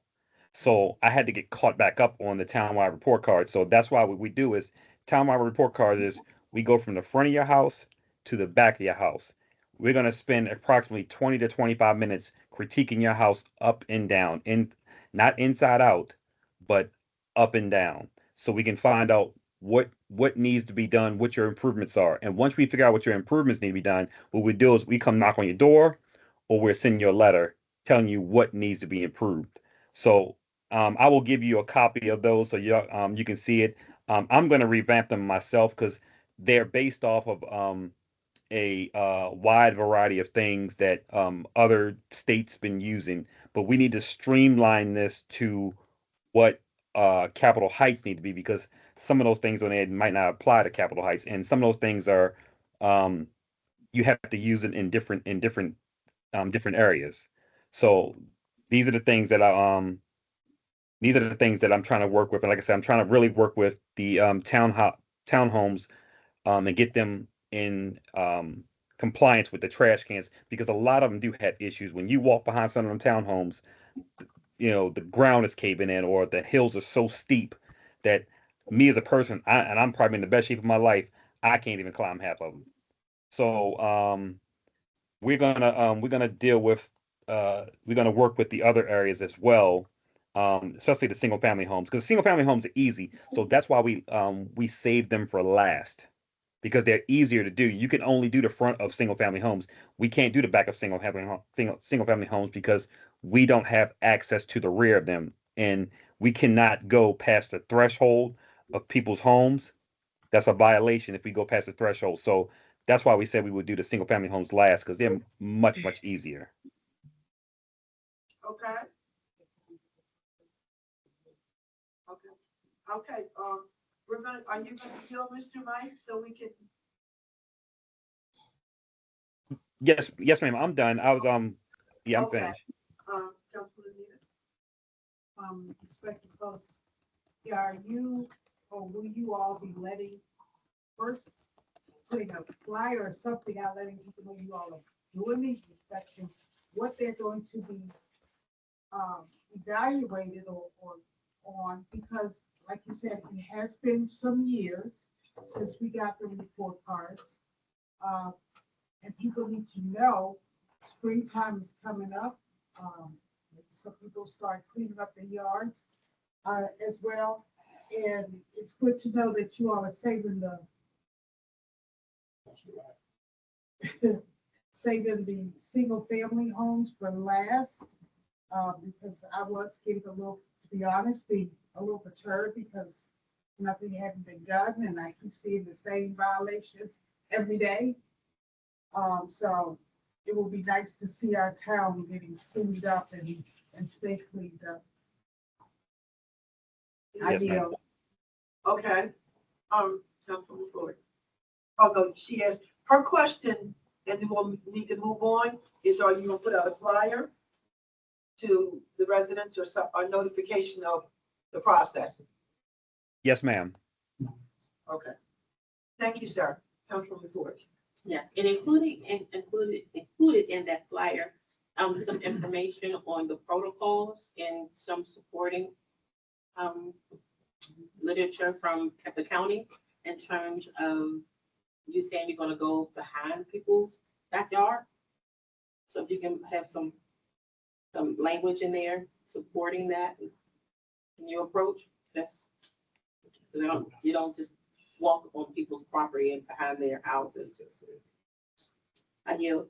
[SPEAKER 15] So I had to get caught back up on the townwide report card. So that's why what we do is townwide report card is we go from the front of your house to the back of your house. We're going to spend approximately 20 to 25 minutes critiquing your house up and down, not inside out, but up and down. So we can find out what needs to be done, what your improvements are. And once we figure out what your improvements need to be done, what we do is we come knock on your door or we're sending you a letter telling you what needs to be improved. So I will give you a copy of those so you can see it. I'm going to revamp them myself because they're based off of a wide variety of things that other states been using. But we need to streamline this to what Capitol Heights need to be because some of those things on there might not apply to Capitol Heights, and some of those things are um, you have to use it in different areas. So these are the things that I'm trying to work with. And like I said, I'm trying to really work with the townhomes and get them in compliance with the trash cans because a lot of them do have issues. When you walk behind some of them townhomes, the ground is caving in or the hills are so steep that me as a person, and I'm probably in the best shape of my life, I can't even climb half of them. So we're gonna deal with we're gonna work with the other areas as well, especially the single family homes because single family homes are easy. So that's why we save them for last because they're easier to do. You can only do the front of single family homes. We can't do the back of single family homes because we don't have access to the rear of them, and we cannot go past the threshold of people's homes. That's a violation if we go past the threshold. So that's why we said we would do the single family homes last because they're much easier.
[SPEAKER 1] Okay? Okay, okay, are you gonna deal, Mr. Mike, so we can,
[SPEAKER 15] Yes, ma'am. I'm done. Yeah, I'm
[SPEAKER 1] okay.
[SPEAKER 15] finished.
[SPEAKER 1] Councilman Anita?
[SPEAKER 7] Inspector Post, are you, or will you all be letting, first putting a flyer or something out, letting people know you all are doing these inspections, what they're going to be evaluated or on, because like you said, it has been some years since we got the report cards. And people need to know springtime is coming up. Some people start cleaning up their yards as well. And it's good to know that you all are saving saving the single family homes for last. Because I was getting a little, to be honest, being a little perturbed because nothing hadn't been done and I keep seeing the same violations every day. So it will be nice to see our town getting cleaned up and stay cleaned up. I
[SPEAKER 15] Yes, ma'am.
[SPEAKER 7] yield.
[SPEAKER 1] Okay, Councilman Floyd. Oh, no, she asked, her question, and then we'll need to move on, is are you gonna put out a flyer to the residents or some, or notification of the process?
[SPEAKER 15] Yes, ma'am.
[SPEAKER 1] Okay. Thank you, sir. Councilman Floyd.
[SPEAKER 8] Yes, and included in that flyer, some information on the protocols and some supporting literature from the county in terms of you saying you're gonna go behind people's backyard. So if you can have some language in there supporting that in your approach, you don't just walk on people's property and behind their houses. I yield.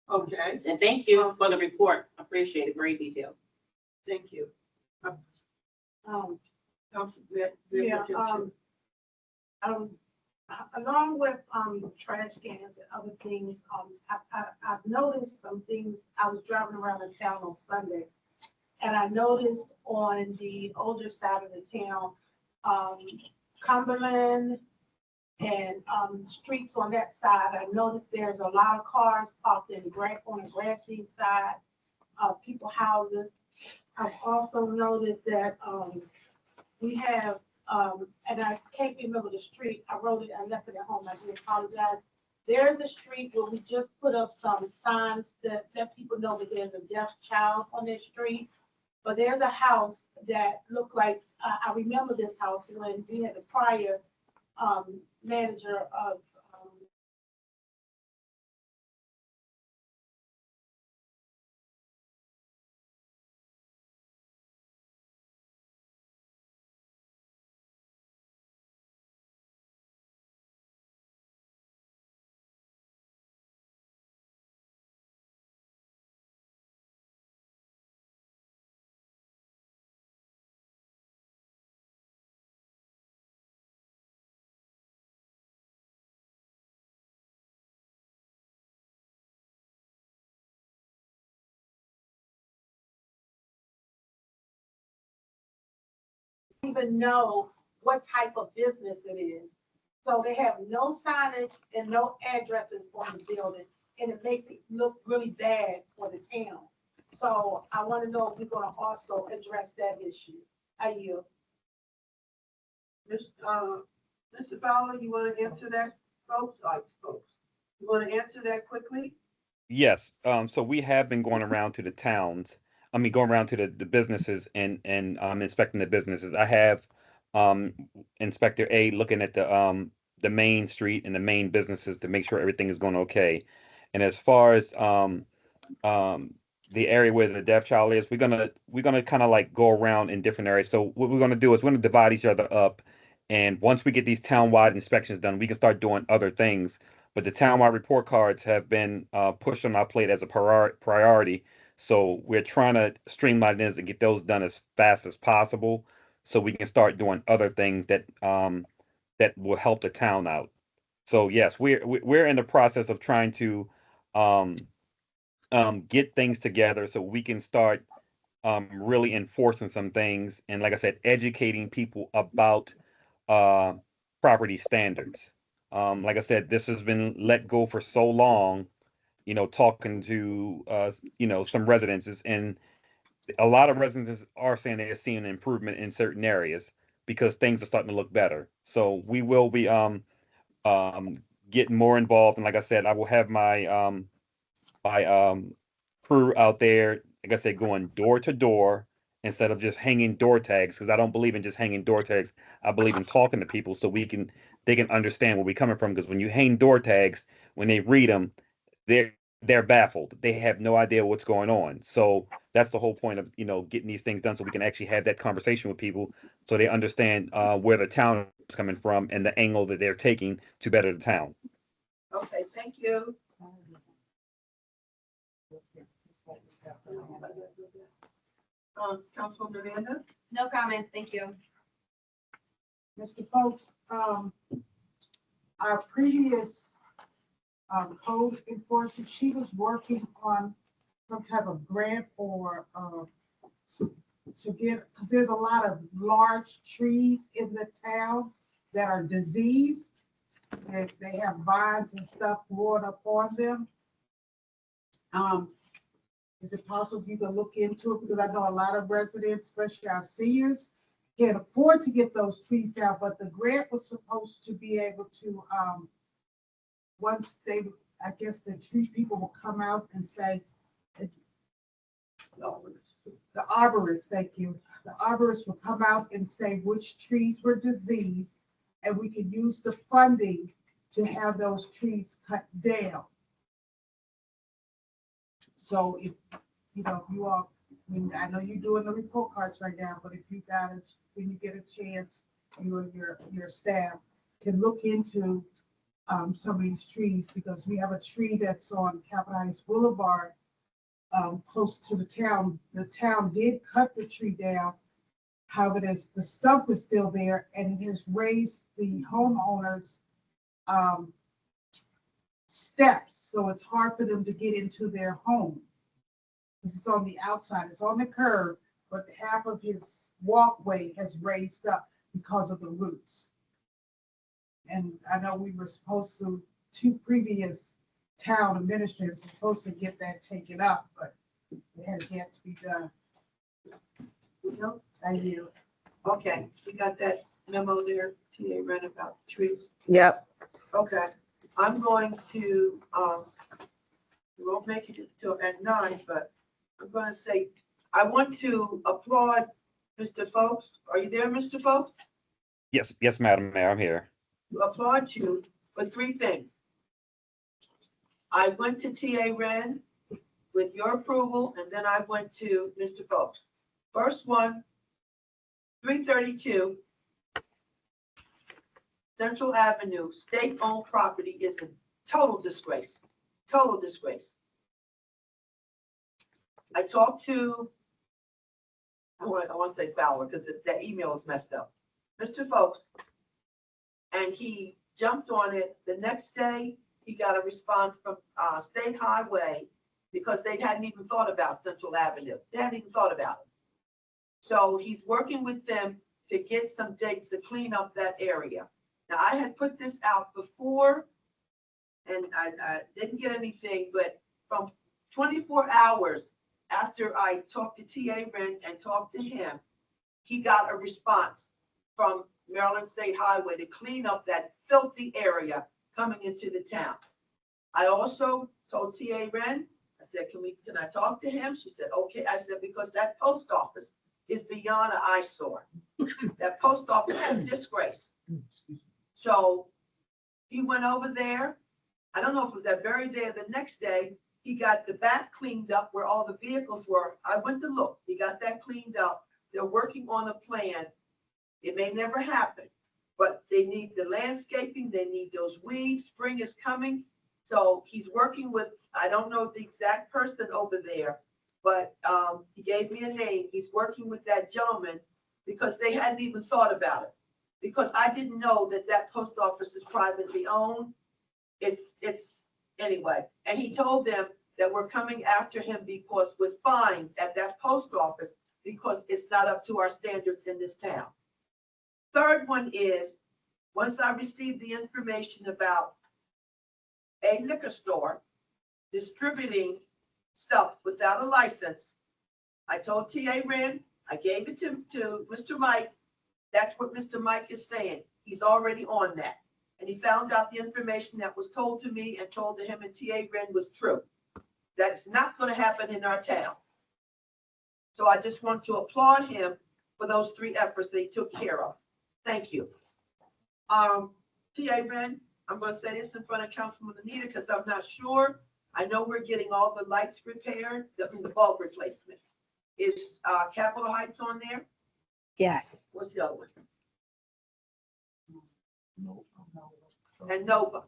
[SPEAKER 1] Okay,
[SPEAKER 8] And thank you for the report. Appreciate it. Great detail.
[SPEAKER 1] thank you.
[SPEAKER 12] Um,
[SPEAKER 1] Council,
[SPEAKER 12] yeah, along with, trash cans and other things, I've noticed some things. I was driving around the town on Sunday, and I noticed on the older side of the town, Cumberland and, streets on that side, I noticed there's a lot of cars parked on the grassy side of people houses. I've also noticed that, we have, and I can't remember the street, I wrote it, I left it at home, I do apologize. There's a street where we just put up some signs that let people know that there's a deaf child on their street. But there's a house that looked like, I remember this house when we had the prior, manager of, even know what type of business it is. So they have no signage and no addresses on the building, and it makes it look really bad for the town. So I want to know if we're gonna also address that issue. I yield.
[SPEAKER 1] Mr. Fowler, you want to answer that, folks? You want to answer that quickly?
[SPEAKER 15] Yes, so we have been going around to the towns, going around to the businesses and inspecting the businesses. I have Inspector A looking at the main street and the main businesses to make sure everything is going okay. And as far as the area where the deaf child is, we're gonna kind of like go around in different areas. So what we're gonna do is we're gonna divide each other up, and once we get these townwide inspections done, we can start doing other things. But the townwide report cards have been pushed on our plate as a priority. So we're trying to streamline this and get those done as fast as possible, so we can start doing other things that will help the town out. So yes, we're in the process of trying to um, get things together so we can start really enforcing some things. And like I said, educating people about uh, property standards. Like I said, this has been let go for so long, talking to, some residences, and a lot of residents are saying they're seeing an improvement in certain areas because things are starting to look better. So we will be um, getting more involved. And like I said, I will have my crew out there, like I said, going door to door instead of just hanging door tags, because I don't believe in just hanging door tags. I believe in talking to people so they can understand where we're coming from. Because when you hang door tags, when they read them, they're baffled. They have no idea what's going on. So that's the whole point of getting these things done, so we can actually have that conversation with people so they understand where the town is coming from and the angle that they're taking to better the town.
[SPEAKER 1] Okay, thank you. Councilwoman Miranda?
[SPEAKER 3] No comments, thank you.
[SPEAKER 7] Mr. Folks, our previous code enforcement, she was working on some type of grant or to get, because there's a lot of large trees in the town that are diseased. They have vines and stuff growing up on them. Is it possible you can look into it? Because I know a lot of residents, especially our seniors, can't afford to get those trees down, but the grant was supposed to be able to, once they, I guess the tree people will come out and say, the arborists, thank you. The arborists will come out and say which trees were diseased, and we can use the funding to have those trees cut down. So if, you all, I know you're doing the report cards right now, but if you got it, when you get a chance, you and your staff can look into some of these trees, because we have a tree that's on Capitol Heights Boulevard, close to the town. The town did cut the tree down. However, the stump is still there, and it has raised the homeowners' steps, so it's hard for them to get into their home. This is on the outside, it's on the curb, but half of his walkway has raised up because of the roots. And I know we were supposed to, two previous town administrators were supposed to get that taken up, but it has yet to be done.
[SPEAKER 1] No?
[SPEAKER 7] I yield.
[SPEAKER 1] Okay, you got that memo there, TA read about trees?
[SPEAKER 2] Yep.
[SPEAKER 1] Okay, I'm going to, we won't make it until at 9, but I'm gonna say, I want to applaud Mr. Folks. Are you there, Mr. Folks?
[SPEAKER 15] Yes, yes, Madam Mayor, I'm here.
[SPEAKER 1] Applaud you for 3 things. I went to TA Ren with your approval, and then I went to Mr. Folks. First one, 332 Central Avenue, state-owned property is a total disgrace, total disgrace. I talked to, I want to say Fowler, because that email is messed up, Mr. Folks, and he jumped on it. The next day, he got a response from State Highway, because they hadn't even thought about Central Avenue. They hadn't even thought about it. So he's working with them to get some digs to clean up that area. Now, I had put this out before, and I didn't get anything, but from 24 hours after I talked to TA Ren and talked to him, he got a response from Maryland State Highway to clean up that filthy area coming into the town. I also told TA Ren, I said, can I talk to him? She said, okay. I said, because that post office is beyond an eyesore. That post office is a disgrace. So he went over there. I don't know if it was that very day or the next day. He got the back cleaned up where all the vehicles were. I went to look. He got that cleaned up. They're working on a plan. It may never happen, but they need the landscaping. They need those weeds. Spring is coming. So he's working with, I don't know the exact person over there, but he gave me a name. He's working with that gentleman because they hadn't even thought about it. Because I didn't know that that post office is privately owned. It's anyway. And he told them that we're coming after him because with fines at that post office, because it's not up to our standards in this town. Third one is, once I received the information about a liquor store distributing stuff without a license, I told TA Ren, I gave it to Mr. Mike. That's what Mr. Mike is saying. He's already on that. And he found out the information that was told to me and told to him and TA Ren was true. That's not going to happen in our town. So I just want to applaud him for those 3 efforts that he took care of. Thank you. TA Ren, I'm going to say this in front of Councilman Anita because I'm not sure. I know we're getting all the lights repaired, the bulb replacements. Is Capitol Heights on there?
[SPEAKER 2] Yes.
[SPEAKER 1] What's the other one? And Nova,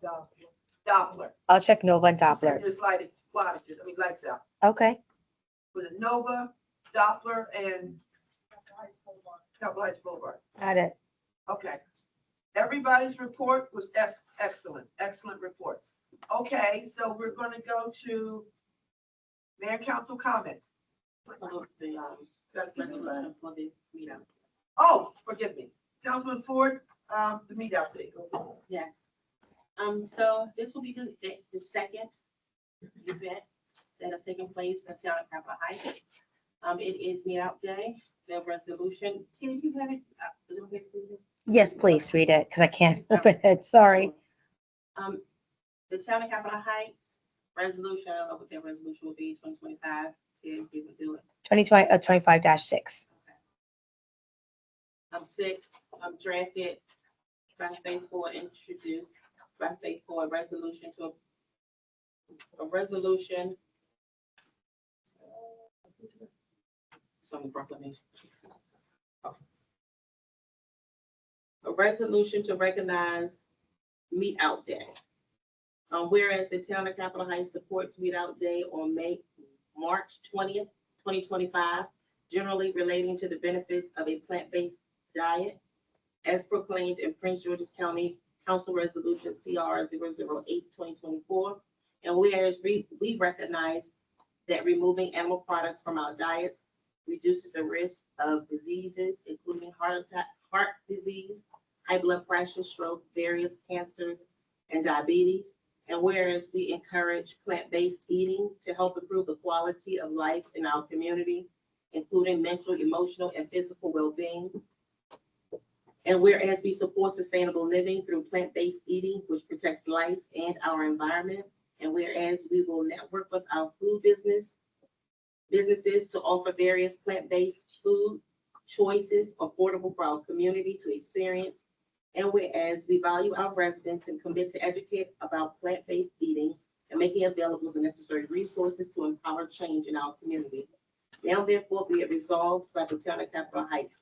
[SPEAKER 1] Doppler.
[SPEAKER 2] I'll check Nova and
[SPEAKER 1] He said
[SPEAKER 2] Doppler.
[SPEAKER 1] there's lights out.
[SPEAKER 2] Okay.
[SPEAKER 1] Was it Nova, Doppler, and Capitol Heights Boulevard?
[SPEAKER 2] Got it.
[SPEAKER 1] Okay. Everybody's report was excellent, excellent reports. Okay, so we're going to go to Mayor and Council comments. Oh, forgive me. Councilman Ford, the meet out date.
[SPEAKER 8] Yes. So this will be the second event that is taking place in town of Capitol Heights. It is meet out day. The resolution, Tina, you have it? Is it okay for you?
[SPEAKER 2] Yes, please read it because I can't open it. Sorry.
[SPEAKER 8] The town of Capitol Heights resolution, I don't know what their resolution will be, 2025. Tina, we will do it.
[SPEAKER 2] 25-6.
[SPEAKER 8] 6, drafted by faithful introduced by faithful a resolution to a resolution. Some proclamation. A resolution to recognize Meet Out Day Whereas the town of Capitol Heights supports Meat Out Day on March 20th, 2025, generally relating to the benefits of a plant-based diet, as proclaimed in Prince George's County Council Resolution CR 008/2024. And whereas we recognize that removing animal products from our diets reduces the risk of diseases, including heart disease, high blood pressure, stroke, various cancers, and diabetes. And whereas we encourage plant-based eating to help improve the quality of life in our community, including mental, emotional, and physical well-being. And whereas we support sustainable living through plant-based eating, which protects life and our environment. And whereas we will network with our food businesses to offer various plant-based food choices affordable for our community to experience. And whereas we value our residents and commit to educate about plant-based eating and making available the necessary resources to empower change in our community. Now therefore be it resolved by the town of Capitol Heights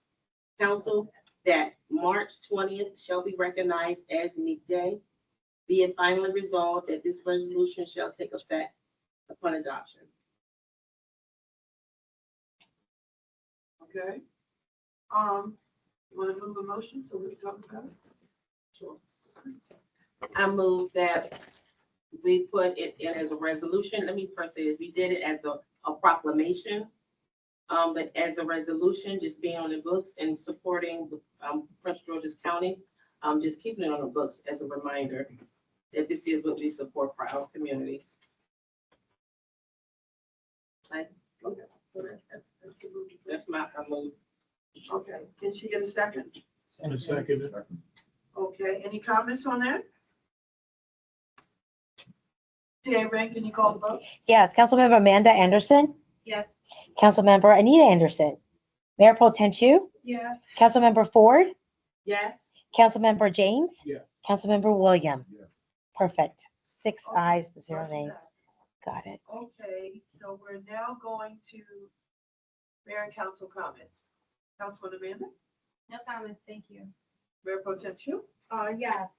[SPEAKER 8] Council that March 20th shall be recognized as Meat Day. Be it finally resolved that this resolution shall take effect upon adoption.
[SPEAKER 1] Okay. You want to move a motion so we can talk about it?
[SPEAKER 8] Sure. I move that we put it in as a resolution. Let me first say this, we did it as a proclamation. But as a resolution, just being on the books and supporting Prince George's County, just keeping it on the books as a reminder that this is what we support for our community. That's my move.
[SPEAKER 1] Okay, can she get a second?
[SPEAKER 10] A second.
[SPEAKER 1] Okay, any comments on that? TA Ray, can you call the vote?
[SPEAKER 2] Yes, Councilmember Amanda Anderson,
[SPEAKER 8] Yes.
[SPEAKER 2] Councilmember Anita Anderson, Mayor Pro Tem Chu,
[SPEAKER 12] Yes.
[SPEAKER 2] Councilmember Ford,
[SPEAKER 8] Yes.
[SPEAKER 2] Councilmember James,
[SPEAKER 10] Yeah.
[SPEAKER 2] Councilmember William.
[SPEAKER 9] Yeah.
[SPEAKER 2] Perfect. 6
[SPEAKER 1] Okay,
[SPEAKER 2] ayes, 0
[SPEAKER 1] motion
[SPEAKER 2] nays.
[SPEAKER 1] passed.
[SPEAKER 2] Got it.
[SPEAKER 1] Okay, so we're now going to mayor and council comments. Councilman Amanda,
[SPEAKER 3] No comments, thank you.
[SPEAKER 1] Mayor Pro Tem Chu?
[SPEAKER 12] Yes,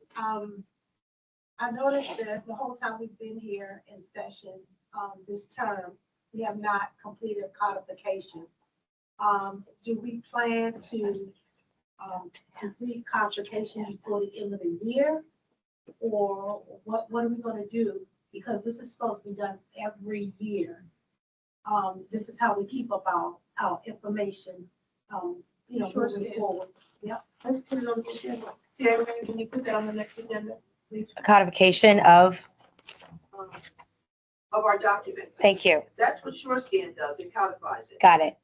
[SPEAKER 12] I noticed that the whole time we've been here in session, this term, we have not completed codification. Do we plan to, complete codification before the end of the year? Or what are we gonna do? Because this is supposed to be done every year. This is how we keep up our information,
[SPEAKER 1] Sure,
[SPEAKER 12] moving
[SPEAKER 1] Stan.
[SPEAKER 12] forward. Yep.
[SPEAKER 1] Let's put it on the agenda. TA Ray, can you put that on the next agenda, please?
[SPEAKER 2] Codification of,
[SPEAKER 1] Of our documents.
[SPEAKER 2] thank you.
[SPEAKER 1] That's what SureScan does, it codifies it.
[SPEAKER 2] Got it.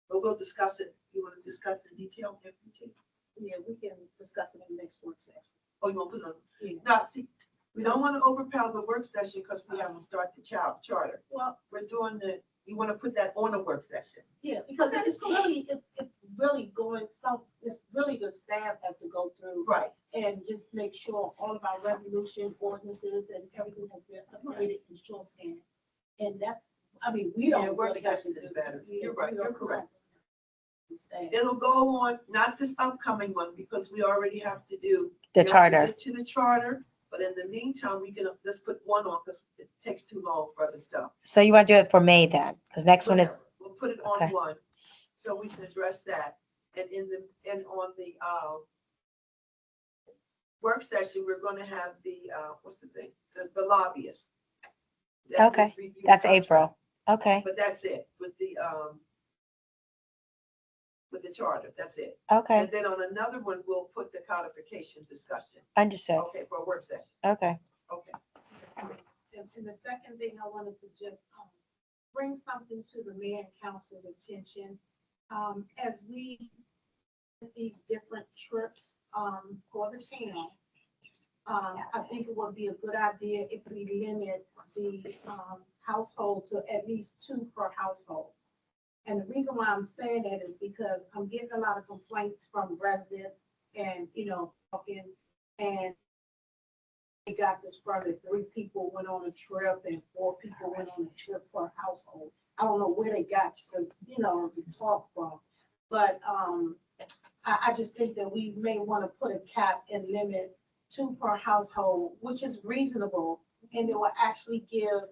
[SPEAKER 1] But we'll discuss it. You want to discuss in detail, FPT?
[SPEAKER 12] Yeah, we can discuss it in the next work session.
[SPEAKER 1] Oh, you want to put it on?
[SPEAKER 12] Yeah.
[SPEAKER 1] Now, see, we don't want to overpower the work session because we haven't started the charter.
[SPEAKER 12] Well,
[SPEAKER 1] We're doing you want to put that on a work session.
[SPEAKER 12] yeah, because it's really going, it's really the staff has to go through
[SPEAKER 1] Right.
[SPEAKER 12] and just make sure all of our resolution ordinances and everything has been updated in SureScan. And that's, we
[SPEAKER 1] Yeah,
[SPEAKER 12] don't.
[SPEAKER 1] work
[SPEAKER 12] really have to
[SPEAKER 1] session is
[SPEAKER 12] do
[SPEAKER 1] better.
[SPEAKER 12] it.
[SPEAKER 1] You're right,
[SPEAKER 12] We
[SPEAKER 1] you're
[SPEAKER 12] don't-
[SPEAKER 1] correct.
[SPEAKER 12] the staff.
[SPEAKER 1] It'll go on, not this upcoming one, because we already have to do.
[SPEAKER 2] The
[SPEAKER 1] we have to
[SPEAKER 2] charter.
[SPEAKER 1] get to the charter, but in the meantime, we can, let's put one on because it takes too long for other stuff.
[SPEAKER 2] So you want to do it for May then? Because next one is,
[SPEAKER 1] We'll put it on
[SPEAKER 2] Okay.
[SPEAKER 1] one, so we can address that. And on the, work session, we're gonna have the, what's the thing? The lobbyist. That
[SPEAKER 2] Okay,
[SPEAKER 1] just reviews
[SPEAKER 2] that's
[SPEAKER 1] contract.
[SPEAKER 2] April. Okay,
[SPEAKER 1] But that's it, with the charter, that's it.
[SPEAKER 2] okay,
[SPEAKER 1] And then on another one, we'll put the codification discussion,
[SPEAKER 2] understood.
[SPEAKER 1] okay, for a work session,
[SPEAKER 2] Okay,
[SPEAKER 1] okay.
[SPEAKER 12] And the second thing I wanted to just bring something to the mayor and council's attention. As we these different trips for the town, I think it would be a good idea if we limit the household to at least 2 per household. And the reason why I'm saying that is because I'm getting a lot of complaints from residents and, talking, and they got this from the 3 people went on a trip and 4 people went on a trip per household. I don't know where they got to talk from, but I just think that we may want to put a cap and limit 2 per household, which is reasonable, And it will actually give,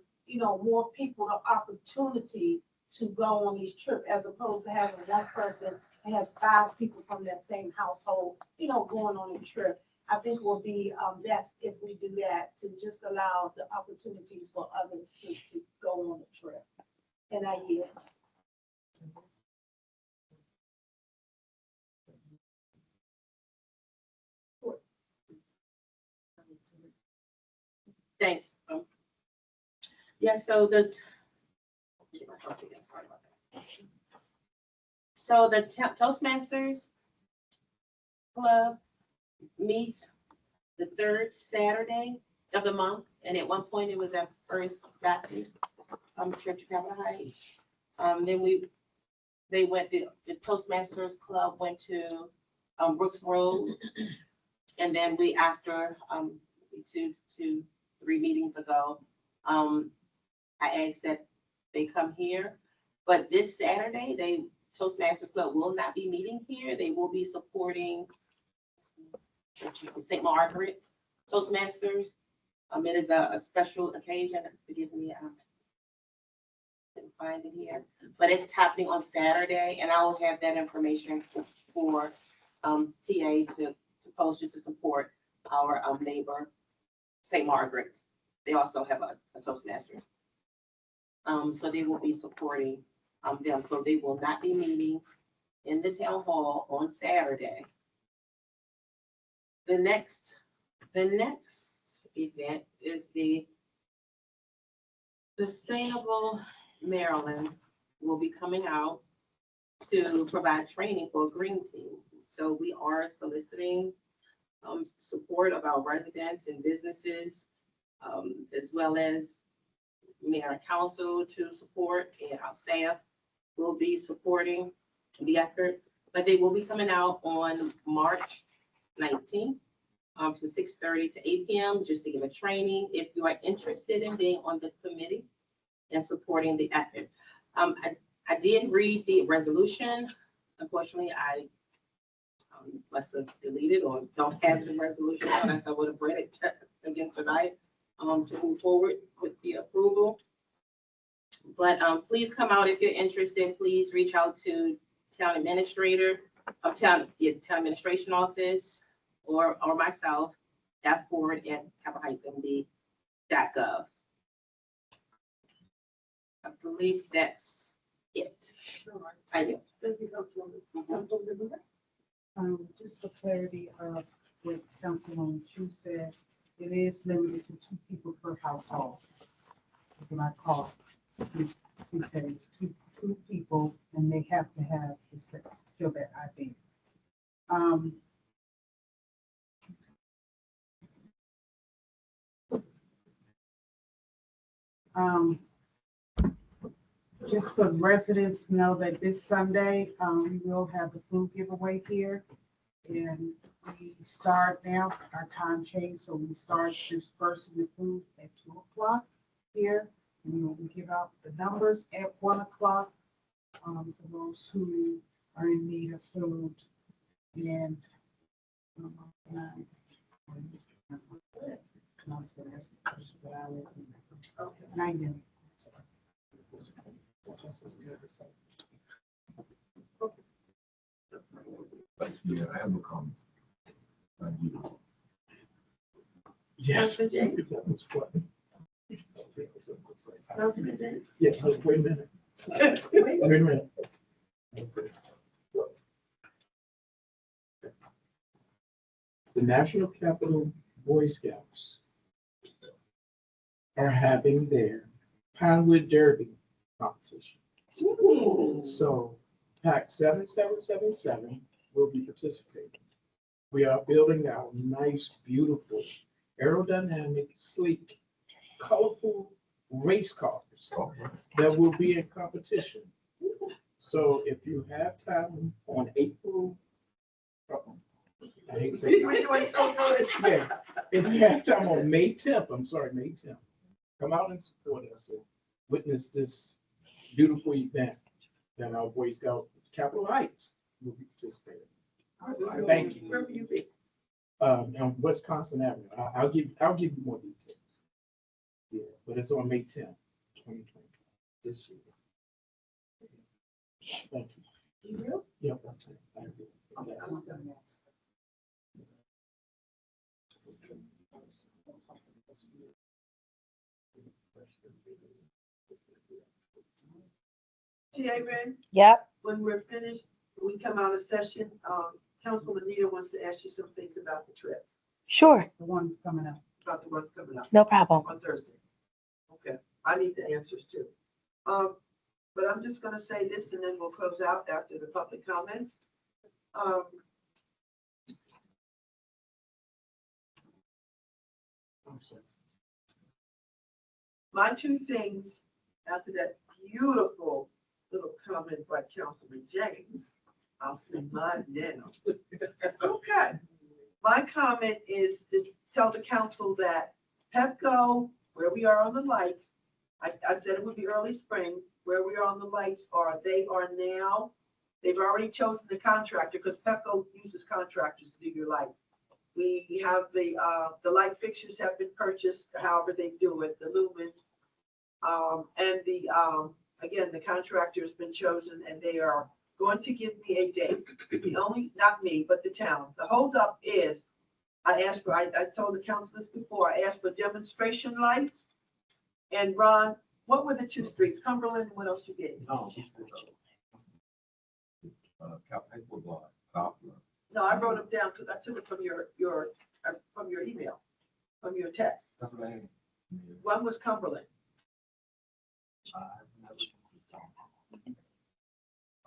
[SPEAKER 12] more people the opportunity to go on these trips as opposed to having one person that has 5 people from that same household, going on a trip. I think it will be best if we do that, to just allow the opportunities for others to go on the trip. And I yield.
[SPEAKER 8] Thanks. Yeah, so the Toastmasters Club meets the 3rd Saturday of the month, and at one point it was at First Baptist Church of Capitol Heights. Then the Toastmasters Club went to Brooks Road, and then after 2-3 meetings ago, I asked that they come here. But this Saturday, Toastmasters Club will not be meeting here. They will be supporting St. Margaret's Toastmasters. It is a special occasion. Forgive me, I didn't find it here, but it's happening on Saturday, and I will have that information for TA to post, just to support our neighbor, St. Margaret's. They also have a Toastmasters. So they will be supporting them. So they will not be meeting in the town hall on Saturday. The next event is the Sustainable Maryland will be coming out to provide training for a green team. So we are soliciting support of our residents and businesses, as well as mayor and council to support, and our staff will be supporting the effort. But they will be coming out on March 19th from 6:30 to 8 p.m. just to give a training if you are interested in being on the committee and supporting the effort. I did read the resolution. Unfortunately, I must have deleted or don't have the resolution, unless I would have read it again tonight to move forward with the approval. But please come out if you're interested. Please reach out to town administrator, town administration office, or myself, ford@capitolheightsmd.gov. I believe that's it. I do.
[SPEAKER 7] Just for clarity of what Councilwoman Chu said, it is limited to 2 people per household. When I call, she said it's two people, and they have to have show that ID. Just for residents to know that this Sunday, we will have the food giveaway here. And we start now, our time changed, so we start dispersing the food at 2 o'clock here. And we give out the numbers at 1 o'clock for those who are in need of food. And I was gonna ask a question, but I already remember. Okay, 9 minutes.
[SPEAKER 9] Yeah, I have no comments.
[SPEAKER 10] Yes. That was funny. Yes, just wait a minute. Wait a minute. The National Capital Boy Scouts are having their Pinewood Derby competition. So PAC 7777 will be participating. We are building our nice, beautiful, aerodynamic, sleek, colorful race cars that will be in competition. So if you have time on April, I hate to say it. Yeah, if you have time on May 10th, May 10th, come out and support us and witness this beautiful event that our Boy Scout Capitol Heights will be participating. Thank you.
[SPEAKER 1] Where will you be?
[SPEAKER 10] On Wisconsin Avenue. I'll give you more details. Yeah, but it's on May 10th, 2020, this year. Thank you.
[SPEAKER 1] You will?
[SPEAKER 10] Yep, that's it. Thank you.
[SPEAKER 1] Okay,
[SPEAKER 10] Yes.
[SPEAKER 1] I'm gonna ask. TA Ren,
[SPEAKER 2] Yep,
[SPEAKER 1] when we're finished, when we come out of session, Councilwoman Nita wants to ask you some things about the trips,
[SPEAKER 2] sure,
[SPEAKER 7] The one coming up.
[SPEAKER 1] about the ones coming up
[SPEAKER 2] no problem.
[SPEAKER 1] on Thursday. Okay, I need the answers too. But I'm just gonna say this and then we'll close out after the public comments.
[SPEAKER 10] I'm sorry.
[SPEAKER 1] My two things after that beautiful little comment by Councilman James, I'll say mine now. Okay. My comment is to tell the council that Pepco, where we are on the lights, I said it would be early spring, where we are on the lights they are now, they've already chosen the contractor because Pepco uses contractors to do your lights. We have the light fixtures have been purchased, however they do it, the lumens. And again, the contractor has been chosen and they are going to give me a date. Not me, but the town. The holdup is, I told the council this before, I asked for demonstration lights. And Ron, what were the two streets? Cumberland, and what else you get?
[SPEAKER 9] Capital Block, Poplar.
[SPEAKER 1] No, I wrote them down because I took it from your email, from your text.
[SPEAKER 9] That's what I mean.
[SPEAKER 1] One was Cumberland.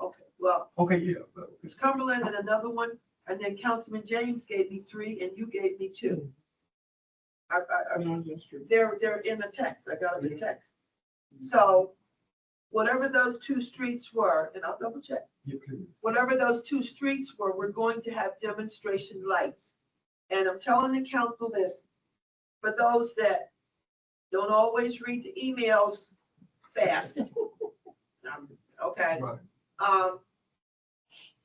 [SPEAKER 1] Okay, well,
[SPEAKER 9] Okay, yeah. But
[SPEAKER 1] it's Cumberland and another one, and then Councilman James gave me 3 and you gave me 2.
[SPEAKER 10] No, that's true.
[SPEAKER 1] They're in the text. I got them in text. So whatever those 2 streets were, and I'll double check.
[SPEAKER 9] you please.
[SPEAKER 1] Whatever those 2 streets were, we're going to have demonstration lights. And I'm telling the council this, for those that don't always read the emails fast. Okay.
[SPEAKER 9] Right.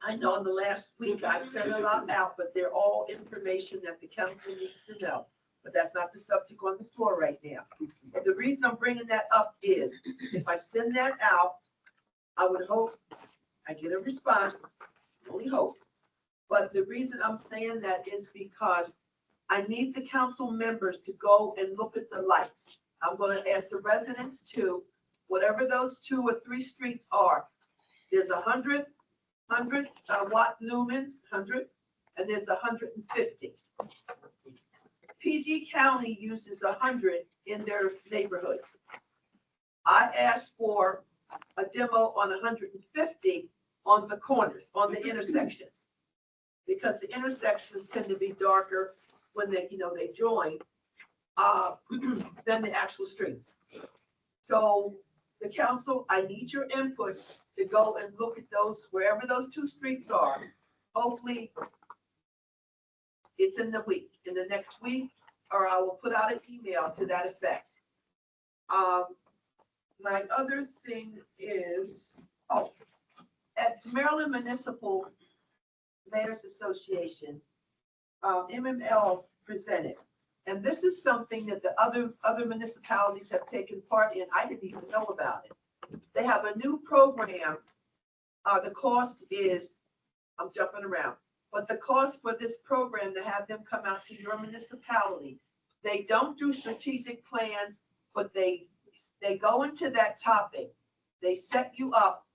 [SPEAKER 1] I know in the last week I've sent a lot out, but they're all information that the council needs to know. But that's not the subject on the floor right now. But the reason I'm bringing that up is if I send that out, I would hope I get a response, only hope. But the reason I'm saying that is because I need the council members to go and look at the lights. I'm going to ask the residents to, whatever those 2 or 3 streets are, there's 100 watt lumens, 100, and there's 150. PG County uses 100 in their neighborhoods. I asked for a demo on 150 on the corners, on the intersections, because the intersections tend to be darker when they join than the actual streets. So the council, I need your input to go and look at those, wherever those 2 streets are. Hopefully it's in the next week, or I will put out an email to that effect. My other thing is, at Maryland Municipal Mayors Association, MML presented. And this is something that the other municipalities have taken part in. I didn't even know about it. They have a new program. The cost is, I'm jumping around, but the cost for this program to have them come out to your municipality, they don't do strategic plans, but they go into that topic. They set you up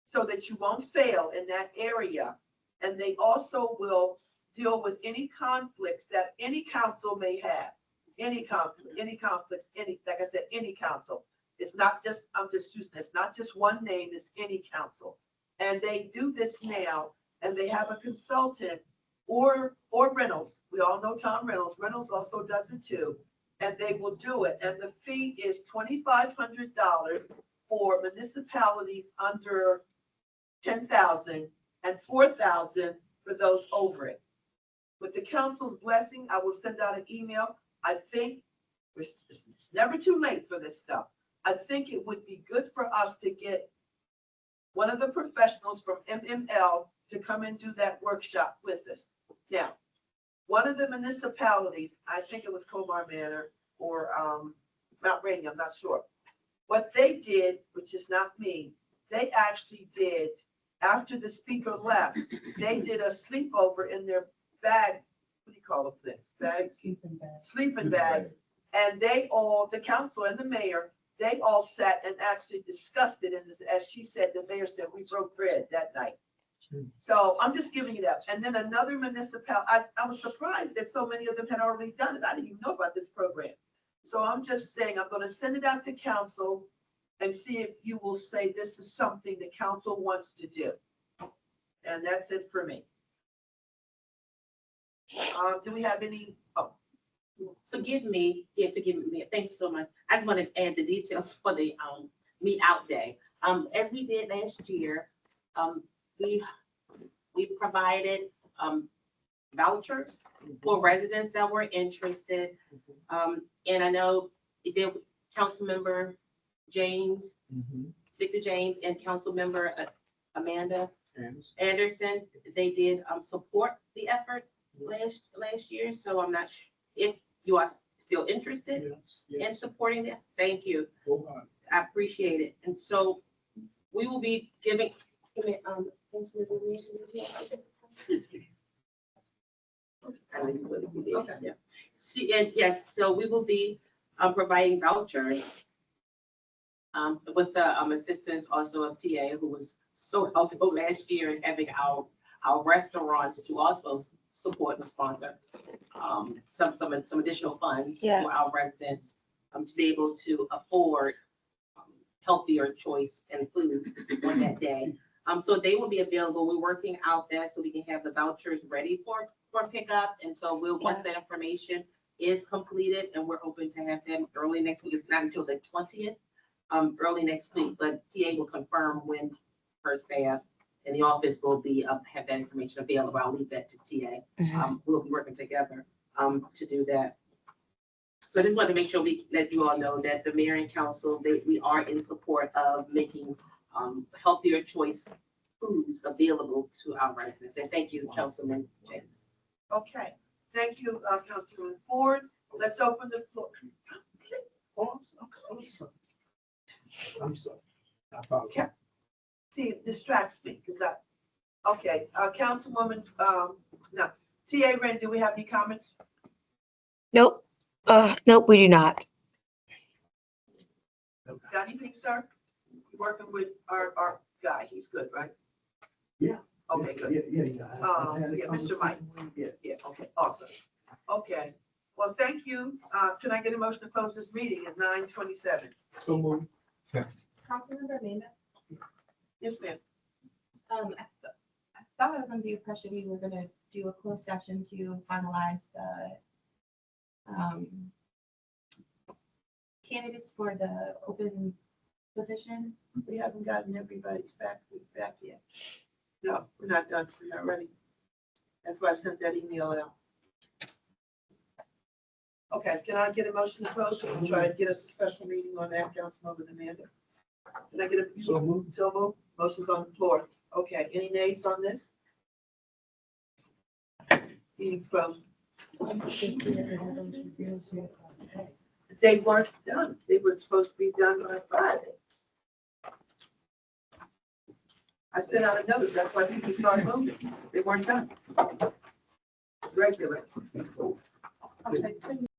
[SPEAKER 1] so that you won't fail in that area. And they also will deal with any conflicts that any council may have. Any conflicts, like I said, any council. It's not just, I'm just using, it's not just one name, it's any council. And they do this now, and they have a consultant or Reynolds. We all know Tom Reynolds. Reynolds also does it too. And they will do it. And the fee is $2,500 for municipalities under 10,000 and 4,000 for those over it. With the council's blessing, I will send out an email. I think it's never too late for this stuff. I think it would be good for us to get one of the professionals from MML to come and do that workshop with us. Now, one of the municipalities, I think it was Comar Manor or Mount Rainier, I'm not sure. What they did, which is not me, they actually did, after the speaker left, they did a sleepover in their bag, what do you call them things? Bags? Sleeping bags. And they all, the council and the mayor, they all sat and actually discussed it. And as she said, the mayor said, we broke bread that night. So I'm just giving it up. And then another municipality, I was surprised that so many of them had already done it. I didn't even know about this program. So I'm just saying, I'm going to send it out to council and see if you will say this is something the council wants to do. And that's it for me. Do we have any? Oh,
[SPEAKER 8] Forgive me. Yeah, forgive me. Thank you so much. I just want to add the details for the meet out day. As we did last year, we provided vouchers for residents that were interested. And I know there Councilmember James, Victor James, and Councilmember Amanda Anderson, they did support the effort last year. So I'm not sure if you are still interested in supporting that. Thank you. I appreciate it. And so we will be giving. Yes, so we will be providing vouchers with the assistance also of TA, who was so helpful last year in having our restaurants to also support and sponsor some additional funds for our residents to be able to afford healthier choice and food on that day. So they will be available. We're working out that so we can have the vouchers ready for pickup. And so once that information is completed, and we're hoping to have them early next week. It's not until the 20th, early next week, but TA will confirm when her staff in the office will be have that information available. I'll leave that to TA. We'll be working together to do that. So I just wanted to make sure we let you all know that the mayor and council, we are in support of making healthier choice foods available to our residents. And thank you, Councilman James.
[SPEAKER 1] okay. Thank you, Councilman Ford. Let's open the floor.
[SPEAKER 10] Oh, I'm sorry. I apologize.
[SPEAKER 1] See, it distracts me because okay, Councilwoman, no. TA Ren, do we have any comments?
[SPEAKER 2] Nope. Nope, we do not.
[SPEAKER 1] Got anything, sir? You working with our guy? He's good, right?
[SPEAKER 13] Yeah.
[SPEAKER 1] Okay, good. Yeah, Mr. Mike. Yeah, okay, awesome. Okay, well, thank you. Can I get a motion to close this meeting at 9:27?
[SPEAKER 10] So moved.
[SPEAKER 3] Councilmember Amanda?
[SPEAKER 1] Yes, ma'am.
[SPEAKER 3] I thought I was under the impression we were gonna do a closed session to finalize the candidates for the open position.
[SPEAKER 1] We haven't gotten everybody's back yet. No, we're not done. We're not ready. That's why I sent that email out. Okay, can I get a motion to close? We'll try to get us a special meeting on that, Councilmember Amanda. Can I get a?
[SPEAKER 10] So moved.
[SPEAKER 1] So moved. Motion's on the floor. Okay, any nays on this? Meeting's closed. They weren't done. They were supposed to be done on Friday. I sent out a notice. That's why people started moving. They weren't done. Regular. Okay.